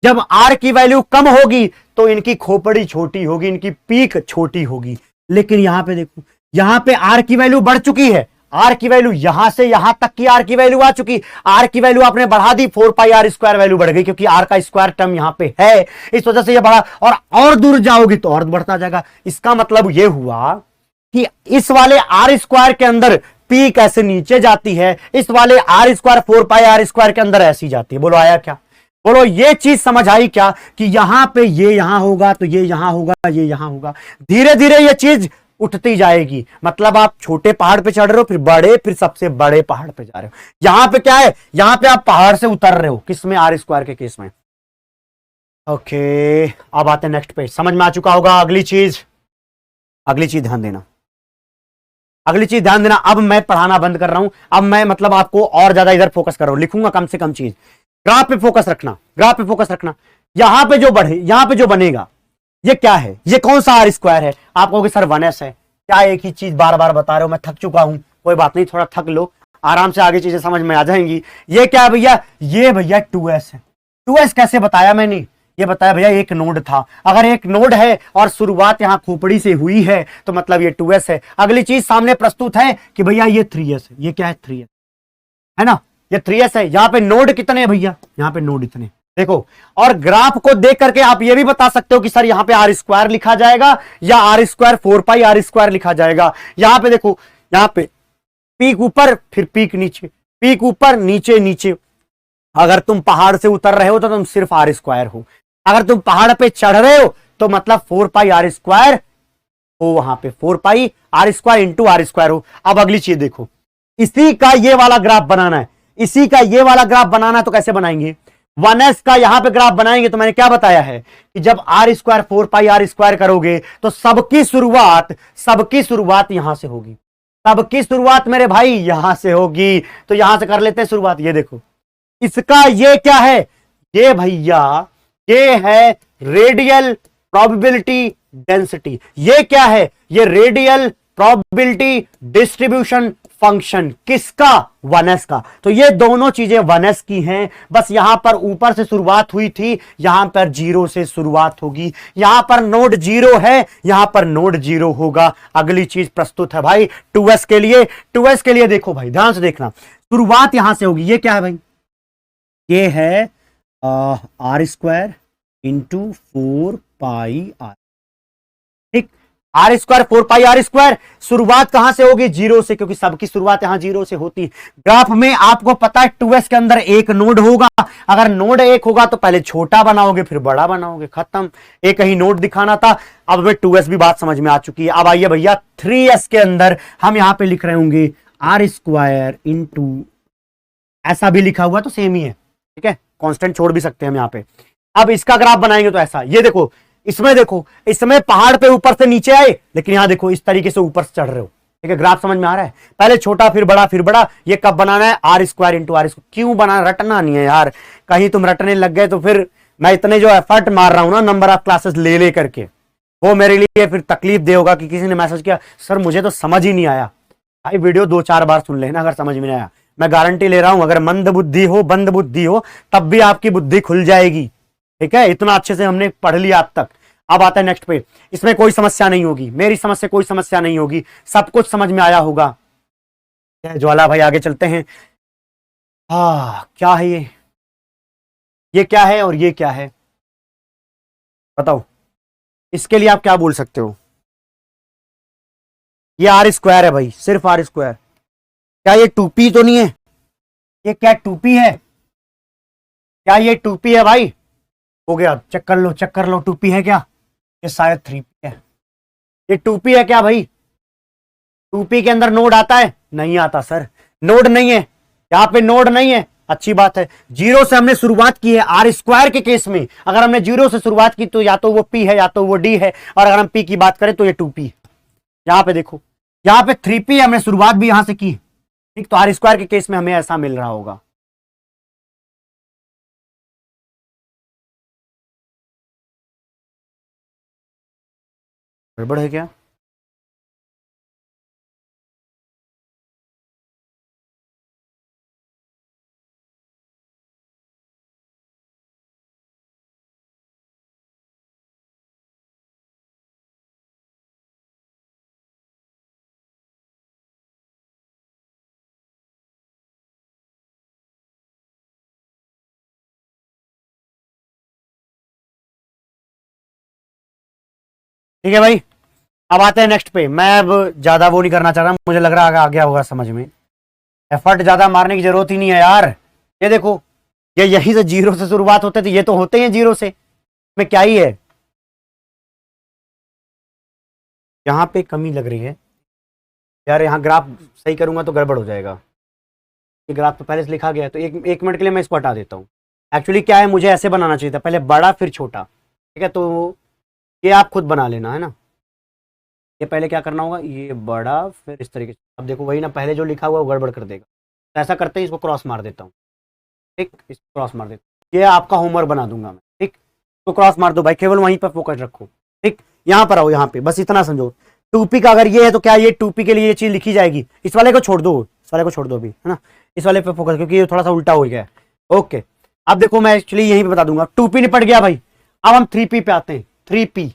जब आर की वैल्यू कम होगी तो इनकी खोपड़ी छोटी होगी, इनकी पीक छोटी होगी। लेकिन यहां पे देखो, यहां पे आर की वैल्यू बढ़ चुकी है, आर की वैल्यू यहां से यहां तक की आर की वैल्यू आ चुकी, आर की वैल्यू आपने बढ़ा दी, 4 पाई आर स्क्वायर वैल्यू बढ़ गई क्योंकि आर का स्क्वायर टर्म यहां पे है, इस वजह से ये बढ़ा, और दूर जाओगी तो और बढ़ता जाएगा। इसका मतलब ये हुआ कि इस वाले आर स्क्वायर के अंदर पी कैसे नीचे जाती है, इस वाले R square 4 pi R square के अंदर ऐसी जाती है। बोलो आया क्या? बोलो ये चीज समझ आई क्या कि यहां पे ये यहां होगा तो ये यहां होगा, ये यहां होगा, धीरे धीरे ये चीज उठती जाएगी। मतलब आप छोटे पहाड़ पे चढ़ रहे हो, फिर बड़े, फिर सबसे बड़े पहाड़ पे जा रहे हो। यहां पे क्या है, यहां पे आप पहाड़ से उतर रहे हो, किसमें? आर स्क्वायर के केस में। ओके, अब आते हैं नेक्स्ट पे। समझ में आ चुका होगा। अगली चीज ध्यान देना, अगली चीज ध्यान देना। अब मैं पढ़ाना बंद कर रहा हूं, अब मैं मतलब आपको और ज्यादा इधर फोकस कर रहा हूं, लिखूंगा कम से कम चीज। ग्राफ पे फोकस रखना, ग्राफ पे फोकस रखना। यहां पे जो बढ़े, यहां पे जो बनेगा, ये क्या है? ये कौन सा आर स्क्वायर है? आप कहोगे सर 1s है। क्या एक ही चीज बार बार बता रहे हो? मैं थक चुका हूं। कोई बात नहीं, थोड़ा थक लो, आराम से आगे चीजें समझ में आ जाएंगी। ये क्या है भैया? ये भैया 2s है। 2s कैसे बताया मैंने? ये बताया भैया एक नोड था, अगर एक नोड है और शुरुआत यहां खोपड़ी से हुई है तो मतलब ये 2s है। अगली चीज सामने प्रस्तुत है कि भैया ये 3s है। ये क्या है? 3s है ना, ये 3s है। यहां पे नोड कितने हैं भैया? यहां पे नोड इतने, देखो। और ग्राफ को देख करके आप ये भी बता सकते हो कि सर यहां पे आर स्क्वायर लिखा जाएगा या R square 4 pi R square लिखा जाएगा। यहां पे देखो, यहां पे पीक ऊपर, फिर पीक नीचे, पीक ऊपर, नीचे नीचे। अगर तुम पहाड़ से उतर रहे हो तो तुम सिर्फ आर स्क्वायर हो, अगर तुम पहाड़ पे चढ़ रहे हो तो मतलब 4 पाई आर स्क्वायर हो, वहां पे 4 pi R square into R square हो। अब अगली चीज देखो, इसी का ये वाला ग्राफ बनाना है, इसी का ये वाला ग्राफ बनाना है तो कैसे बनाएंगे? 1s का यहां पे ग्राफ बनाएंगे तो मैंने क्या बताया है कि जब R square 4 pi R square करोगे तो सबकी शुरुआत यहां से होगी, सबकी शुरुआत मेरे भाई यहां से होगी। तो यहां से कर लेते हैं शुरुआत। ये देखो, इसका ये क्या है? ये भैया ये है रेडियल प्रोबेबिलिटी डेंसिटी। ये क्या है? ये रेडियल प्रोबेबिलिटी डिस्ट्रीब्यूशन फंक्शन। किसका? 1s का। तो ये दोनों चीजें 1s की हैं, बस यहां पर ऊपर से शुरुआत हुई थी, यहां पर 0 से शुरुआत होगी। यहां पर नोड 0 है, यहां पर नोड 0 होगा। अगली चीज प्रस्तुत है भाई 2s के लिए। 2s के लिए देखो भाई, ध्यान से देखना, शुरुआत यहां से होगी। ये क्या है भाई? ये है R square into 4 pi R. ठीक, R square 4 pi R square. शुरुआत कहां से होगी? 0 से, क्योंकि सबकी शुरुआत यहां 0 से होती है। ग्राफ में आपको पता है 2s के अंदर एक नोड होगा, अगर नोड एक होगा तो पहले छोटा बनाओगे फिर बड़ा बनाओगे, खत्म। एक ही नोड दिखाना था। अब में 2s भी बात समझ में आ चुकी है। अब आइए भैया 3s के अंदर हम यहां पे लिख रहे होंगे आर स्क्वायर इंटू, ऐसा भी लिखा हुआ तो सेम ही है, ठीक है, कांस्टेंट छोड़ भी सकते हैं हम यहां पे। अब इसका ग्राफ बनाएंगे तो ऐसा, ये देखो, देखो, इसमें पहाड़ पे ऊपर से नीचे आए, लेकिन यहां देखो इस तरीके से ऊपर से चढ़ रहे हो, ठीक है। ग्राफ समझ में आ रहा है? पहले छोटा फिर बड़ा फिर बड़ा। ये कब बनाना है? R square into R square. क्यों बनाना? रटना नहीं है यार, कहीं तुम रटने लग गए तो फिर मैं इतने जो एफर्ट मार रहा हूं ना नंबर ऑफ क्लासेस ले ले करके, वो मेरे लिए फिर तकलीफ दे होगा कि किसी ने मैसेज किया सर मुझे तो समझ ही नहीं आया। भाई वीडियो 2-4 बार सुन लेना अगर समझ में नहीं आया। मैं गारंटी ले रहा हूं, अगर मंद बुद्धि हो, बंद बुद्धि हो, तब भी आपकी बुद्धि खुल जाएगी, ठीक है। इतना अच्छे से हमने पढ़ लिया अब तक। अब आता है नेक्स्ट पे। इसमें कोई समस्या नहीं होगी, मेरी समझ से कोई समस्या नहीं होगी, सब कुछ समझ में आया होगा। ज्वाला भाई आगे चलते हैं। क्या है ये क्या है और ये क्या है? बताओ, इसके लिए आप क्या बोल सकते हो? ये आर स्क्वायर है भाई, सिर्फ आर स्क्वायर। क्या ये टूपी तो नहीं है? ये क्या टूपी है? क्या ये टूपी है भाई? हो गया, चेक कर लो, चेक कर लो, टूपी है क्या? ये शायद 3p है। ये टूपी है क्या भाई? टूपी के अंदर नोड आता है? नहीं आता सर, नोड नहीं है, यहां पे नोड नहीं है। अच्छी बात है, 0 से हमने शुरुआत की है। आर स्क्वायर के केस में अगर हमने 0 से शुरुआत की तो या तो वो p है या तो वो d है, और अगर हम p की बात करें तो ये 2p है। यहां पे देखो, यहां पे 3p हमने शुरुआत भी यहां से की, ठीक। तो आर स्क्वायर के केस में हमें ऐसा मिल रहा होगा। गड़बड़ है क्या? ठीक है भाई, अब आते हैं नेक्स्ट पे। मैं अब ज्यादा वो नहीं करना चाह रहा, मुझे लग रहा है आ गया होगा समझ में। एफर्ट ज्यादा मारने की जरूरत ही नहीं है यार। ये देखो, ये यहीं से जीरो से शुरुआत होते थे, ये तो होते हैं जीरो से, में क्या ही है। यहां पे कमी लग रही है यार, यहाँ ग्राफ सही करूंगा तो गड़बड़ हो जाएगा। ये ग्राफ तो पहले से लिखा गया है, तो एक मिनट के लिए मैं इसको हटा देता हूँ। एक्चुअली क्या है, मुझे ऐसे बनाना चाहिए था, पहले बड़ा फिर छोटा, ठीक है। तो ये आप खुद बना लेना है ना। ये पहले क्या करना होगा, ये बड़ा फिर इस तरीके से। अब देखो वही ना, पहले जो लिखा हुआ वो गड़बड़ कर देगा। तो ऐसा करते हैं, इसको क्रॉस मार देता हूँ, ठीक, इसको क्रॉस मार देता हूँ। ये आपका होमवर्क बना दूंगा मैं, ठीक। तो क्रॉस मार दो भाई, केवल वहीं पर फोकस रखो, ठीक। यहाँ पर आओ, यहाँ पे बस इतना समझो। 2p का अगर ये है तो क्या ये 2p के लिए ये चीज लिखी जाएगी। इस वाले को छोड़ दो, इस वाले को छोड़ दो अभी, है ना। इस वाले पे फोकस, क्योंकि ये थोड़ा सा उल्टा हो गया है। ओके, अब देखो मैं एक्चुअली यहीं पे बता दूंगा। 2p निपट गया भाई, अब हम 3p पे आते हैं। 3p,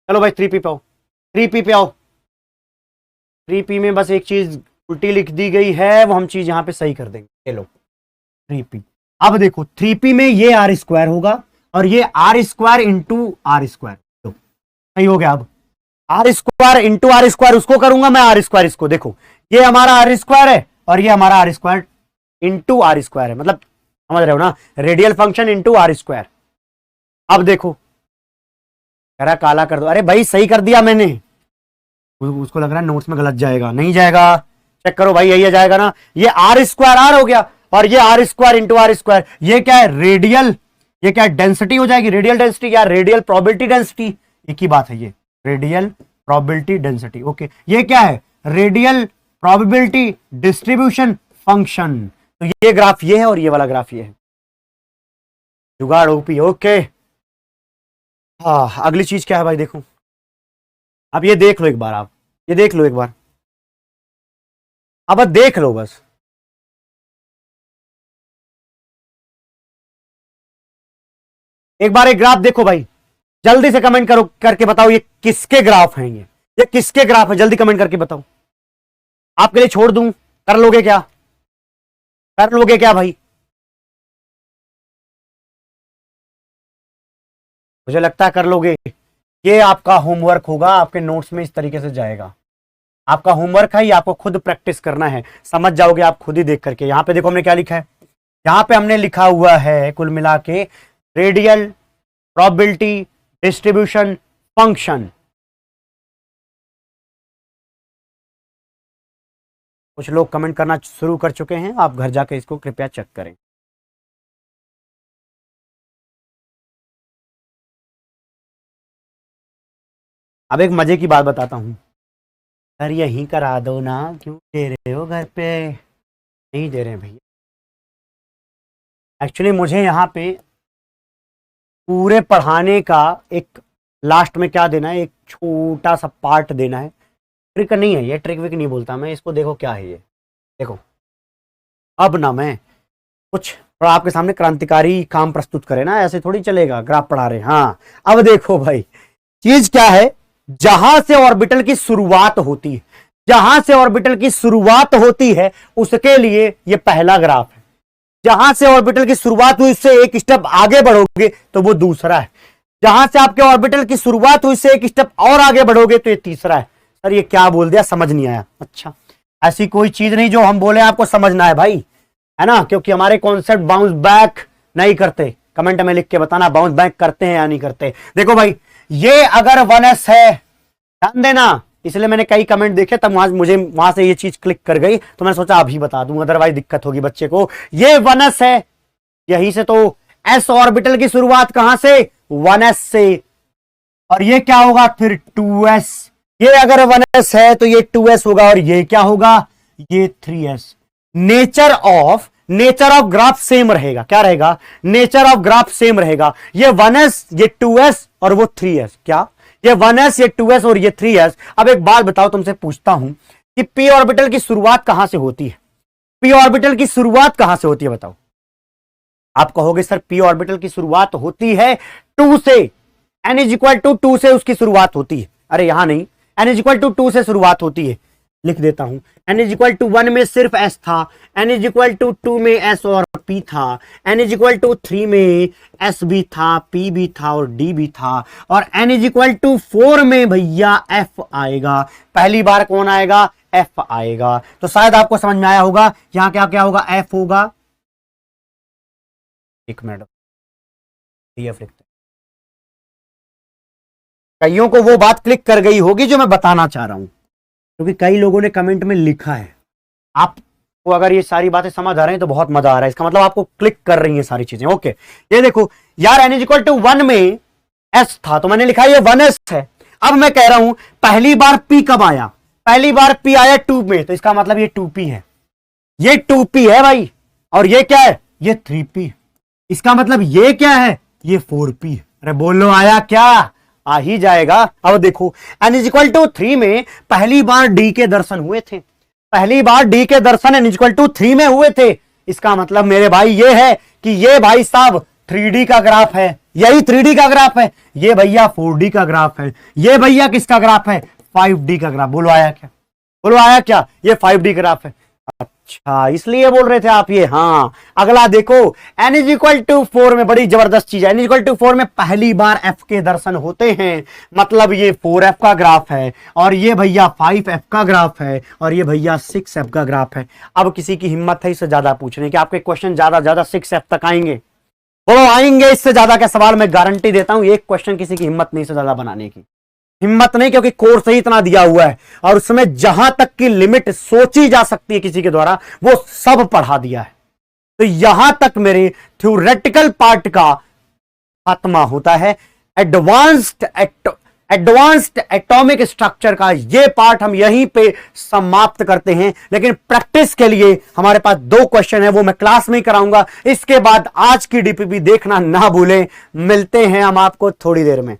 चलो भाई 3p पे आओ, 3p पे आओ। 3p में बस एक चीज उल्टी लिख दी गई है, वो हम चीज यहाँ पे सही कर देंगे। चलो 3p, अब देखो 3p में ये आर स्क्वायर होगा और ये R square into R square, सही हो गया। अब R square into R square उसको करूंगा मैं, आर स्क्वायर इसको। देखो ये हमारा आर स्क्वायर है और ये हमारा R square into R square है, मतलब समझ रहे हो ना, radial function into R square. अब देखो कह रहा काला कर दो, अरे भाई सही कर दिया मैंने। उसको लग रहा है नोट्स में गलत जाएगा, नहीं जाएगा, चेक करो भाई, यही जाएगा ना। ये आर स्क्वायर आर हो गया और ये R square into R square. ये क्या है, रेडियल, ये क्या डेंसिटी हो जाएगी, रेडियल डेंसिटी या रेडियल प्रोबेबिलिटी डेंसिटी, एक ही बात है। ये रेडियल प्रोबेबिलिटी डेंसिटी, ओके। ये क्या है, रेडियल प्रोबेबिलिटी डिस्ट्रीब्यूशन फंक्शन। तो ये ग्राफ ये है और ये वाला ग्राफ ये है। जुगाड़ ओपी, ओके। हाँ, अगली चीज क्या है भाई, देखो अब ये देख लो एक बार, आप ये देख लो एक बार, अब देख लो बस। एक बार एक ग्राफ देखो भाई, जल्दी से कमेंट करो, करके बताओ ये किसके ग्राफ हैं, ये किसके ग्राफ है, जल्दी कमेंट करके बताओ। आपके लिए छोड़ दूं, कर लोगे क्या, कर लोगे क्या भाई। मुझे लगता है कर लोगे। ये आपका होमवर्क होगा, आपके नोट्स में इस तरीके से जाएगा। आपका होमवर्क है, ये आपको खुद प्रैक्टिस करना है, समझ जाओगे आप खुद ही देख करके। यहां पे देखो हमने क्या लिखा है, यहां पे हमने लिखा हुआ है कुल मिला के रेडियल प्रोबेबिलिटी डिस्ट्रीब्यूशन फंक्शन। कुछ लोग कमेंट करना शुरू कर चुके हैं, आप घर जाके इसको कृपया चेक करें। अब एक मजे की बात बताता हूं, सर यहीं करा दो ना, क्यों दे रहे हो घर पे, नहीं दे रहे भैया। एक्चुअली मुझे यहाँ पे पूरे पढ़ाने का एक लास्ट में क्या देना है, एक छोटा सा पार्ट देना है। ट्रिक नहीं है ये, ट्रिक विक नहीं बोलता मैं इसको। देखो क्या है ये, देखो अब ना मैं कुछ थोड़ा आपके सामने क्रांतिकारी काम प्रस्तुत करे ना, ऐसे थोड़ी चलेगा, ग्राफ पढ़ा रहे। हाँ अब देखो भाई, चीज क्या है, जहां से ऑर्बिटल की शुरुआत होती है, जहां से ऑर्बिटल की शुरुआत होती है उसके लिए ये पहला ग्राफ है। जहां से ऑर्बिटल की शुरुआत हुई उससे एक स्टेप आगे बढ़ोगे तो वो दूसरा है। जहां से आपके ऑर्बिटल की शुरुआत हुई उससे एक स्टेप और आगे बढ़ोगे तो ये तीसरा है। सर ये क्या बोल दिया, समझ नहीं आया। अच्छा, ऐसी कोई चीज नहीं जो हम बोले आपको समझना है भाई, है ना, क्योंकि हमारे कॉन्सेप्ट बाउंस बैक नहीं करते। कमेंट में लिख के बताना बाउंस बैक करते हैं या नहीं करते। देखो भाई, ये अगर 1s है, ध्यान देना, इसलिए मैंने कई कमेंट देखे, तब मुझे वहां से ये चीज क्लिक कर गई, तो मैंने सोचा अभी बता दूं, अदरवाइज दिक्कत होगी बच्चे को। ये 1s है, यहीं से तो s ऑर्बिटल की शुरुआत कहां से, 1s से, और ये क्या होगा फिर 2s। ये अगर 1s है तो ये 2s होगा और ये क्या होगा, ये 3s। Nature of graph same रहेगा, क्या रहेगा, नेचर ऑफ ग्राफ सेम रहेगा। ये 1s, ये 2s और वो 3s, क्या ये 1s, ये 2s और ये 3s। अब एक बात बताओ, तुमसे पूछता हूं कि p ऑर्बिटल की शुरुआत कहां से होती है, p ऑर्बिटल की शुरुआत कहां से होती है बताओ। आप कहोगे सर p ऑर्बिटल की शुरुआत होती है 2 से, n = 2 से उसकी शुरुआत होती है। अरे यहां नहीं, n = 2 से शुरुआत होती है। लिख देता हूं। n इज इक्वल टू 1 में सिर्फ s था, n इज इक्वल टू 2 में s और p था, n इज इक्वल टू 3 में s भी था, p भी था और d भी था, और n इज इक्वल टू 4 में भैया f आएगा। पहली बार कौन आएगा? f आएगा। तो शायद आपको समझ में आया होगा यहां क्या क्या होगा, f होगा। एक मिनट, df लिखते हैं। कईयों को वो बात क्लिक कर गई होगी जो मैं बताना चाह रहा हूं, क्योंकि कई लोगों ने कमेंट में लिखा है। आपको अगर ये सारी बातें समझ आ रही हैं तो बहुत मजा आ रहा है, इसका मतलब आपको क्लिक कर रही हैं सारी चीजें। ओके, ये देखो यार, n इज इक्वल टू 1 में s था तो मैंने लिखा ये 1s है। अब मैं कह रहा हूं पहली बार p कब आया? पहली बार p आया 2 में, तो इसका मतलब ये 2p है, ये 2p है भाई। और ये क्या है? ये 3p। इसका मतलब ये क्या है? ये 4p। अरे बोलो आया क्या? आ ही जाएगा। अब देखो n इज इक्वल टू 3 में पहली बार d के दर्शन हुए थे, पहली बार d के दर्शन n इज इक्वल टू 3 में हुए थे। इसका मतलब मेरे भाई ये है कि ये भाई साहब 3D का ग्राफ है, यही 3D का ग्राफ है। ये भैया 4D का ग्राफ है, ये भैया किसका ग्राफ है? 5D का ग्राफ। बोलो आया क्या? बोलो आया क्या? ये 5D ग्राफ है। अच्छा, इसलिए बोल रहे थे आप ये। हाँ, अगला देखो, n इज इक्वल टू 4 में बड़ी जबरदस्त चीज है। n इज इक्वल टू 4 में पहली बार f के दर्शन होते हैं, मतलब ये 4f का ग्राफ है, और ये भैया 5f का ग्राफ है, और ये भैया 6f का ग्राफ है। अब किसी की हिम्मत है इससे ज्यादा पूछने की? आपके क्वेश्चन ज्यादा 6f तक आएंगे? बोलो आएंगे। इससे ज्यादा का सवाल मैं गारंटी देता हूं, एक क्वेश्चन किसी की हिम्मत नहीं से ज्यादा बनाने की। हिम्मत नहीं, क्योंकि कोर्स ही इतना दिया हुआ है और उसमें जहां तक की लिमिट सोची जा सकती है किसी के द्वारा वो सब पढ़ा दिया है। तो यहां तक मेरे थ्योरेटिकल पार्ट का खात्मा होता है। एडवांस्ड एटॉमिक स्ट्रक्चर का ये पार्ट हम यहीं पे समाप्त करते हैं। लेकिन प्रैक्टिस के लिए हमारे पास 2 क्वेश्चन है, वो मैं क्लास में ही कराऊंगा। इसके बाद आज की डीपीपी देखना ना भूलें। मिलते हैं हम आपको थोड़ी देर में।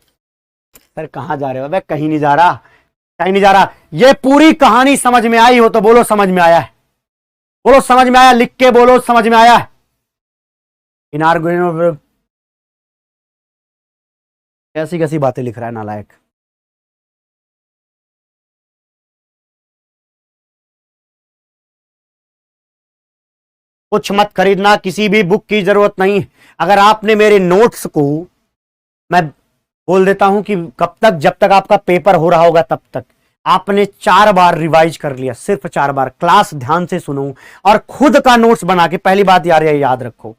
सर कहां जा रहे हो? मैं कहीं नहीं जा रहा, कहीं नहीं जा रहा। ये पूरी कहानी समझ में आई हो तो बोलो समझ में आया है। बोलो समझ में आया, लिख के बोलो समझ में आया है। कैसी कैसी बातें लिख रहा है नालायक। कुछ मत खरीदना, किसी भी बुक की जरूरत नहीं। अगर आपने मेरे नोट्स को, मैं बोल देता हूं कि कब तक, जब तक आपका पेपर हो रहा होगा तब तक आपने 4 बार रिवाइज कर लिया, सिर्फ 4 बार। क्लास ध्यान से सुनो और खुद का नोट्स बना के, पहली बात यार ये याद रखो,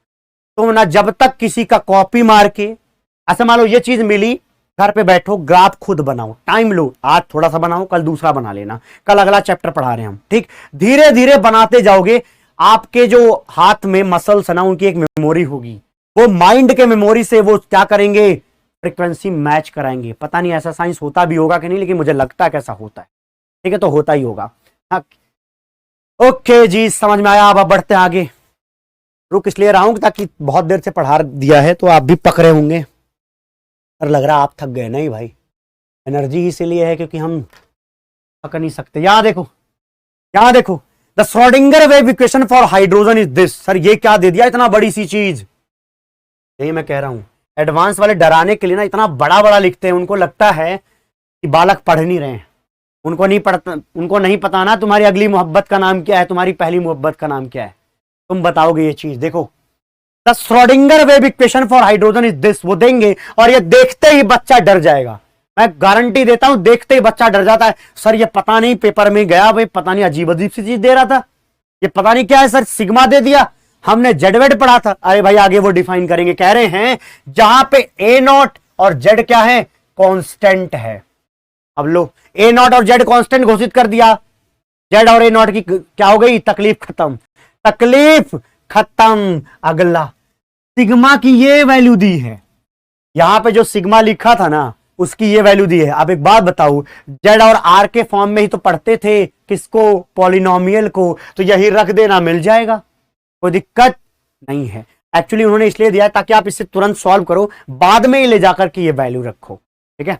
तो ना जब तक किसी का कॉपी मार के, ऐसा मान लो ये चीज मिली, घर पे बैठो ग्राफ खुद बनाओ, टाइम लो, आज थोड़ा सा बनाओ, कल दूसरा बना लेना, कल अगला चैप्टर पढ़ा रहे हैं हम, ठीक। धीरे धीरे बनाते जाओगे, आपके जो हाथ में मसल्स है ना, उनकी एक मेमोरी होगी, वो माइंड के मेमोरी से वो क्या करेंगे, फ्रीक्वेंसी मैच कराएंगे। पता नहीं ऐसा साइंस होता भी होगा कि नहीं, लेकिन मुझे लगता है कि ऐसा होता है, ठीक है, तो होता ही होगा। हाँ ओके जी, समझ में आया। अब बढ़ते हैं आगे। रुक इसलिए रहा हूं ताकि बहुत देर से पढ़ा दिया है तो आप भी पकड़े होंगे, और लग रहा आप थक गए। नहीं भाई, एनर्जी इसीलिए है क्योंकि हम थक नहीं सकते। यहां देखो, यहां देखो, the Schrodinger wave equation for hydrogen is this. Sir ये क्या दे दिया, इतना बड़ी सी चीज। यही मैं कह रहा हूं, एडवांस वाले डराने के लिए ना इतना बड़ा बड़ा लिखते हैं, उनको लगता है कि बालक पढ़ नहीं रहे हैं, उनको नहीं पता ना तुम्हारी अगली मोहब्बत का नाम क्या है, तुम्हारी पहली मोहब्बत का नाम क्या है, तुम बताओगे ये चीज। देखो, the Schrodinger wave equation for hydrogen is this, वो देंगे और ये देखते ही बच्चा डर जाएगा। मैं गारंटी देता हूं, देखते ही बच्चा डर जाता है। सर ये पता नहीं पेपर में गया भाई, पता नहीं अजीब अजीब सी चीज दे रहा था, ये पता नहीं क्या है सर, सिग्मा दे दिया, हमने जेड वेड पढ़ा था। अरे भाई आगे वो डिफाइन करेंगे, कह रहे हैं जहां पे ए नॉट और जेड क्या है, कांस्टेंट है। अब लो, ए नॉट और जेड कांस्टेंट घोषित कर दिया, जेड और ए नॉट की क्या हो गई, तकलीफ खत्म, तकलीफ खत्म। अगला, सिग्मा की ये वैल्यू दी है, यहां पे जो सिग्मा लिखा था ना उसकी ये वैल्यू दी है। अब एक बात बताओ, जेड और आर के फॉर्म में ही तो पढ़ते थे किसको, पॉलिनोमियल को, तो यही रख देना, मिल जाएगा, कोई दिक्कत नहीं है। एक्चुअली उन्होंने इसलिए दिया ताकि आप इसे तुरंत सॉल्व करो, बाद में ही ले जाकर के ये वैल्यू रखो, ठीक है।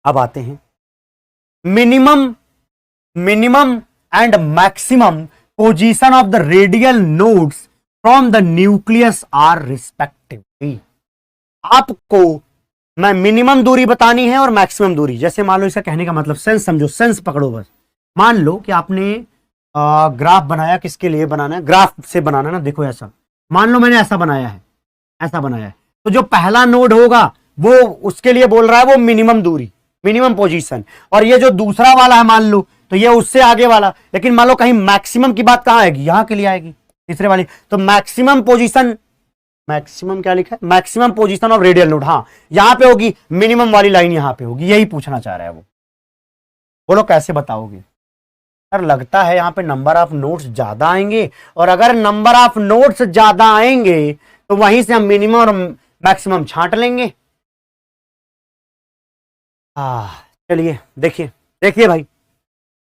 अब आते हैं minimum and maximum position of the radial nodes from the nucleus are respectively. आपको मैं मिनिमम दूरी बतानी है और मैक्सिमम दूरी। जैसे मान लो, इसका कहने का मतलब सेंस समझो, सेंस पकड़ो बस। मान लो कि आपने ग्राफ बनाया, किसके लिए बनाना है, ग्राफ से बनाना ना, देखो ऐसा मान लो मैंने ऐसा बनाया है, ऐसा बनाया है, तो जो पहला नोड होगा वो उसके लिए बोल रहा है वो मिनिमम दूरी, मिनिमम पोजीशन, और ये जो दूसरा वाला है मान लो तो ये उससे आगे वाला, लेकिन मान लो कहीं मैक्सिमम की बात कहां आएगी, यहां के लिए आएगी तीसरे वाली, तो मैक्सिमम पोजीशन, मैक्सिमम क्या लिखा है, maximum position of radial node, हाँ यहां पे होगी, मिनिमम वाली लाइन यहां पे होगी, यही पूछना चाह रहा है वो। बोलो कैसे बताओगे? सर लगता है यहां पे नंबर ऑफ नोट्स ज्यादा आएंगे, और अगर नंबर ऑफ नोट्स ज्यादा आएंगे तो वहीं से हम मिनिमम और मैक्सिमम छांट लेंगे। चलिए देखिए, देखिए भाई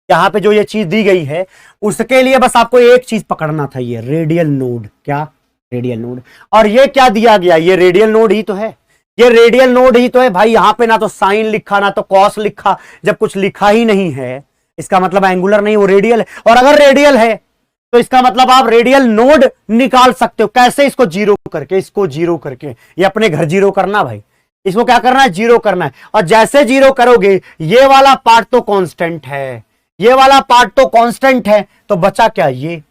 यहां पे जो ये चीज दी गई है उसके लिए बस आपको एक चीज पकड़ना था, ये रेडियल नोड, क्या रेडियल नोड, और ये क्या दिया गया, ये रेडियल नोड ही तो है, ये रेडियल नोड ही तो है भाई, यहां पे ना तो साइन लिखा ना तो कॉस लिखा, जब कुछ लिखा ही नहीं है इसका मतलब एंगुलर नहीं, वो रेडियल है, और अगर रेडियल है तो इसका मतलब आप रेडियल नोड निकाल सकते हो, कैसे, इसको जीरो करके, इसको जीरो करके, ये अपने घर जीरो करना भाई, इसको क्या करना है, जीरो करना है, और जैसे जीरो करोगे ये वाला पार्ट तो कांस्टेंट है, ये वाला पार्ट तो कांस्टेंट है, तो बचा क्या ये,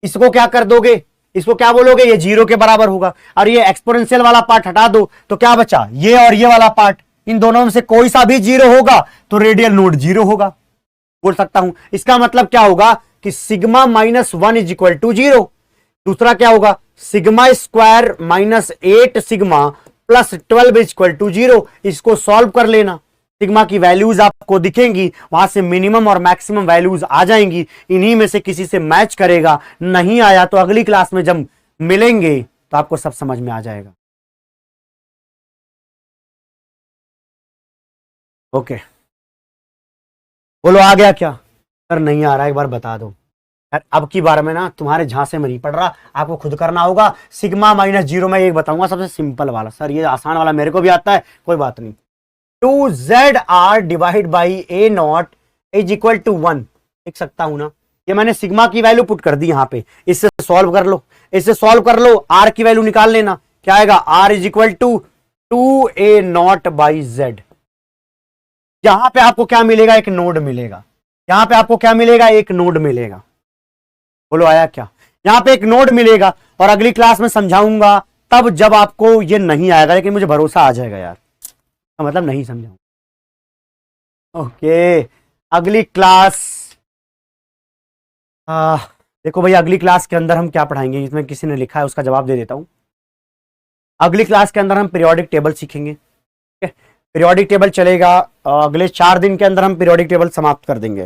इसको क्या कर दोगे, इसको क्या बोलोगे, ये जीरो के बराबर होगा, और ये एक्सपोनेंशियल वाला पार्ट हटा दो तो क्या बचा, ये और ये वाला पार्ट, इन दोनों में से कोई सा भी जीरो होगा तो रेडियल नोड जीरो होगा, बोल सकता हूं। इसका मतलब क्या होगा कि sigma -1 is equal to zero, दूसरा क्या होगा, sigma square -8 sigma plus 12 is equal to zero, इसको सॉल्व कर लेना, सिग्मा की वैल्यूज आपको दिखेंगी, वहां से मिनिमम और मैक्सिमम वैल्यूज आ जाएंगी, इन्हीं में से किसी से मैच करेगा, नहीं आया तो अगली क्लास में जब मिलेंगे तो आपको सब समझ में आ जाएगा। ओके बोलो आ गया क्या? सर नहीं आ रहा, एक बार बता दो यार, अब की बार में ना तुम्हारे झांसे में नहीं पड़ रहा, आपको खुद करना होगा। सिग्मा -0 में एक बताऊंगा सबसे सिंपल वाला, सर ये आसान वाला मेरे को भी आता है, कोई बात नहीं, 2ZR divide by A0 is equal to 1, लिख सकता हूं ना, ये मैंने सिग्मा की वैल्यू पुट कर दी यहां पे, इससे सॉल्व कर लो, इससे सॉल्व कर लो, आर की वैल्यू निकाल लेना, क्या आएगा, R is equal to 2A0 by Z, यहां पे आपको क्या मिलेगा, एक नोड मिलेगा, यहां पे आपको क्या मिलेगा, एक नोड मिलेगा, बोलो आया क्या, यहां पे एक नोड मिलेगा, और अगली क्लास में समझाऊंगा तब जब आपको ये नहीं आएगा, लेकिन मुझे भरोसा आ जाएगा यार, मतलब नहीं समझाऊंगा। ओके अगली क्लास, देखो भाई अगली क्लास के अंदर हम क्या पढ़ाएंगे, इसमें किसी ने लिखा है उसका जवाब दे देता हूं। अगली क्लास के अंदर हम पीरियोडिक टेबल सीखेंगे, ठीक है, पीरियोडिक टेबल चलेगा, अगले 4 दिन के अंदर हम पीरियोडिक टेबल समाप्त कर देंगे,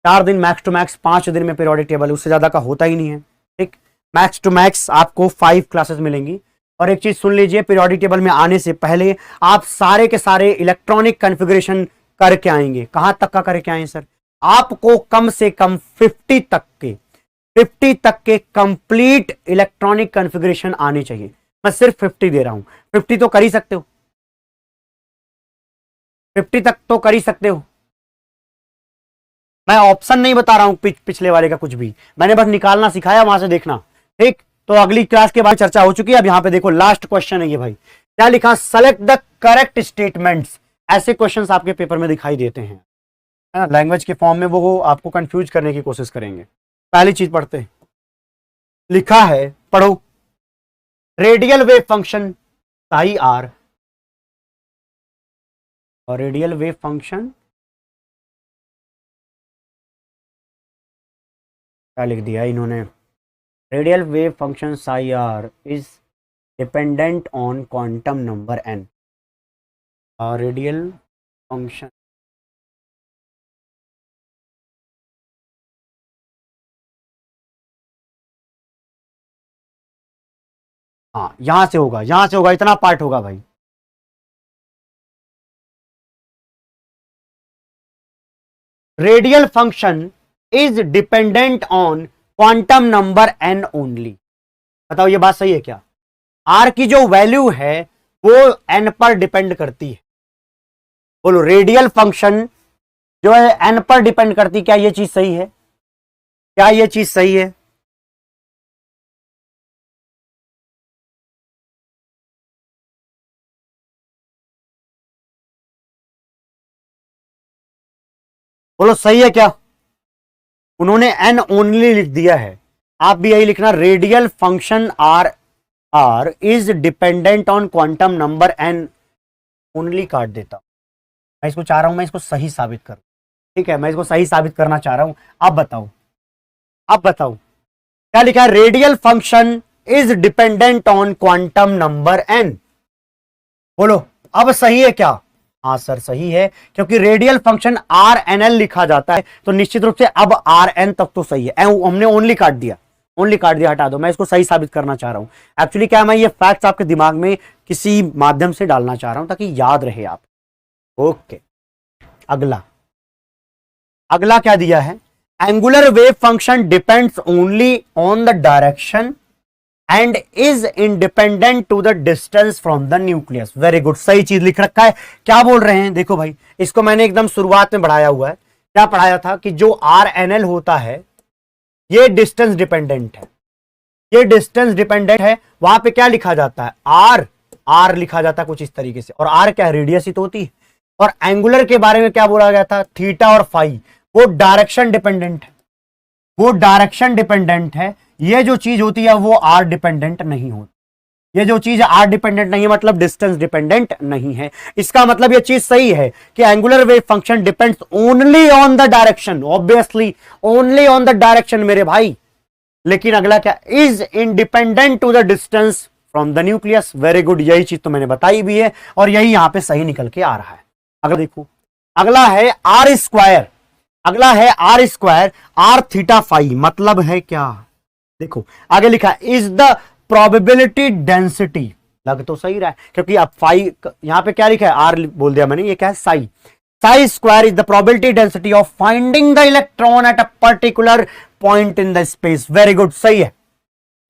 4 दिन मैक्स टू मैक्स, 5 दिन में पीरियोडिक टेबल, उससे ज्यादा का होता ही नहीं है, ठीक, मैक्स टू मैक्स आपको 5 क्लासेस मिलेंगी। और एक चीज सुन लीजिए, पीरियोडिक टेबल में आने से पहले आप सारे के सारे इलेक्ट्रॉनिक कॉन्फ़िगरेशन करके आएंगे, कहां तक का करके आए सर, आपको कम से कम 50 तक के कंप्लीट इलेक्ट्रॉनिक कॉन्फ़िगरेशन आने चाहिए, मैं सिर्फ 50 दे रहा हूं, 50 तो कर ही सकते हो, 50 तक तो कर ही सकते हो, मैं ऑप्शन नहीं बता रहा हूं पिछले वाले का कुछ भी, मैंने बस निकालना सिखाया, वहां से देखना, ठीक। तो अगली क्लास के बाद चर्चा हो चुकी है, अब यहां पे देखो लास्ट क्वेश्चन है ये भाई, क्या लिखा, सेलेक्ट द करेक्ट स्टेटमेंट्स, ऐसे क्वेश्चंस आपके पेपर में दिखाई देते हैं, है ना, लैंग्वेज के फॉर्म में वो आपको कंफ्यूज करने की कोशिश करेंगे। पहली चीज पढ़ते हैं, लिखा है पढ़ो, radial wave function psi R, और रेडियल वेव फंक्शन क्या लिख दिया इन्होंने, radial wave function psi R is dependent on quantum number n, और रेडियल फंक्शन, हाँ यहां से होगा, यहां से होगा, इतना पार्ट होगा भाई, radial function is dependent on quantum number n only, बताओ ये बात सही है क्या, आर की जो वैल्यू है वो n पर डिपेंड करती है, बोलो रेडियल फंक्शन जो है n पर डिपेंड करती, क्या ये चीज सही है, क्या ये चीज सही है, बोलो सही है क्या, उन्होंने n ओनली लिख दिया है, आप भी यही लिखना, radial function r is dependent on quantum number n, only काट देता हूं। मैं इसको चाह रहा हूं मैं इसको सही साबित करूं, ठीक है, मैं इसको सही साबित करना चाह रहा हूं। आप बताओ क्या लिखा है, radial function is dependent on quantum number n, बोलो अब सही है क्या? हाँ सर सही है, क्योंकि रेडियल फंक्शन RNL लिखा जाता है, तो निश्चित रूप से अब RN तक तो सही है। हमने ओनली काट दिया, हटा दो, मैं इसको सही साबित करना चाह रहा हूं। एक्चुअली क्या, मैं ये फैक्ट्स आपके दिमाग में किसी माध्यम से डालना चाह रहा हूं ताकि याद रहे आप। ओके, अगला क्या दिया है, angular wave function depends only on the direction and is independent to the distance from the nucleus. Very good, सही चीज लिख रखा है। क्या बोल रहे हैं, देखो भाई, इसको मैंने एकदम शुरुआत में बढ़ाया हुआ है। क्या पढ़ाया था कि जो RNL होता है ये डिस्टेंस डिपेंडेंट है, वहां पे क्या लिखा जाता है, आर लिखा जाता है कुछ इस तरीके से, और आर क्या, रेडियस ही तो होती है। और एंगुलर के बारे में क्या बोला गया था, थीटा और फाई, वो डायरेक्शन डिपेंडेंट है। ये जो चीज होती है वो आर डिपेंडेंट नहीं होती, ये जो चीज आर डिपेंडेंट नहीं है मतलब डिस्टेंस डिपेंडेंट नहीं है। इसका मतलब ये चीज सही है कि angular wave function depends only on the direction, obviously only on the direction मेरे भाई। लेकिन अगला क्या, is independent to the distance from the nucleus. Very good, यही चीज तो मैंने बताई भी है और यही यहां पे सही निकल के आ रहा है। अगला देखो, अगला है R square R theta phi, मतलब है क्या, देखो आगे लिखा है, इज द प्रोबेबिलिटी डेंसिटी, लग तो सही रहा है क्योंकि अब फाई यहां पे क्या लिखा है, आर बोल दिया मैंने, ये क्या है, Sai square is the probability density of finding the electron at a particular point in the space. Very good, सही है,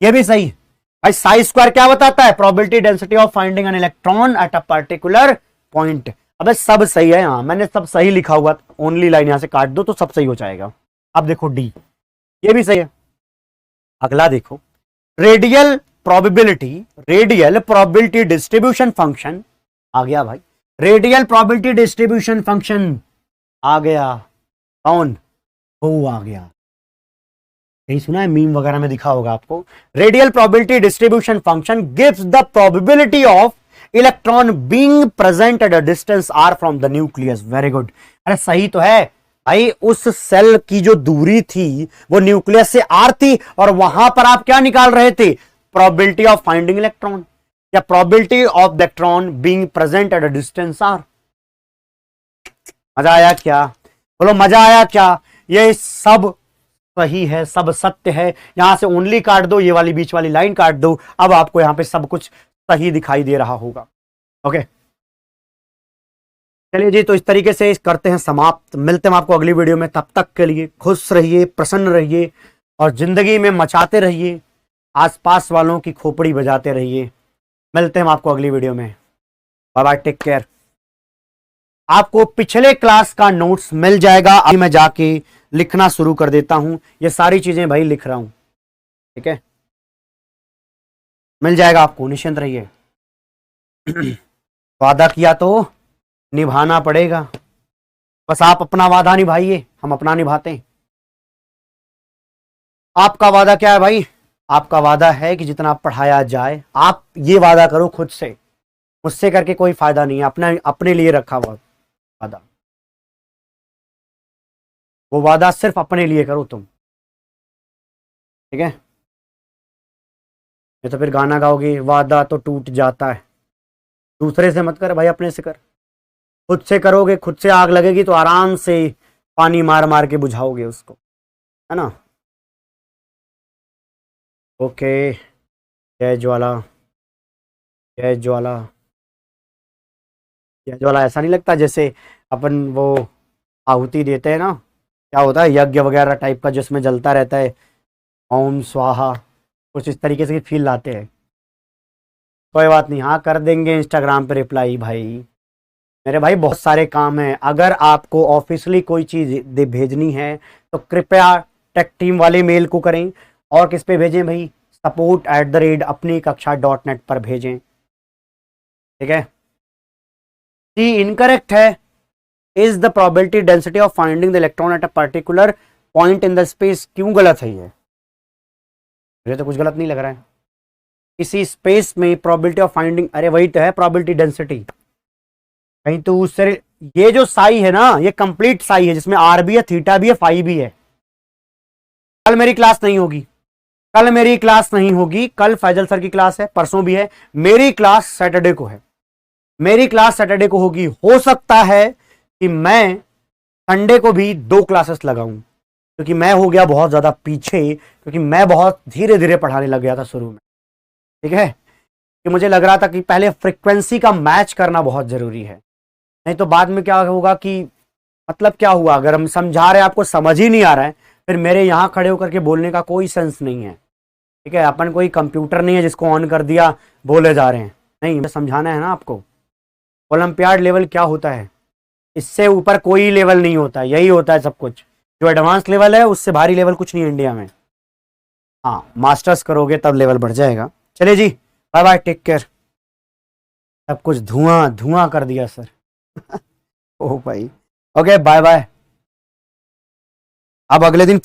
ये भी सही है भाई। साई स्क्वायर क्या बताता है, probability density of finding an electron at a particular point. अबे सब सही है, यहां मैंने सब सही लिखा हुआ, ओनली लाइन यहां से काट दो तो सब सही हो जाएगा। अब देखो डी, ये भी सही है। अगला देखो, रेडियल प्रोबेबिलिटी डिस्ट्रीब्यूशन फंक्शन आ गया भाई, रेडियल प्रोबेबिलिटी डिस्ट्रीब्यूशन फंक्शन आ गया, कौन, वो आ गया, यही सुना है, मीम वगैरह में दिखा होगा आपको। Radial probability distribution function gives the probability of electron being present at a distance r from the nucleus. Very good, अरे सही तो है भाई, उस सेल की जो दूरी थी वो न्यूक्लियस से r थी और वहां पर आप क्या निकाल रहे थे, प्रोबेबिलिटी ऑफ फाइंडिंग इलेक्ट्रॉन या probability of the electron being present at a distance r। मजा आया क्या, बोलो मजा आया क्या, ये सब सही है, सब सत्य है। यहां से ओनली काट दो, ये वाली बीच वाली लाइन काट दो, अब आपको यहां पे सब कुछ सही दिखाई दे रहा होगा। ओके चलिए जी, तो इस तरीके से करते हैं समाप्त, मिलते हैं आपको अगली वीडियो में। तब तक के लिए खुश रहिए, प्रसन्न रहिए और जिंदगी में मचाते रहिए, आसपास वालों की खोपड़ी बजाते रहिए। मिलते हैं आपको अगली वीडियो में, बाय बाय, टेक केयर। आपको पिछले क्लास का नोट्स मिल जाएगा, अभी मैं जाके लिखना शुरू कर देता हूं, ये सारी चीजें भाई लिख रहा हूं, ठीक है, मिल जाएगा आपको, निश्चिंत रहिए। वादा किया तो निभाना पड़ेगा, बस आप अपना वादा निभाइए, हम अपना निभाते हैं। आपका वादा क्या है भाई, आपका वादा है कि जितना पढ़ाया जाए, आप ये वादा करो खुद से, मुझसे करके कोई फायदा नहीं है, अपने लिए रखा हुआ वादा, वो वादा सिर्फ अपने लिए करो तुम, ठीक है। ये तो फिर गाना गाओगे, वादा तो टूट जाता है, दूसरे से मत कर भाई, अपने से कर, खुद से करोगे, खुद से आग लगेगी तो आराम से पानी मार मार के बुझाओगे उसको, है ना। ओके, जय ज्वाला, जय ज्वाला, जय ज्वाला। ऐसा नहीं लगता जैसे अपन वो आहुति देते हैं ना, क्या होता है, यज्ञ वगैरह टाइप का जिसमें जलता रहता है, ओम स्वाहा, कुछ इस तरीके से फील लाते हैं। कोई बात नहीं, हाँ कर देंगे इंस्टाग्राम पे रिप्लाई भाई, मेरे भाई बहुत सारे काम हैं। अगर आपको ऑफिशियली कोई चीज़ भेजनी है तो कृपया टेक टीम वाले मेल को करें, और किस पे भेजें भाई, support@apnikkaksha.net पर भेजें, ठीक है। सी इनकरेक्ट है, is the probability density of finding the electron at a particular point in the space क्यों गलत है ये? मुझे तो कुछ गलत नहीं लग रहा है। इसी स्पेस में प्रोबेबिलिटी ऑफ फाइंडिंग, अरे वही तो है प्रोबेबिलिटी डेंसिटी। कहीं तो उससे ये जो साई है ना, ये कंप्लीट साई है जिसमें आर भी है, थीटा भी है, फाई भी है। कल मेरी क्लास नहीं होगी, कल मेरी क्लास नहीं होगी, कल फैजल सर की क्लास है, परसों भी है। मेरी क्लास सैटरडे को है, मेरी क्लास सैटरडे को होगी। हो सकता है कि मैं संडे को भी 2 क्लासेस लगाऊं, क्योंकि मैं हो गया बहुत ज्यादा पीछे, क्योंकि मैं बहुत धीरे धीरे पढ़ाने लग गया था शुरू में। ठीक है, कि मुझे लग रहा था कि पहले फ्रीक्वेंसी का मैच करना बहुत जरूरी है, नहीं तो बाद में क्या होगा कि मतलब क्या हुआ, अगर हम समझा रहे हैं आपको समझ ही नहीं आ रहा है, फिर मेरे यहां खड़े होकर के बोलने का कोई सेंस नहीं है। ठीक है, अपन कोई कंप्यूटर नहीं है जिसको ऑन कर दिया बोले जा रहे हैं, नहीं, समझाना है ना आपको। ओलंपियाड लेवल क्या होता है, इससे ऊपर कोई लेवल नहीं होता है, यही होता है सब कुछ। जो एडवांस लेवल है उससे भारी लेवल कुछ नहीं है इंडिया में। हाँ, मास्टर्स करोगे तब लेवल बढ़ जाएगा। चलिए जी, बाय बाय, टेक केयर। सब कुछ धुआं धुआं कर दिया सर। ओह भाई, ओके बाय बाय। अब अगले दिन